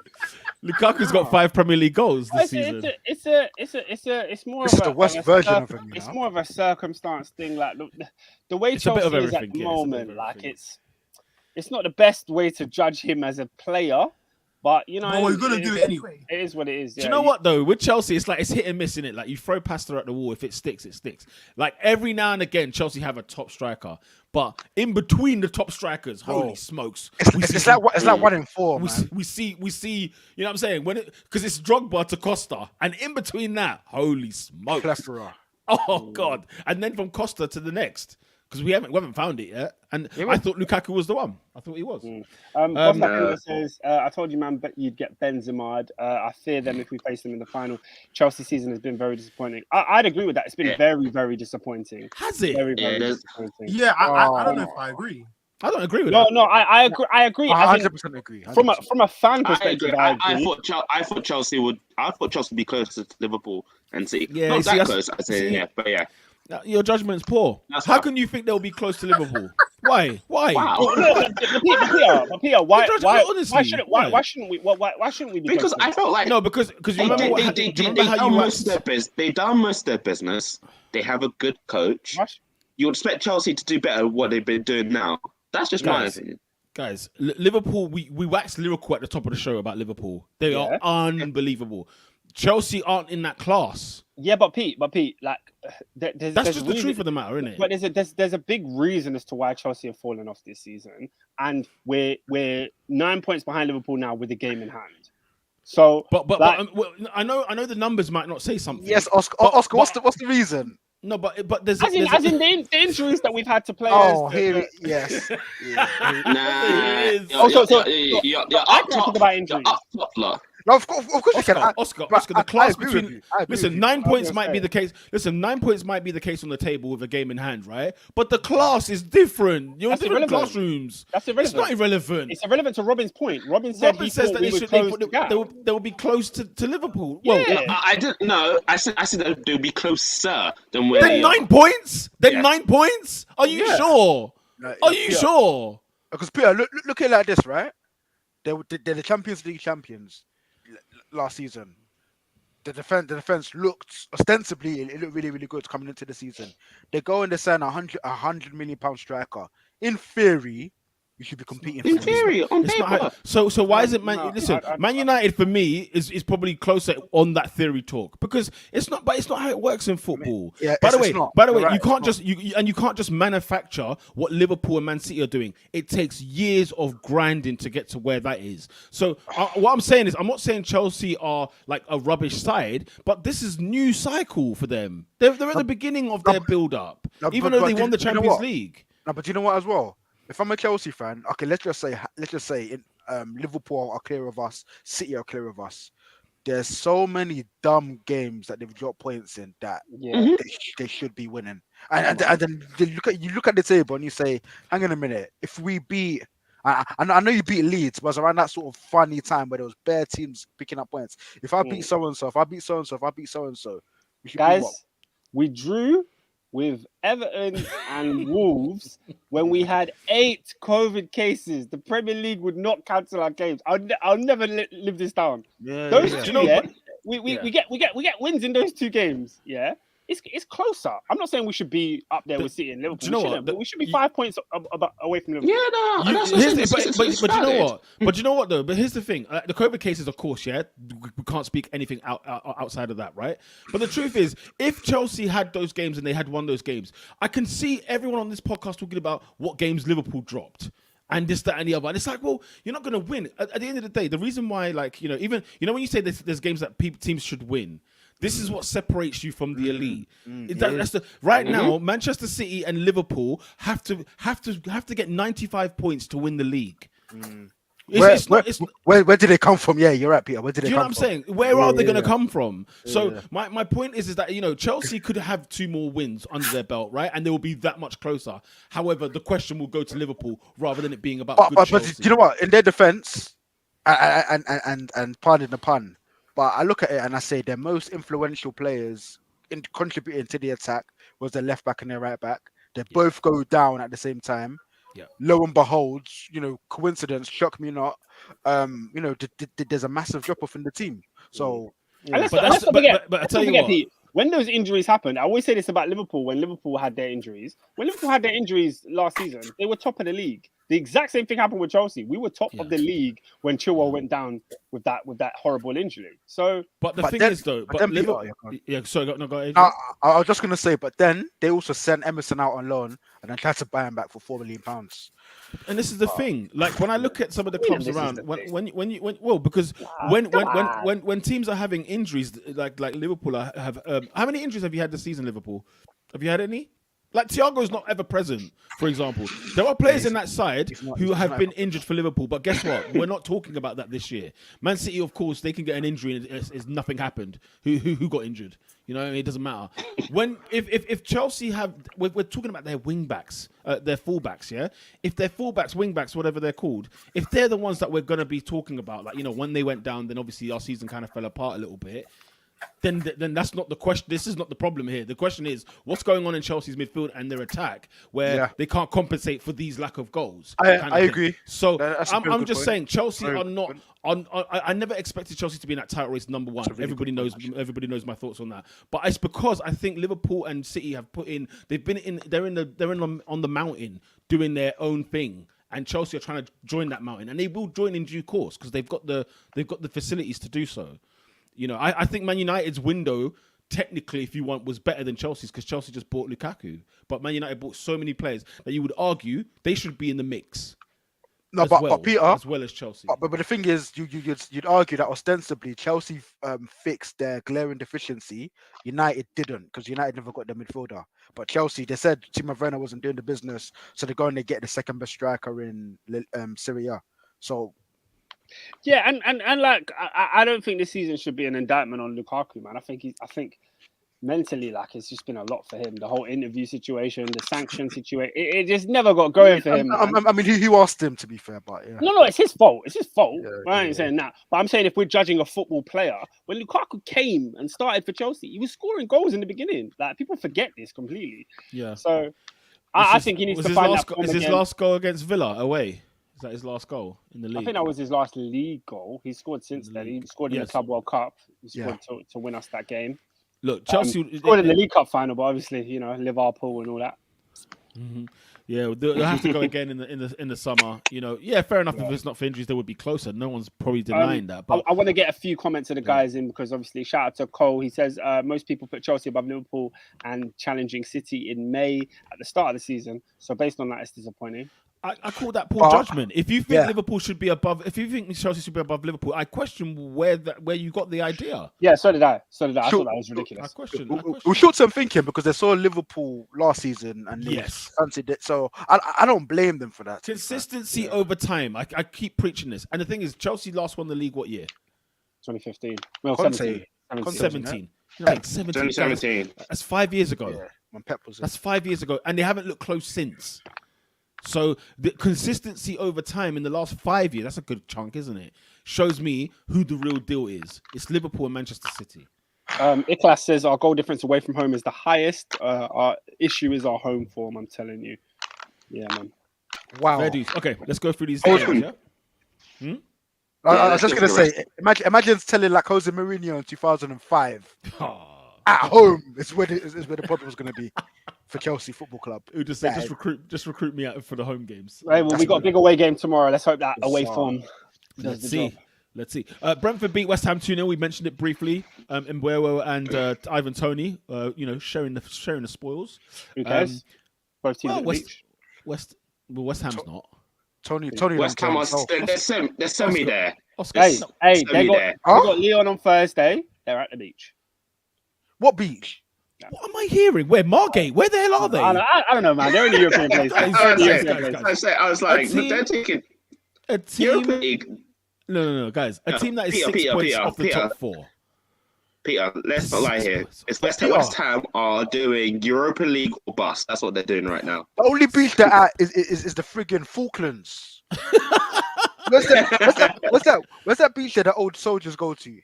Lukaku's got 5 Premier League goals this season. It's more This of is the worst version of him. It's more of a circumstance thing. Like the way It's a bit of Chelsea is at everything, the yeah, it's a bit of moment, like everything. it's not the best way to judge him as a player. But you know, Well, we're gonna do it anyway. It is what it is. Do you know what though? With Chelsea, it's like it's hit and miss in it. Like you throw pasta at the wall, if it sticks, it sticks. Like every now and again, Chelsea have a top striker, but in between the top strikers, holy smokes, it's like 1 in 4, man. we see. You know what I'm saying? Because it's Drogba to Costa, and in between that, holy smokes, Plethora. oh god, and then from Costa to the next. Because we haven't found it yet, and I thought Lukaku was the one. I thought he was. Bob says, "I told you, man, but you'd get Benzema. I fear them if we face them in the final. Chelsea season has been very disappointing. I'd agree with that. It's been very, very disappointing. Has it? Very, very disappointing. Yeah, I don't know if I agree. I don't agree with that. No, I agree. I agree. I As in, 100% agree. 100%. from a fan I perspective, agree. I I agree. thought Chelsea would be closer to Liverpool and City. Yeah, Not see, that that's- close, I say, yeah, but yeah. Your judgment's poor. That's How how- can you think they'll be close to Liverpool? Why? Wow. Peter, why honestly, shouldn't why? why shouldn't we be Because close I felt like No, because you remember what happened. Do you remember how you waxed? they done most of their business. They have a good coach. Why sh- You would expect Chelsea to do better what they've been doing now. That's just my Guys, opinion. Guys, Liverpool, we waxed lyrical at the top of the show about Liverpool. They are unbelievable. Chelsea aren't in that class. Yeah, but Pete, like there's That's just the reason, truth of the matter, isn't it? But there's a big reason as to why Chelsea have fallen off this season, and we're 9 points behind Liverpool now with the game in hand. So, But like, well, I know the numbers might not say something. Yes, Oscar. But- Oscar, but- what's the reason? No, but there's as in the injuries that we've had to players. Oh, yes. Yeah. Nah. I can't talk about injuries. No, of course you can. Oscar, but the class agree with between. you. I agree Listen, with you. 9 points gonna might be say. the case. Listen, 9 points might be the case on the table with a game in hand, right? But the class is different. You're in That's different irrelevant. classrooms. That's It's irrelevant. not irrelevant. It's irrelevant to Robin's point. Robin said Robin he says thought that we would close the gap. they will be close to Liverpool. Well, Yeah. I didn't know. I said they'll be closer than where then they 9 are. points. Then Yeah. 9 points. Are you Yeah. sure? Like, Are you Peter, sure? Because Peter, look at it like this, right? They're the Champions League champions last season. The defense looked ostensibly it looked really good coming into the season. They go and they sign a £100 million striker. In theory, you should be competing. In for theory, on It's not paper. so why is it Man? No, Listen, I- Man United for me is probably closer on that theory talk because it's not how it works in football. yeah, by the it's way, not. by the way, You're right, you can't it's just you can't just manufacture what Liverpool and Man City are doing. It takes years of grinding to get to where that is. So what I'm saying is, I'm not saying Chelsea are like a rubbish side, but this is new cycle for them. They're at the beginning of their build up, no, even but- though they but won the do you know Champions what? League. No, but you know what as well? If I'm a Chelsea fan, okay, let's just say in Liverpool are clear of us, City are clear of us. There's so many dumb games that they've dropped points in that Yeah. they should be winning. And then you look at the table and you say, hang on a minute, if we beat I know you beat Leeds, but it was around that sort of funny time where there was bare teams picking up points. If I beat so and so, if I beat so and so, if I beat so and so, we should be what? Guys, we drew with Everton and Wolves when we had 8 COVID cases. The Premier League would not cancel our games. I'll never live this down. Yeah, Those yeah. two, know, yeah, but- we get wins in those 2 games. Yeah, it's closer. I'm not saying we should be up there with City and Liverpool. do you know We what? shouldn't, but we should be 5 points away from Liverpool. Yeah, no, You- that's what I'm here's saying. the- It's but you know valid. what? But you know what though? But here's the thing: the COVID cases, of course, yeah, we can't speak anything outside of that, right? But the truth is, if Chelsea had those games and they had won those games, I can see everyone on this podcast talking about what games Liverpool dropped. And this, that, and the other. And it's like, well, you're not going to win. At the end of the day, the reason why, like, even when you say there's games that teams should win, this is what separates you from the elite. That's right now. Manchester City and Liverpool have to get 95 points to win the league. Where did they come from? Yeah, you're right, Peter. Where did Do they you know come what I'm from? saying? Where are they going to yeah. come from? So my point is that Chelsea could have 2 more wins under their belt, right? And they will be that much closer. However, the question will go to Liverpool rather than it being about good But Chelsea. do you know what? In their defense, and pardon the pun, but I look at it and I say their most influential players in contributing to the attack was their left back and their right back. They both go down at the same time. Yeah. Lo and behold, coincidence, shock me not. There's a massive drop off in the team. So And let's But not forget, but I let's tell not you forget, what. Pete, when those injuries happened, I always say this about Liverpool. When Liverpool had their injuries, last season, they were top of the league. The exact same thing happened with Chelsea. We were top of the league when Chilwell went down with that horrible injury. So, But the But thing then- is, though, but then Peter, Liverpool. Yeah, sorry, go ahead. I was just gonna say, but then they also sent Emerson out on loan and then tried to buy him back for £4 million. And this is the thing. Like when I look at some of the Yeah, clubs this is around, the because come on. when teams are having injuries, like Liverpool have, how many injuries have you had this season, Liverpool? Have you had any? Like Thiago's not ever present, for example. There are players in that side who have been injured for Liverpool, but guess what? We're not talking about that this year. Man City, of course, they can get an injury and it's nothing happened. Who got injured? It doesn't matter. If Chelsea have, we're talking about their wing backs, their fullbacks, yeah. If their fullbacks, wing backs, whatever they're called, if they're the ones that we're gonna be talking about, like when they went down, then obviously our season kind of fell apart a little bit. Then that's not the question. This is not the problem here. The question is what's going on in Chelsea's midfield and their attack, where they can't compensate for these lack of goals. I agree. So That's a I'm very good just point. saying Chelsea Very are good not point. on. I never expected Chelsea to be in that title race number one. really Everybody good knows. point, Everybody knows my thoughts on that. But it's because I think Liverpool and City have put in. They've been in. They're on the mountain doing their own thing. And Chelsea are trying to join that mountain, and they will join in due course because they've got the facilities to do so. You know, I think Man United's window, technically, if you want, was better than Chelsea's because Chelsea just bought Lukaku. But Man United bought so many players that you would argue they should be in the mix. No, but Peter, as well as Chelsea. But the thing is, you'd argue that ostensibly Chelsea fixed their glaring deficiency. United didn't, because United never got the midfielder. But Chelsea, they said Timo Werner wasn't doing the business, so they're going to get the second best striker in Serie A. So yeah, and like I don't think this season should be an indictment on Lukaku, man. I think mentally, like, it's just been a lot for him. The whole interview situation, the sanction situation, it just never got going for him. I mean, who asked him, to be fair? But yeah. No, it's his fault. It's his fault. Yeah, I ain't saying that. But I'm saying if we're judging a football player, when Lukaku came and started for Chelsea, he was scoring goals in the beginning. Like, people forget this completely. Yeah. So I think he needs to find that form Is his again. last goal against Villa away? Is that his last goal in the league? I think that was his last league goal. He scored since then. He scored in the Club World Cup. He scored to win us that game. Look, Chelsea scored in the League Cup final, but obviously, you know, Liverpool and all that. Mm-hmm. Yeah, they'll have to go again in the summer. You know, fair enough. If it's not for injuries, they would be closer. No one's probably denying that. But I want to get a few comments of the guys in, because obviously, shout out to Cole. He says most people put Chelsea above Liverpool and challenging City in May at the start of the season. So based on that, it's disappointing. I call that poor judgment. If you think Liverpool should be above, if you think Chelsea should be above Liverpool, I question where you got the idea. Yeah, so did I. I thought that was ridiculous. I question. We're short-term thinking because they saw Liverpool last season and they fancied it. So I don't blame them for that. Consistency over time. I keep preaching this. And the thing is, Chelsea last won the league what year? 2015. Well, Conte. 17. 2017. That's 5 years ago. Yeah, when Pep was That's 5 years ago. And they haven't looked close since. So the consistency over time in the last 5 years, that's a good chunk, isn't it? Shows me who the real deal is. It's Liverpool and Manchester City. Iklas says our goal difference away from home is the highest. Our issue is our home form, I'm telling you. Yeah, man. Wow. Okay, let's go through these games, yeah? I was just going to say, imagine telling like Jose Mourinho in 2005. At home is where the problem was going to be for Chelsea Football Club. Who just said just recruit me out for the home games. Right, well, we got a big away game tomorrow. Let's hope that away form. Let's see. Brentford beat West Ham 2-0. We mentioned it briefly. Mbuemo and Ivan Toney, sharing the spoils. Who cares? Both teams at the beach. West Ham's not. Tony. West Ham they're semi there. Hey, they got Leon on Thursday. They're at the beach. What beach? What am I hearing? Where? Margate? Where the hell are they? I don't know, man. They're in the European place. I was like, they're taking a team. No, guys. A team that is 6 points off the top four. Peter, let's not lie here. It's West Ham are doing Europa League or bust. That's what they're doing right now. The only beach they're at is the friggin' Falklands. What's that beach that the old soldiers go to?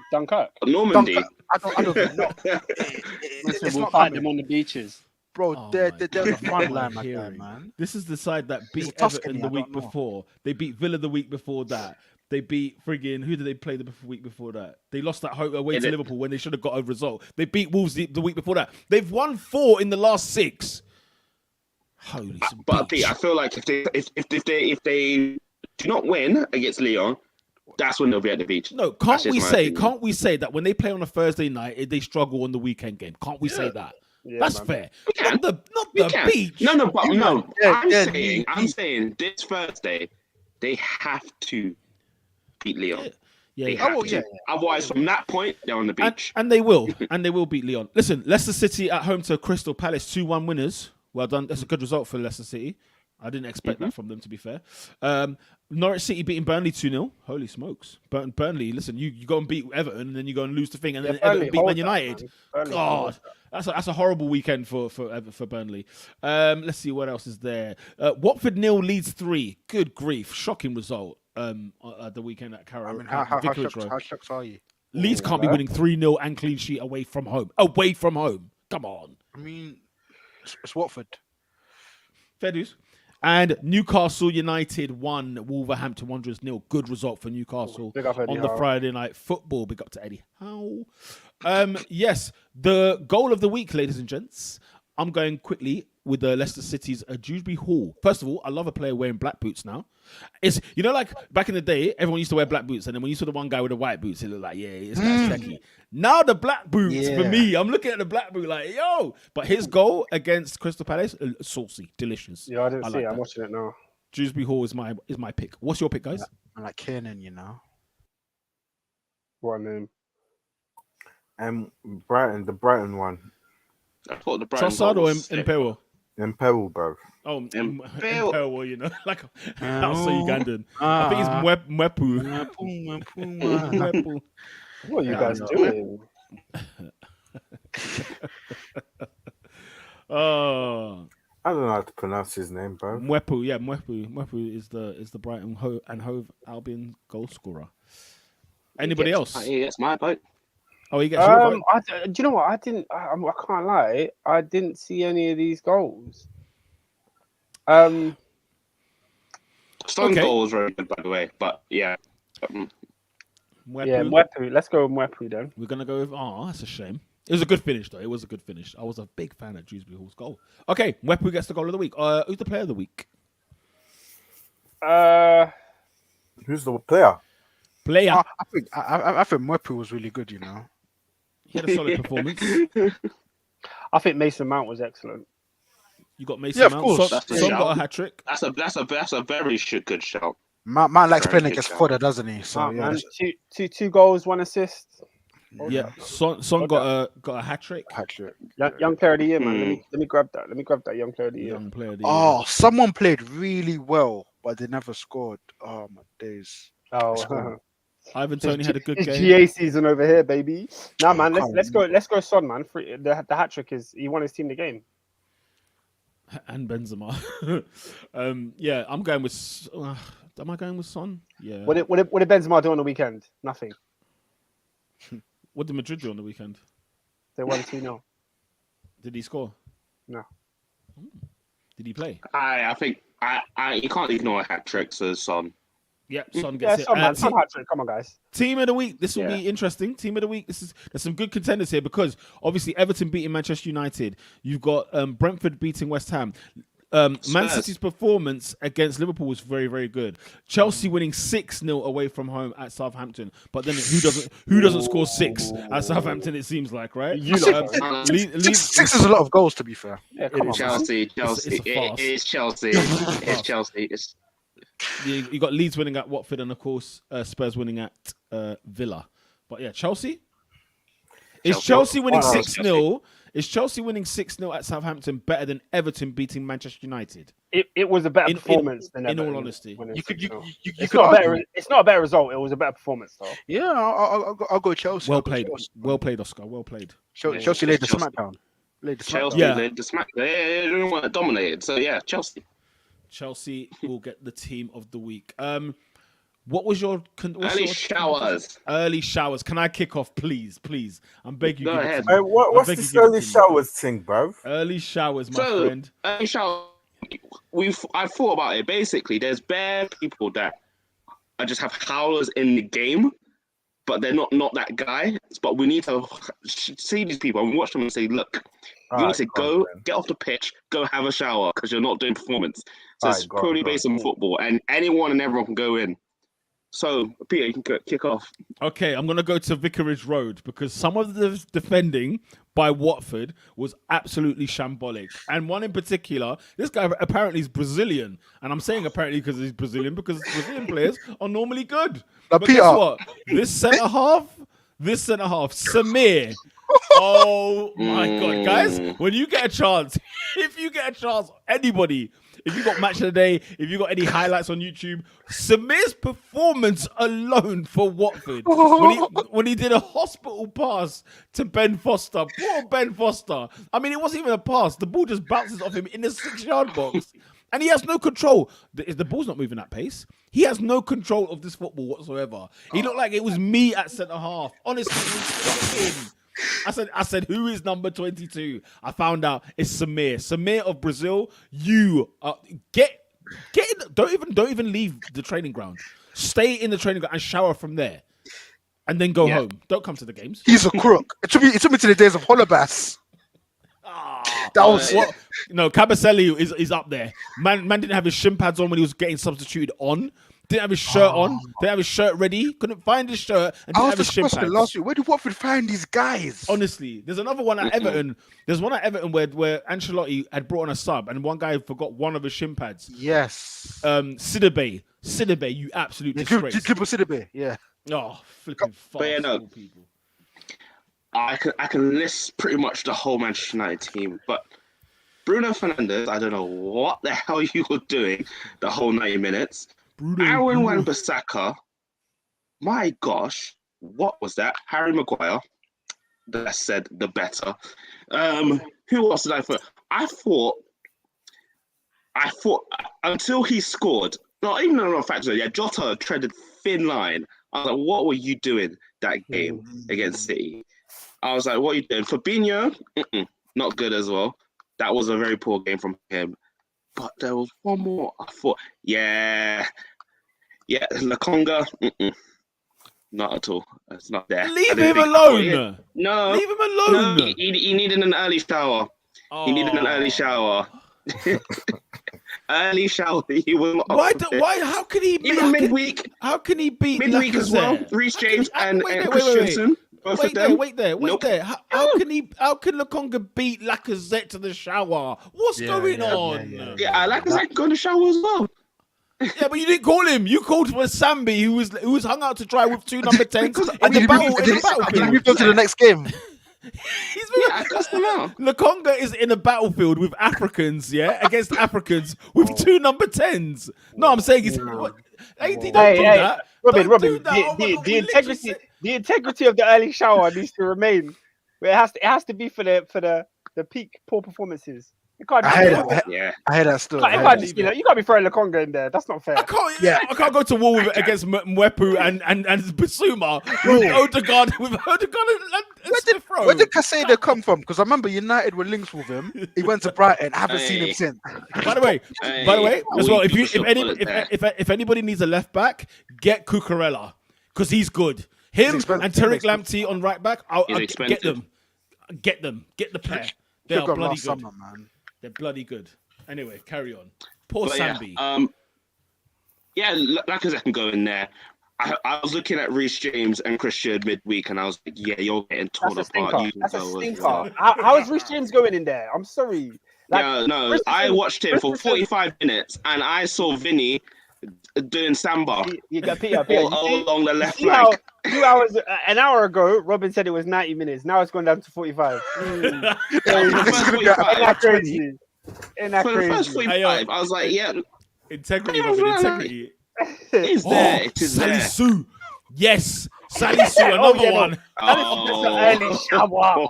Dunkirk. Normandy. I don't know. We'll find them on the beaches. Bro, they're the fun line, man. This is the side that beat Everton the week before. They beat Villa the week before that. They beat friggin' who did they play the week before that? They lost that home away to Liverpool when they should have got a result. They beat Wolves the week before that. They've won 4 in the last 6. Holy but Pete, I feel like if they do not win against Lyon, that's when they'll be at the beach. No, can't we say that when they play on a Thursday night, they struggle on the weekend game? Can't we say that? Yeah, that's fair. Not the beach. I'm saying this Thursday they have to beat Lyon. Yeah. Otherwise, from that point, they're on the beach. And they will. And they will beat Lyon. Listen, Leicester City at home to Crystal Palace, 2-1 winners. Well done. That's a good result for Leicester City. I didn't expect that from them, to be fair. Norwich City beating Burnley 2-0. Holy smokes. Burnley, listen, you go and beat Everton, and then you go and lose the thing, and then Everton beat Man United. God, that's a horrible weekend for Burnley. Let's see what else is there. Watford 0, Leeds 3. Good grief. Shocking result at the weekend at Carrow. I mean, how shocked are you? Leeds can't be winning 3-0 and clean sheet away from home. Away from home. Come on. I mean, it's Watford. Fair dues. And Newcastle United 1, Wolverhampton Wanderers 0. Good result for Newcastle on the Friday night football. Big up to Eddie Howe. Yes, the goal of the week, ladies and gents. I'm going quickly with the Leicester City's Dewsbury Hall. First of all, I love a player wearing black boots now. It's like back in the day, everyone used to wear black boots, and then when you saw the one guy with the white boots, it looked like this guy's techie. Now the black boots for me, I'm looking at the black boot like yo. But his goal against Crystal Palace, saucy, delicious. Yeah, I didn't see it. I'm that. watching it now. Dewsbury Hall is my pick. What's your pick, guys? I like Kiernan, What name? Brighton, the Brighton one. I thought the Brighton Trossard goal or was sick. Imperial? Imperial, bro. Oh, Imperial. Imperial, like also Ugandan. I think it's Mwepu. Mwepu. What are you guys doing? Oh, I don't know how to pronounce his name, bro. Mwepu. Yeah, Mwepu. Mwepu is the Brighton and Hove Albion goal scorer. Anybody else? Yeah, that's my vote. Oh, he gets your vote? Do you know what? I can't lie. I didn't see any of these goals. Stone's Okay. goal was very good, by the way. But yeah, Mwepu. Yeah, Mwepu. Let's go with Mwepu then. We're gonna go with. Oh, that's a shame. It was a good finish, though. It was a good finish. I was a big fan of Dewsbury Hall's goal. Okay, Mwepu gets the goal of the week. Who's the player of the week? Who's the player? Player. I think Mwepu was really good. He had a solid performance. I think Mason Mount was excellent. You got Mason Yeah, of Mount. course. Son That's a got shout. a hat trick. That's a very good shout. Man likes Very playing good against shout. fodder, doesn't he? So Mount, yeah, man. Two goals, 1 assist. Yeah, Son got a hat trick. hat-trick. Young player of the year, man. Let me grab that. Let me grab that young player of the year. Young player of the year. Oh, someone played really well, but they never scored. Oh my days. Oh, Ivan Toney had a good it's game. GA season over here, baby. Nah, man. come Let's go, Son, man. The hat trick is he won his team the game. And Benzema. Yeah, I'm going with. Am I going with Son? Yeah. What did Benzema do on the weekend? Nothing. What did Madrid do on the weekend? They won 2-0. Did he score? No. Did he play? I think you can't ignore a hat trick, so Son. Yeah, Son Yeah, gets it. Son, man. Son hat trick. Come on, guys. Team of the week. This will Yeah. be interesting. Team of the week. There's some good contenders here because obviously Everton beating Manchester United. You've got Brentford beating West Ham. Man Spurs. City's performance against Liverpool was very, very good. Chelsea winning 6-0 away from home at Southampton. But then who doesn't score 6 at Southampton? It seems like, right? You lot, bro. Six is a lot of goals, to be fair. Yeah, come on, man. Chelsea. It's a farce. It's Chelsea. It's Chelsea. You got Leeds winning at Watford and of course Spurs winning at Villa. But yeah, Chelsea. Is Chelsea winning Wow. 6-0? Is Chelsea winning 6-0 at Southampton better than Everton beating Manchester United? It was a better In- performance than in Everton all honesty. winning You could 6-0. you could argue. It's not a better result. It was a better performance, though. Yeah, I'll go Chelsea. Well I'll go played. Chelsea. Well played, Oscar. Well played. Chelsea laid the Chelsea. smackdown. Laid the Chelsea smackdown. Yeah. led the smack. They didn't want to dominate it. So yeah, Chelsea. Chelsea will get the team of the week. What was your Early showers. Early showers. Can I kick off, please? Please, I'm begging you. Go give it to ahead. me. Hey, what's beg this you, give it early to me. showers thing, bro? Early showers, my So friend. early shower. I thought about it. Basically, there's bare people that I just have howlers in the game, but they're not that guy. But we need to see these people and watch them and say, look, you need to go get off the pitch, go have a shower because you're not doing performance. So it's purely based on football, and anyone and everyone can go in. So, Peter, you can kick off. Okay, I'm going to go to Vicarage Road because some of the defending by Watford was absolutely shambolic. And one in particular, this guy apparently is Brazilian. And I'm saying apparently because he's Brazilian because Brazilian players are normally good. Now, But Peter- guess what? This centre-half, Samir. Oh, my God. Guys, when you get a chance, if you get a chance, anybody... If you got match of the day, if you got any highlights on YouTube, Samir's performance alone for Watford when he did a hospital pass to Ben Foster, poor Ben Foster. I mean, it wasn't even a pass. The ball just bounces off him in the 6-yard box, and he has no control. The ball's not moving at pace. He has no control of this football whatsoever. He looked like it was me at centre half. Honestly, it was shocking. I said, who is number 22? I found out it's Samir. Samir of Brazil. You get in. Don't even leave the training ground. Stay in the training ground and shower from there, and then go home. Don't come to the games. He's a crook. It took me to the days of Holobas. That was No, Cabaselli is up there. Man didn't have his shin pads on when he was getting substituted on. Didn't have his shirt on. Didn't have his shirt ready. Couldn't find his shirt and I didn't was have his just shin questioning pads. last week. Where did Watford find these guys? Honestly, there's another one at Everton. There's one at Everton where Ancelotti had brought on a sub and one guy forgot one of his shin pads. Yes. Sidibe, you absolute disgrace. Triple Sidibe. Yeah. Oh, flipping fast But yeah, no. people. I can list pretty much the whole Manchester United team, but Bruno Fernandes, I don't know what the hell you were doing the whole 90 minutes. Aaron Wan-Bissaka, my gosh, what was that? Harry Maguire, the less said, the better. Who else did I thought? I thought until he scored, not even on a factor, yeah, Jota treaded thin line. I was like, what were you doing that game against City? I was like, what are you doing? Fabinho, not good as well. That was a very poor game from him. But there was one more. I thought, yeah, Lakonga, not at all. It's not there. Leave him alone. No, Leave him alone. No, he needed an early shower. He needed an early shower. Early shower. He was not. Why? How can he? Even midweek. How can he beat Midweek as well? Lacazette? Reece James and wait. Christensen. Both of them. Wait there. Nope. How can Lakonga beat Lacazette to the shower? What's going on? Yeah, I like to go to the shower as well. Yeah, but you didn't call him. You called for Sambi, who was hung out to dry with two number 10s in the battlefield. He moved on to the next game. I cussed him out. Lakonga is in a battlefield with Africans, against Africans with two number 10s. No, I'm saying it's. Don't do that. Robin, Don't do that. the integrity of the early shower needs to remain. It has to be for the peak poor performances. You can't. I heard that still. You can't be throwing Lakonga in there. That's not fair. I can't go to war against Mwepu and Basuma with Odegaard and Smith Rowe. Where did Casado come from? Because I remember United were linked with him. He went to Brighton. I haven't seen him since. By the way, as well, if anybody needs a left back, get Cucurella because he's good. Him and Tariq Lamptey on right back. I'll get them. Get the pair. They are bloody good. Man. They're bloody good. Anyway, carry on. Poor But Sambi. Lacazette can go in there. I was looking at Reece James and Christian midweek, and I was like, yeah, you're getting torn apart. That's a stinker. How is Reece James going in there? I'm sorry. I watched him for 45 minutes, and I saw Vinny doing samba all along the left flank. 2 hours, an hour ago, Robin said it was 90 minutes. Now it's gone down to 45. Isn't that crazy? For the first 45, I was like, yeah. Integrity, Robin, integrity. It's there. It is Sally there. Sue. Yes. Sally Sue, another one. Early shower.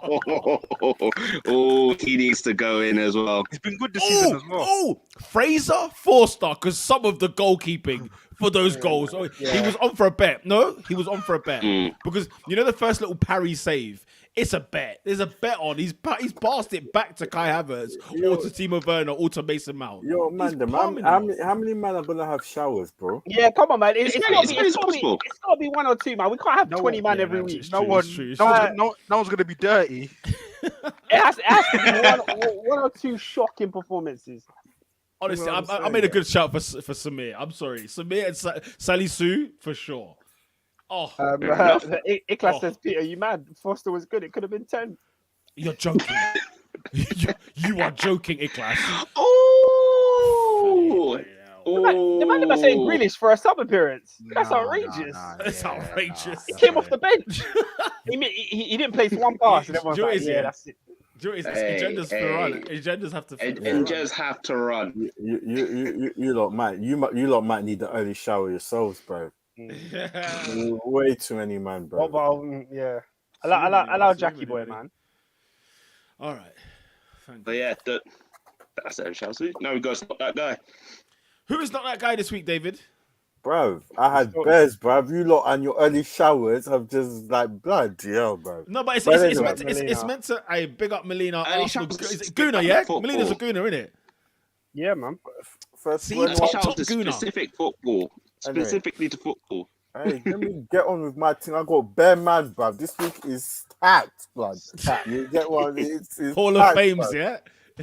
Oh, he needs to go in as well. He's been good this season as well. Oh, Fraser, 4-star, because some of the goalkeeping for those goals. Oh, he was on for a bet. No, he was on for a bet. Because, you know, the first little parry save, it's a bet. There's a bet on. He's passed it back to Kai Havertz, or to Timo Werner, or to Mason Mount. Yo, man, how many men are going to have showers, bro? Yeah, come on, man. It's possible. got to be 1 or 2, man. We can't have 20 man every week. No one's going to be dirty. It has to be one or two shocking performances. Honestly, I made a good shout for Samir. I'm sorry. Samir and Sally Sue, for sure. Oh, Iklas says, Peter, you mad? Foster was good. It could have been 10. You're joking. you are joking, Iklas. Oh! The man about saying Grealish for a sub appearance. That's outrageous. That's outrageous. He came off the bench. he didn't place one pass. And everyone's like, that's it. Agendas to run. Agendas have to. Agendas have to run. You lot might need the early shower yourselves, bro. Way too many, man, bro. Well, yeah. Allow Jackie boy, man. All right. But yeah, that's it, Chelsea. Now we go stop that guy. Who is not that guy this week, David? Bro, I had bears, bro. You lot and your early showers have just like bloody hell, bro. No, but it's meant to. I big up Melina. Is it Gunnar? Yeah, Melina's a Gunnar, isn't it? Yeah, man. First, top Gunnar. Specific football, specifically to football. Hey, let me get on with my thing. I got bare man, bro. This week is stacked, blood. You get one? It's Hall of Fames, yeah.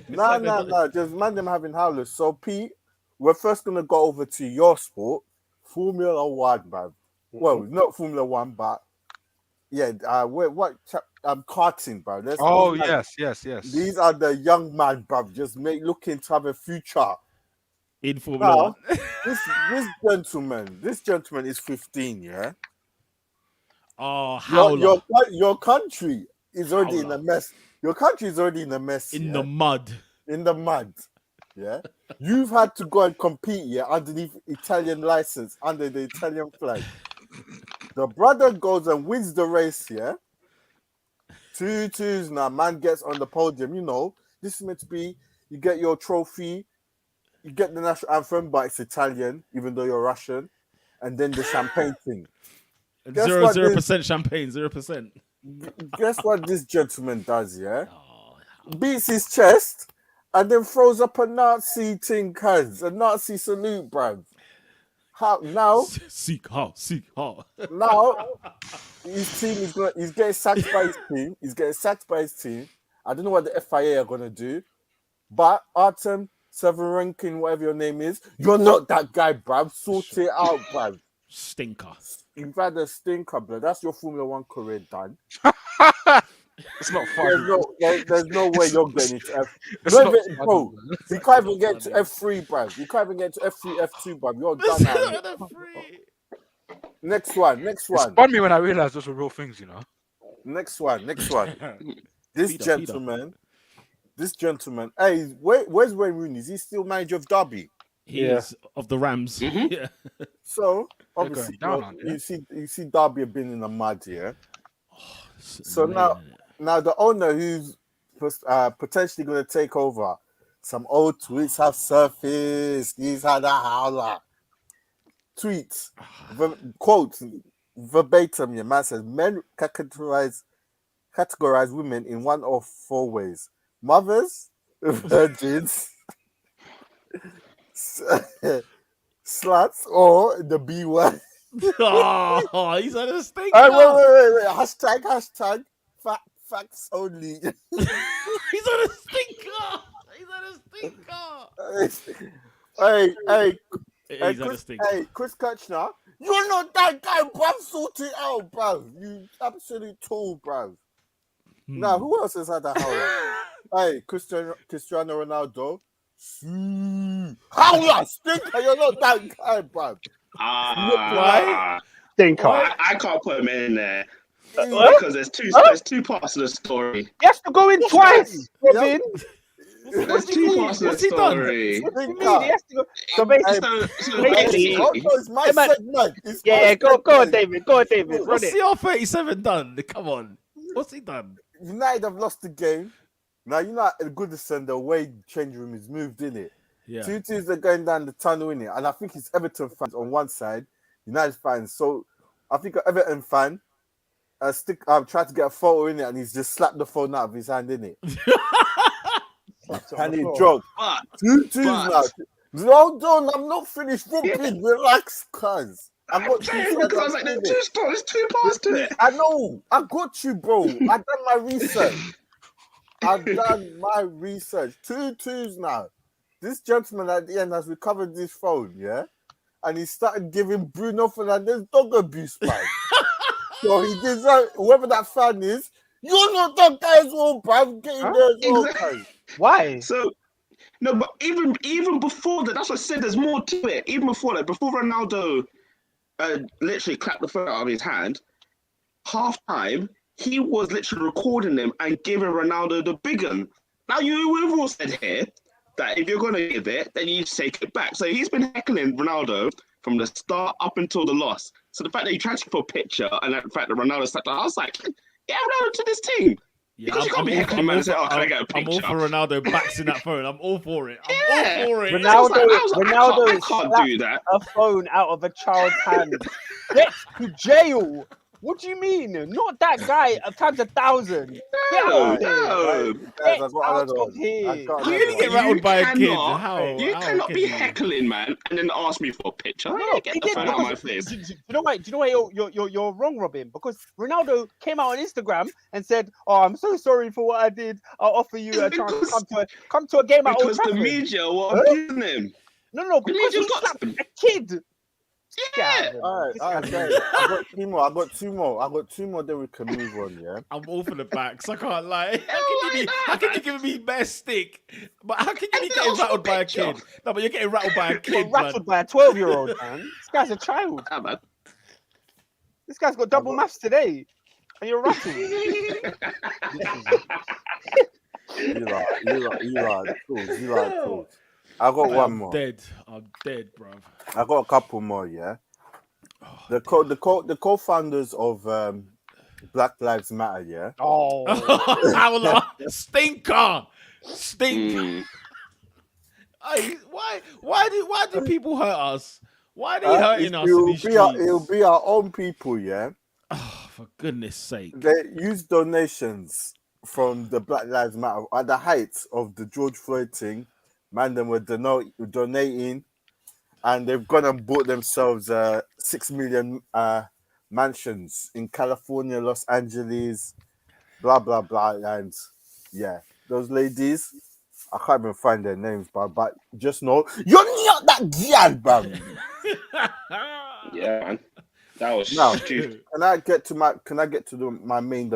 No. Just man them having howlers. So Pete, we're first gonna go over to your sport, Formula One, man. Well, not Formula One, but yeah, karting, bro. Oh yes. These are the young man, bro. Just looking to have a future. In Formula Now, One. this gentleman is 15, yeah. Oh, howler. Your country is already in Howler. a mess. Your country is already in a mess. In yeah? the mud. In the mud. Yeah. You've had to go and compete, yeah, underneath Italian license, under the Italian flag. The brother goes and wins the race, yeah. 2-2s now. Man gets on the podium. You know, this is meant to be, you get your trophy, you get the national anthem, but it's Italian, even though you're Russian, and then the champagne thing. Guess 0% champagne, 0%. Guess what this gentleman does, yeah? Beats his chest and then throws up a Nazi thing, cuz. A Nazi salute, bruv. How now? Seek how. Now his team he's getting sacked by his team. He's getting sacked by his team. I don't know what the FIA are gonna do, but Artem Severenkin, whatever your name is, you're not that guy, bruv. Sort it out, bruv. Stinker. You've had a stinker, bro. That's your Formula One career done. It's not fun. There's no way you're getting into F. It's not Bro, you can't even get to F3, bro. You can't even get to F3, F2, bro. You're done now. Next one. It spun me when I realized those were real things, you know. Next one. This gentleman. Hey, where's Wayne Rooney? Is he still manager of Derby? He is of the Rams. Mhm. Yeah. So obviously, you see Derby have been in the mud here. So now the owner who's potentially going to take over, some old tweets have surfaced. He's had a howler. Tweets, quote, verbatim, your man says, men categorize women in one of four ways. Mothers, virgins, sluts, or the B word. Oh, he's on a stinker. Wait. Hashtag facts only. He's on a stinker. Hey, Hey, Chris Kutchner, you're not that guy, bruv. Sort it out, bruv. You absolute tool, bruv. Now, who else has had a howler? Hey, Cristiano Ronaldo. Howler, stinker, you're not that guy, bruv. Why? Stinker. I can't put him in there because there's two parts of the story. He has to go in twice, Robin. There's two parts of the story. He has to go. So basically, It's my segment. Go on, David. Run what's it. CR37 done? Come on. What's he done? United have lost the game. Now, you know, Goodison, the way changing room is moved in it. Yeah. 2 teams are going down the tunnel in it. And I think it's Everton fans on one side, United fans. So I think an Everton fan tried to get a photo in it and he's just slapped the phone out of his hand in it. And he jogged. 2-2 now. No, I'm not finished. Relax, cuz. I'm not There's two parts to it. I know. I got you, bro. I've done my research. 2-2s now. This gentleman at the end has recovered his phone, yeah? And he started giving Bruno Fernandes dog abuse, man. So he deserves, whoever that fan is, you're not that guy as well, bruv. Get in there as well, guys. Why? So, no, but even before that, that's what I said, there's more to it. Even before that, before Ronaldo literally clapped the phone out of his hand, half time, he was literally recording him and giving Ronaldo the big one. Now, we've all said here that if you're going to give it, then you take it back. So he's been heckling Ronaldo from the start up until the loss. So the fact that he tried to keep a picture and the fact that Ronaldo sat down, I was like, yeah, Ronaldo to this team. Yeah, Because you can't be heckling man and say, oh, can I get a I'm picture? all for Ronaldo backing that phone. I'm all for it. Yeah. I'm all for it. Ronaldo I can't do that. a phone out of a child's hand. Get to jail. What do you mean? Not that guy times 1,000. Get No, out of here. no. Guys, Get I got out another of one. here. I got You another only get one. rattled by a kid. Cannot- How? You how cannot can be you? heckling, man, and then ask me for a picture. No, Get he the did phone out of my because face. do you know why? Do you know why you're wrong, Robin? Because Ronaldo came out on Instagram and said, "Oh, I'm so sorry for what I did. I'll offer you a chance to come to a game at Old Because the Trafford." media were abusing him. No, The because media he got slapped him. a kid. Get out Yeah. of here, man. All right, This guys. guy's- I got two more. I got two more. Then we can move on. Yeah. I'm all for the backs. I can't lie. why How not, can you man? give me best stick? But how can you be And getting also rattled by a picture. kid? No, but you're getting rattled by a Got kid, blood. rattled by a 12-year-old, man. This guy's a child. Ah, man. This guy's got double maths today, and you're rattled. You are tools. You are tools. I got one I'm more. dead. I'm dead, bruv. I got a couple more. Yeah. The co-founders of Black Lives Matter. Yeah. Oh, Howler, stinker. Mm. Hey, why do people hurt us? Why are they hurting us in It'll these be streets? it'll be our own people. Yeah. Oh, for goodness sake. They use donations from the Black Lives Matter at the height of the George Floyd thing. Man, them were donating, and they've gone and bought themselves 6 million mansions in California, Los Angeles, blah blah blah, and yeah, those ladies. I can't even find their names, but just know you're not that girl, bro. Yeah, man. That was Now, stupid. can I get to the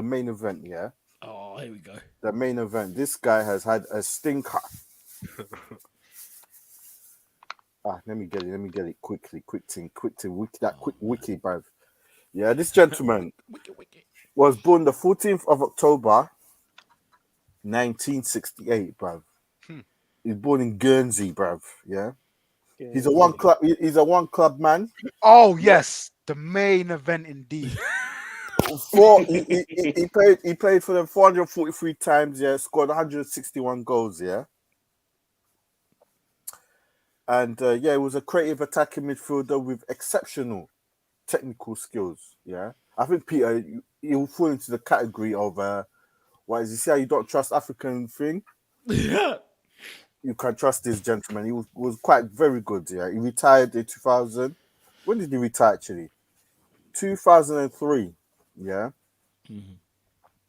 main event? Yeah. Oh, here we go. The main event. This guy has had a stinker. Let me get it quickly. Quick wiki, bruv. Yeah, this gentleman was born the 14th of October, 1968, bruv. He's born in Guernsey, bruv. Yeah. He's a one club man. Oh yes, the main event indeed. He played for them 443 times, yeah, scored 161 goals, yeah. And yeah, he was a creative attacking midfielder with exceptional technical skills, yeah. I think Peter, he'll fall into the category of what is he say? You don't trust African thing. You can trust this gentleman. He was quite very good, yeah. He retired in 2000. When did he retire actually? 2003, yeah.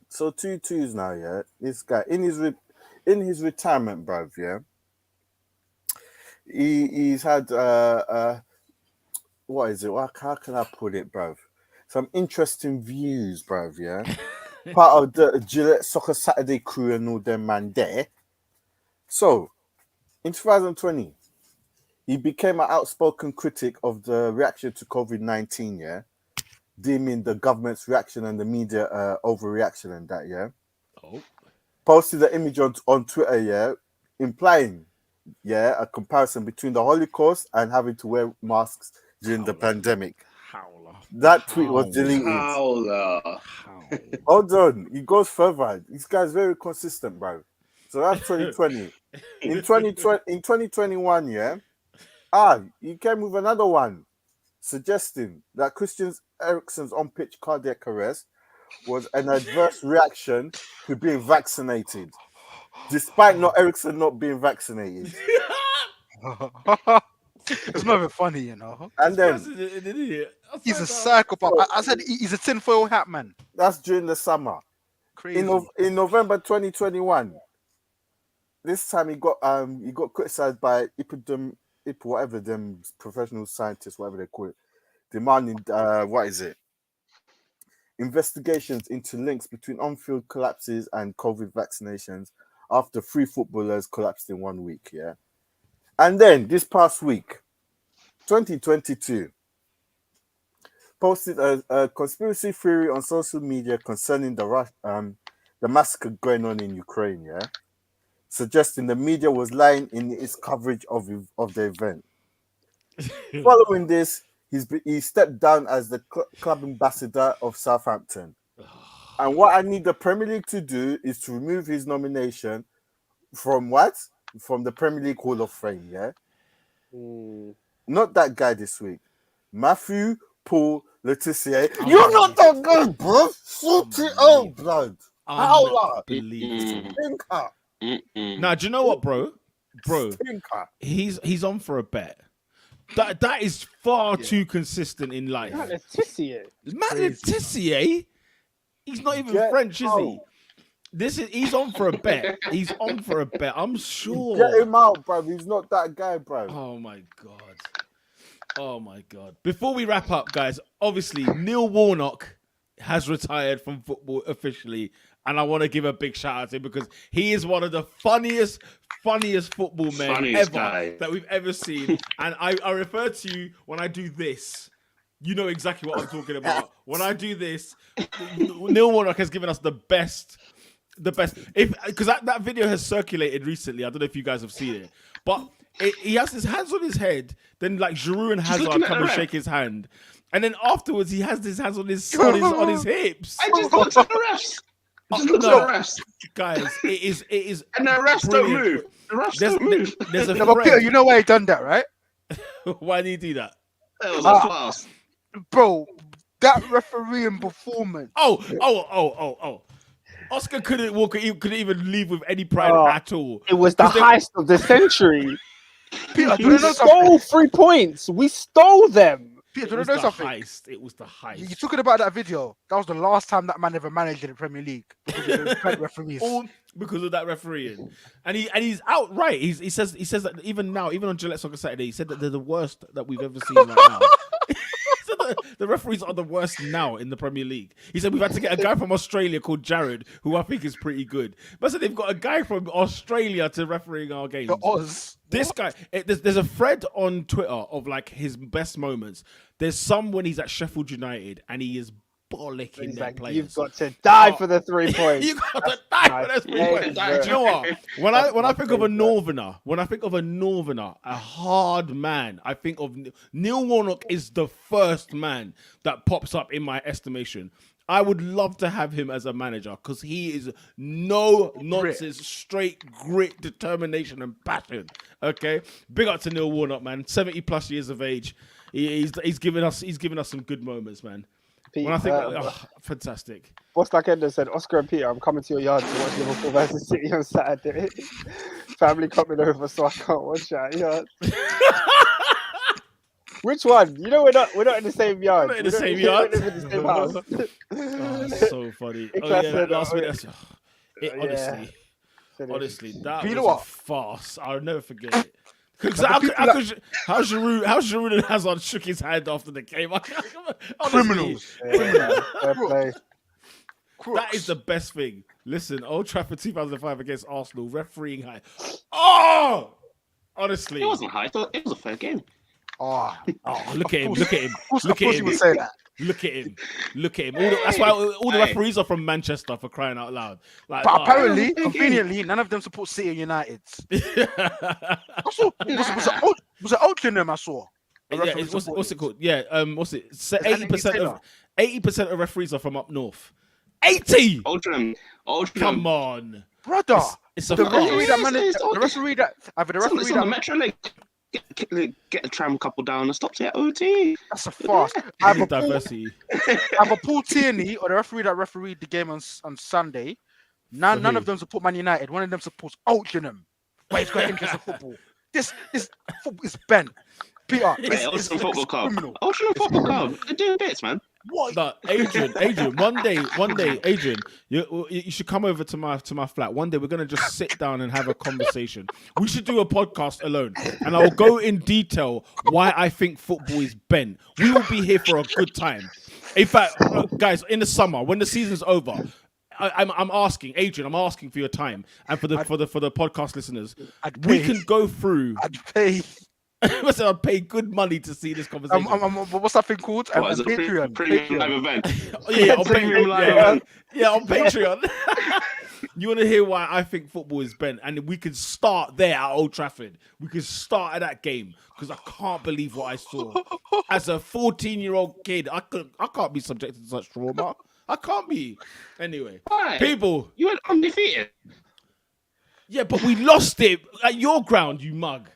So 2-2s now, yeah. This guy in his retirement, bruv, yeah. He's had what is it? How can I put it, bruv? Some interesting views, bruv, yeah. Part of the Gillette Soccer Saturday crew and all them man there. So in 2020, he became an outspoken critic of the reaction to COVID-19, yeah. Deeming the government's reaction and the media overreaction and that, yeah. Oh. Posted the image on Twitter, yeah, implying, yeah, a comparison between the Holocaust and having to wear masks during the pandemic. Howler. That tweet was deleted. Howler. Hold on, he goes further. This guy's very consistent, bro. So that's 2020. In 2021, yeah, he came with another one, suggesting that Christian Eriksen's on-pitch cardiac arrest was an adverse reaction to being vaccinated, despite Eriksen not being vaccinated. It's not even funny, you know. And then He's a psychopath. I said he's a tinfoil hat man. that's during the summer. Crazy. In November 2021, this time he got criticized by whatever them professional scientists, whatever they call it, demanding investigations into links between on-field collapses and COVID vaccinations after 3 footballers collapsed in 1 week. Yeah, and then this past week, 2022, posted a conspiracy theory on social media concerning the massacre going on in Ukraine. Yeah, suggesting the media was lying in its coverage of the event. Following this, he stepped down as the club ambassador of Southampton. And what I need the Premier League to do is to remove his nomination from the Premier League Hall of Fame, yeah? Not that guy this week. Matthew Paul Letitia. You're not that guy, bro. Sort it out, blood. Howler. Unbelievable. Stinker. Now, do you know what, bro? Bro, Stinker. he's on for a bet. That is far too consistent in life. Matt Letitia. Matt Letitia, he's not even Get French, is he? out. He's on for a bet. He's on for a bet. I'm sure. Get him out, bro. He's not that guy, bro. Oh my god. Oh my god. Before we wrap up, guys, obviously Neil Warnock has retired from football officially, and I want to give a big shout out to him because he is one of the funniest football men Funniest ever guy. that we've ever seen. And I refer to you when I do this. You know exactly what I'm talking about. When I do this, Neil Warnock has given us the best. Because that video has circulated recently. I don't know if you guys have seen it, but he has his hands on his head. Then like Giroud and Hazard looking at come the and ref. shake his hand, and then afterwards he has his hands on his hips. I just looked at the refs. I just looked at the refs. Guys, it is, And the refs don't brilliant. move. The refs don't move. There's a No, but Peter, thread. you know why he done that, right? Why did he do that? That was a class. Bro, that refereeing performance. Oh. Oscar couldn't even leave with any pride Oh. at all. It was the 'Cause they- heist of the century. Peter, do you We know something? stole 3 points. We stole them. Peter, It do you was know the something? heist. It was the heist. You're talking about that video. That was the last time that man ever managed in the Premier League. Because of the bad referees. All because of that refereeing, and he's outright. He says that even now, even on Gillette Soccer Saturday, he said that they're the worst that we've ever seen right now. He said that the referees are the worst now in the Premier League. He said we've had to get a guy from Australia called Jared, who I think is pretty good. But so they've got a guy from Australia to refereeing our games. The Oz. This guy, there's a thread on Twitter of like his best moments. There's some when he's at Sheffield United and he is bollocking He's their like, players. you've got to die Oh. for the 3 points. You got to die for those 3 points. favorite. Do you know what? When I think of a favorite. northerner, a hard man, I think of Neil Warnock is the first man that pops up in my estimation. I would love to have him as a manager because he is no nonsense, straight grit, determination, and passion. Okay, big up to Neil Warnock, man. 70+ years of age. He's given us some good moments, man. When I think, fantastic. What's like Ender said, Oscar and Peter, I'm coming to your yard to watch Liverpool versus City on Saturday. Family coming over, so I can't watch that yard. Which one? You know we're not in the same yard. We're not in the We same don't yard. live in the same house. Oh, so funny. It Oh, yeah, said, last minute. yeah. Honestly, that But you was know a what? farce. I'll never forget it. Because how Giroud and Hazard shook his hand after the game. Honestly, Criminals. Yeah, fair play. that is the best thing. Listen, Old Trafford 2005 against Arsenal, refereeing high. Oh! Honestly. It wasn't high. It was a fair game. Oh, Look at him. course. Look at him. of Look course at you him. would say that. Look at him. Look at him. That's why all the referees are from Manchester, for crying out loud. Like, But oh. apparently, conveniently, none of them support City and United. I saw, was it Altrincham I saw? Yeah, what's it called? Yeah, what's it? 80% of referees are from up north. 80. Ultram. Come on, Brother. it's a The farce. referee that managed, the referee that, either the It's referee on the that, Metro Link. Get the tram couple down and stop at OT. that's a farce. It's diversity. Either Paul Tierney or the referee that refereed the game on Sunday. None who? of them support Man United. One of them supports Altrincham. But he's got interest in football. This football is bent. Peter, Hey, Ultram Football Club. criminal. Ultram Football Club. They're doing bits, man. What? No, Adrian, one day, Adrian, you should come over to my flat. One day we're gonna just sit down and have a conversation. We should do a podcast alone, and I'll go in detail why I think football is bent. We will be here for a good time. In fact, guys, in the summer when the season's over. I'm asking, Adrian. I'm asking for your time and for the podcast listeners. We can go through. I'd pay. I'd pay good money to see this conversation. What's that thing called? What is a Patreon. premium live event? Yeah, on Premium live Patreon. event. Yeah, on Patreon. You want to hear why I think football is bent, and we could start there at Old Trafford. We could start at that game because I can't believe what I saw as a 14-year-old kid. I can't be subjected to such trauma. I can't be. Anyway, Why? people. You went undefeated. Yeah, but we lost it at your ground, you mug.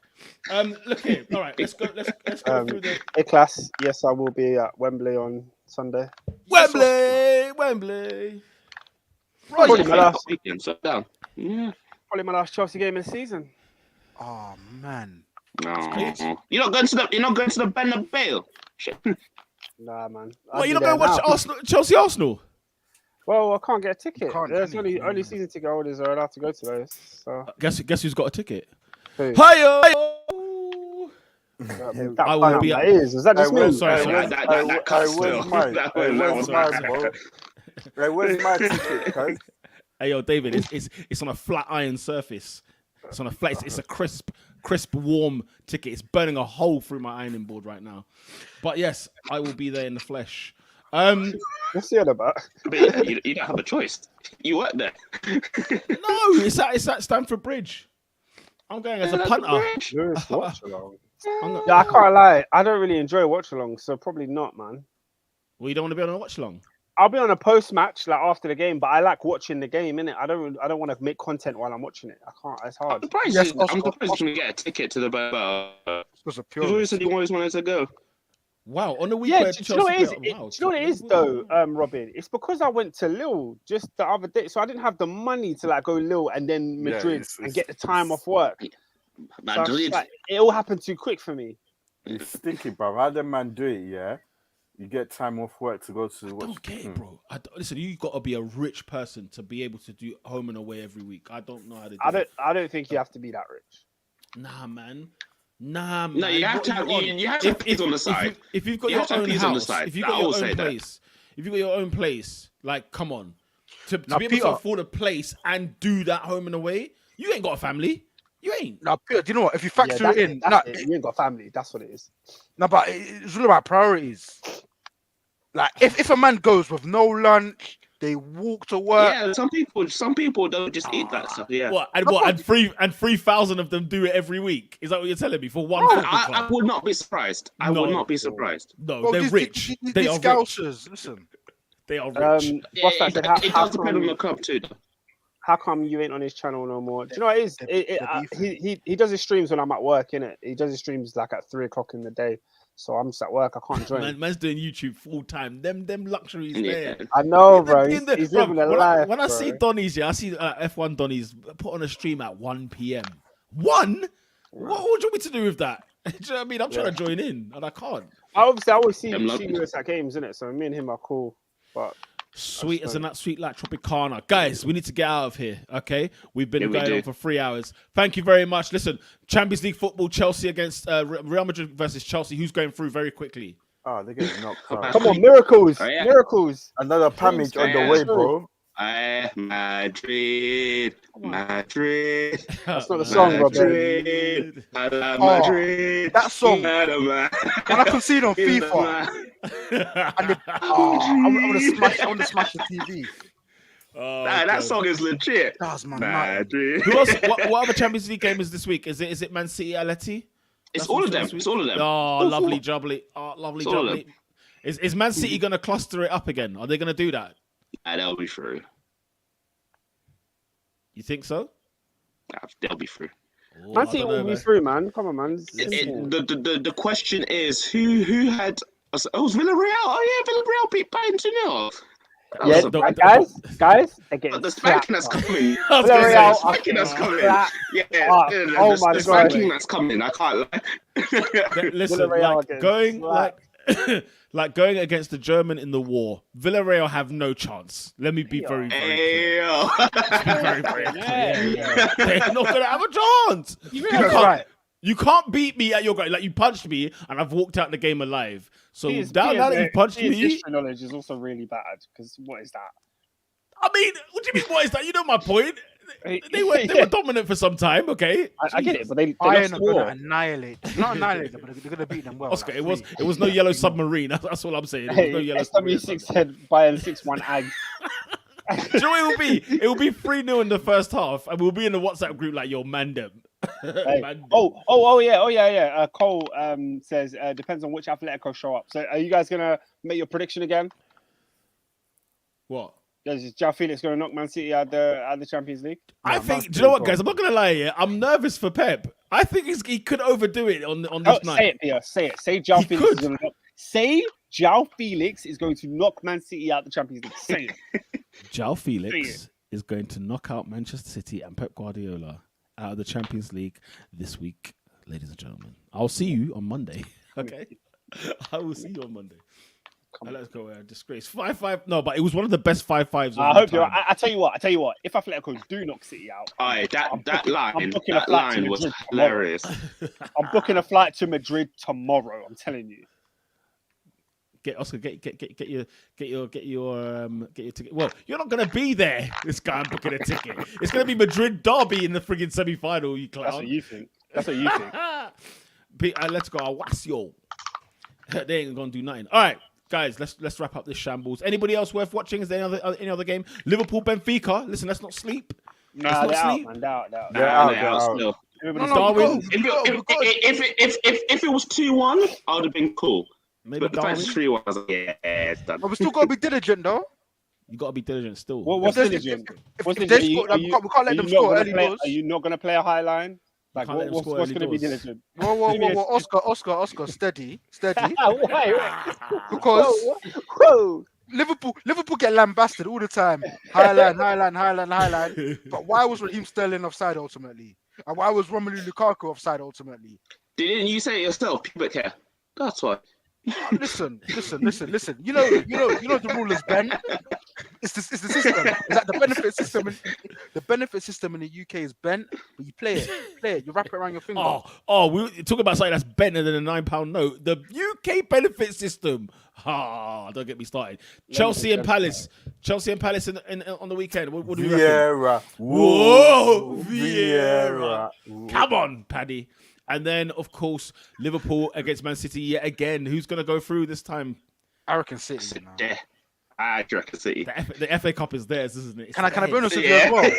Look here. All right, let's go. Let's go through the. Hey class, yes, I will be at Wembley on Sunday. Wembley. Probably my last, weekend. So down. Yeah. probably my last Chelsea game of the season. Oh man. No. You're not going to the Bernabeu. Shit. Nah, man. Well, you're not going to watch Chelsea Arsenal? Well, I can't get a ticket. can't, There's can you? only season ticket holders are allowed to go to those. So Guess who's got a ticket? who? Hiyo! That I will be. Was that just me? sorry. That cut still. Where's my ticket, cuz? Hey, yo, David, it's on a flat iron surface. It's on a flat. It's a crisp, warm ticket. It's burning a hole through my ironing board right now. But yes, I will be there in the flesh. What's the other about? But you don't have a choice. You work there. No, it's at Stamford Bridge. I'm going as a punter. Yeah, I can't lie. I don't really enjoy watch along, so probably not, man. Well, you don't want to be on a watch long. I'll be on a post match like after the game, but I like watching the game, innit? I don't want to make content while I'm watching it. I can't. It's hard. I'm surprised Yes, you can get a ticket to the Bernabeu. You always said you always wanted to go. Wow, on the week Yeah, where do you know what it is? Chelsea Do you know what it is though, Robin? It's because I went to Lille just the other day, so I didn't have the money to like go Lille and then Madrid and get the time off work. So Madrid. like, it all happened too quick for me. It's stinky, bro. How the man do it, yeah? You get time off work to go to I watch. don't get it, bro. Listen, you got to be a rich person to be able to do home and away every week. I don't know how to do it. I don't think you have to be that rich. Nah, man. No, you have to have peas on the side. If you've got You your have to have own peas on the house, side. if you've I got your will own say that. place, if you've got your own place, like, come on. To Now, be able Peter- to afford a place and do that home and away, you ain't got a family. You ain't. Now, Peter, do you know what? If you factor that's it in, that's it. You ain't got family. That's what it is. no, but it's all about priorities. Like, if a man goes with no lunch, they walk to work. Yeah, some people don't just eat that stuff. Yeah. And 3,000 of them do it every week. Is that what you're telling me? For one football I club? would not be surprised. I would not be surprised. No, Bro, they're these- rich. these They are rich. Scousers, listen. They are rich. What's that? It How does depend on the come, club too. Though. how come you ain't on his channel no more? Do you know what it is? He does his streams when I'm at work, innit? He does his streams like at 3 o'clock in the day. So I'm just at work. I can't join. Man's doing YouTube full time. Them luxuries there. I know, bro. In the- He's bro, living a when life. I bro. see Donnies, yeah, I see F1 Donnies put on a stream at 1 p.m. 1? What would you want me to do with that? Do you know what I mean? I'm trying to join in, and I can't. I always see Them lovely. Lewis at games, innit? So me and him are cool. But Sweet as a nut, sweet like Tropicana. Guys, we need to get out of here, okay? We've been Yeah, we going do. on for 3 hours. Thank you very much. Listen, Champions League football, Chelsea against Real Madrid versus Chelsea. Who's going through very quickly? Oh, they're getting knocked out. come on, miracles, Oh, yeah. miracles. Another Pamage on the way, bro. Madrid. That's not the song, Robert. Madrid. I love Madrid. That song. Man. When I concede on FIFA, I want to smash the TV. That song is legit. That's my Madrid. Who else? What other Champions League game is this week? Is it Man City Atleti? It's That's all what's of them. this week? It's all of them. Oh, lovely jubbly. Oh, lovely It's all of jubbly. Is Man City going to cluster it up again? Are they going to do that? They'll be through. You think so? They'll be through. Oh, Man I City don't know, will be man. through, man. Come on, man. The question is who had? Oh, it was Villarreal. Oh yeah, Villarreal beat Bayern 2-0. Yeah, guys, they're But getting the spanking slapped, that's man. coming. I was gonna say, The spanking that's coming. Slapped. Yeah, Oh, the oh my spanking God. that's coming. I can't lie. Listen, Villarreal like against going slapped. like going against the German in the war, Villarreal have no chance. Let me be very, very clear. Very, very clear. They're not gonna have a chance. You can't beat me at your game. Like you punched me, and I've walked out the game alive. So now that you punched me, history knowledge is also really bad because what is that? I mean, what do you mean? What is that? You know my point. They were dominant for some time. Okay, I get it, but they Bayern lost are war. going to annihilate. Not annihilate them, but they're going to beat them well. Oscar, like, it was no yellow submarine. That's all I'm saying. It was no Hey, yellow submarine. SW6 said Bayern 6-1 ag. Do you know what it will be? It will be 3-0 in the first half, and we'll be in the WhatsApp group like yo, Mandem. Hey. Mandem. Oh yeah. Cole says depends on which Atletico show up. So are you guys gonna make your prediction again? What? Is João Felix gonna knock Man City out the Champions League? I think. Do you know what, guys? I'm not gonna lie here. I'm nervous for Pep. I think he could overdo it on this night. Say it, Pierre. Say it. Say João He Felix is could. gonna knock. Say João Felix is going to knock Man City out the Champions League. Say it. João Felix is going to knock out Manchester City and Pep Guardiola out of the Champions League this week, ladies and gentlemen. I'll see you on Monday. Okay, I will see you on Monday. Let's go. Disgrace 5-5. No, but it was one of the best 5-5s. I hope you're. I tell you what. If Atletico do knock City out, that line was hilarious. I'm booking a flight to Madrid tomorrow. I'm telling you. Get your ticket. Well, you're not gonna be there. This guy I'm booking a ticket. It's gonna be Madrid derby in the friggin' semi-final. You clown. That's what you think. Let's go. Awasio. They ain't gonna do nothing. All right, guys. Let's wrap up this shambles. Anybody else worth watching? Is there any other game? Liverpool Benfica. Listen, let's not sleep. Nah, they're out, man. They're out still. Darwin. If it was 2-1, I would have been cool. Maybe But the fact Darwin. it's 3-1, I was like, yeah, it's done. But we still got to be diligent, though. You got to be diligent still. What's If diligent? if What's they diligent? score, we can't let them score early goals. Are you not going to play a high line? Like, can't let them what's score going early to be goals. diligent? Whoa. Oscar, steady. Wait. Because Whoa. Liverpool get lambasted all the time. High line. But why was Raheem Sterling offside ultimately? And why was Romelu Lukaku offside ultimately? Didn't you say it yourself? Pubic hair. That's why. Listen. You know the rule is Ben. It's the system. It's like the benefit system. The benefit system in the UK is bent, but you play it. You wrap it around your finger. We talk about something that's better than a £9 note. The UK benefit system. Don't get me started. Chelsea and Palace in on the weekend. What do you reckon? Vieira. Whoa, Vieira. Come on, Paddy. And then, of course, Liverpool against Man City yet again. Who's going to go through this time? I reckon City. Yeah. I reckon City. The FA Cup is theirs, isn't it? Can I be honest with you as well?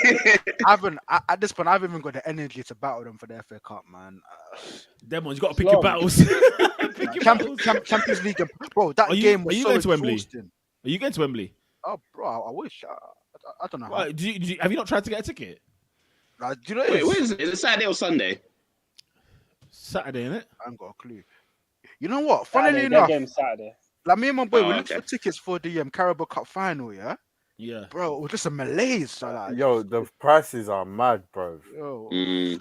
At this point, I haven't even got the energy to battle them for the FA Cup, man. Them ones, you got to pick your battles. Champions League, bro. That game was so exhausting. Are you going to Wembley? Oh, bro, I wish. I don't know. Well, have you not tried to get a ticket? Do you know? Wait, when is it? Is it Saturday or Sunday? Saturday, innit? I ain't got a clue. You know what? Funnily enough, Saturday. like me and my boy, we looked for tickets for the Carabao Cup final, yeah? Yeah. Bro, it was just a malaise. So like, Yo, the prices are mad, bro. yo.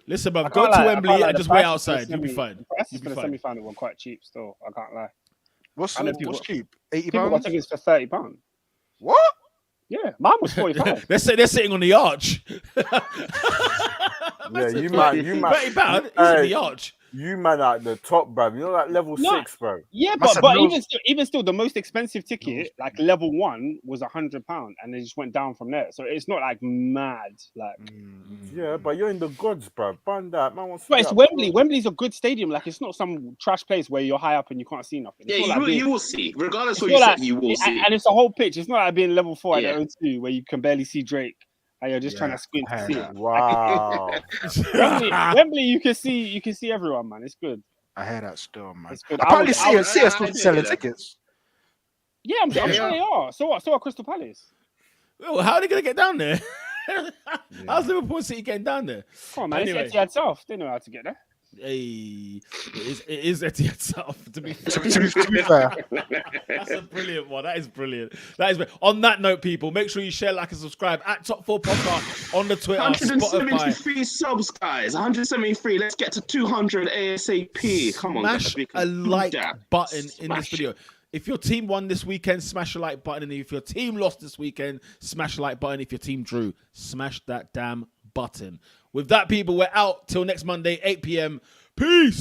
Listen, bro, go to Wembley and just wait outside. You'll be fine. The prices for the semi-final were quite cheap still. I can't lie. What's cheap? People got £80? tickets for £30. What? Yeah, mine was 45. They're sitting on the arch. Yeah, you might. £30 is on the arch. You man at the top, bro. You know, like level 6, bro. Yeah, That's but a even still, the most expensive ticket, like level 1, was £100, and they just went down from there. So it's not like mad, like. Yeah, but you're in the gods, bro. Ban that, man. Wants to But it's get up, Wembley. bro. Wembley's a good stadium. Like, it's not some trash place where you're high up and you can't see nothing. It's Yeah, not like you will see. Regardless it's what you not say, like- you will see. And it's a whole pitch. It's not like being level 4 Yeah. at the O2 where you can barely see Drake and you're just trying to squint to see it. Wow. Wembley, you can see everyone, man. It's good. I hear that still, man. It's good. Apparently, I would- CS still selling that. tickets. Yeah, I'm sure they are. So what? So are Crystal Palace. Well, how are they going to get down there? How's Liverpool City getting down there? Come on, man. Anyway. It's Etihad South. They know how to get there. Hey, it is Etihad South, to be fair. To be fair, That's a brilliant one. That is brilliant. On that note, people, make sure you share, like, and subscribe at Top 4 Podcast on the Twitter, Spotify. 173 subs, guys. 173. Let's get to 200 ASAP. Come on, Smash guys. We can a do like that. button in this Smash video. If your team won this weekend, smash a like button. And if your team lost this weekend, smash a like button. If your team drew, smash that damn button. With that, people, we're out till next Monday, 8 p.m. Peace.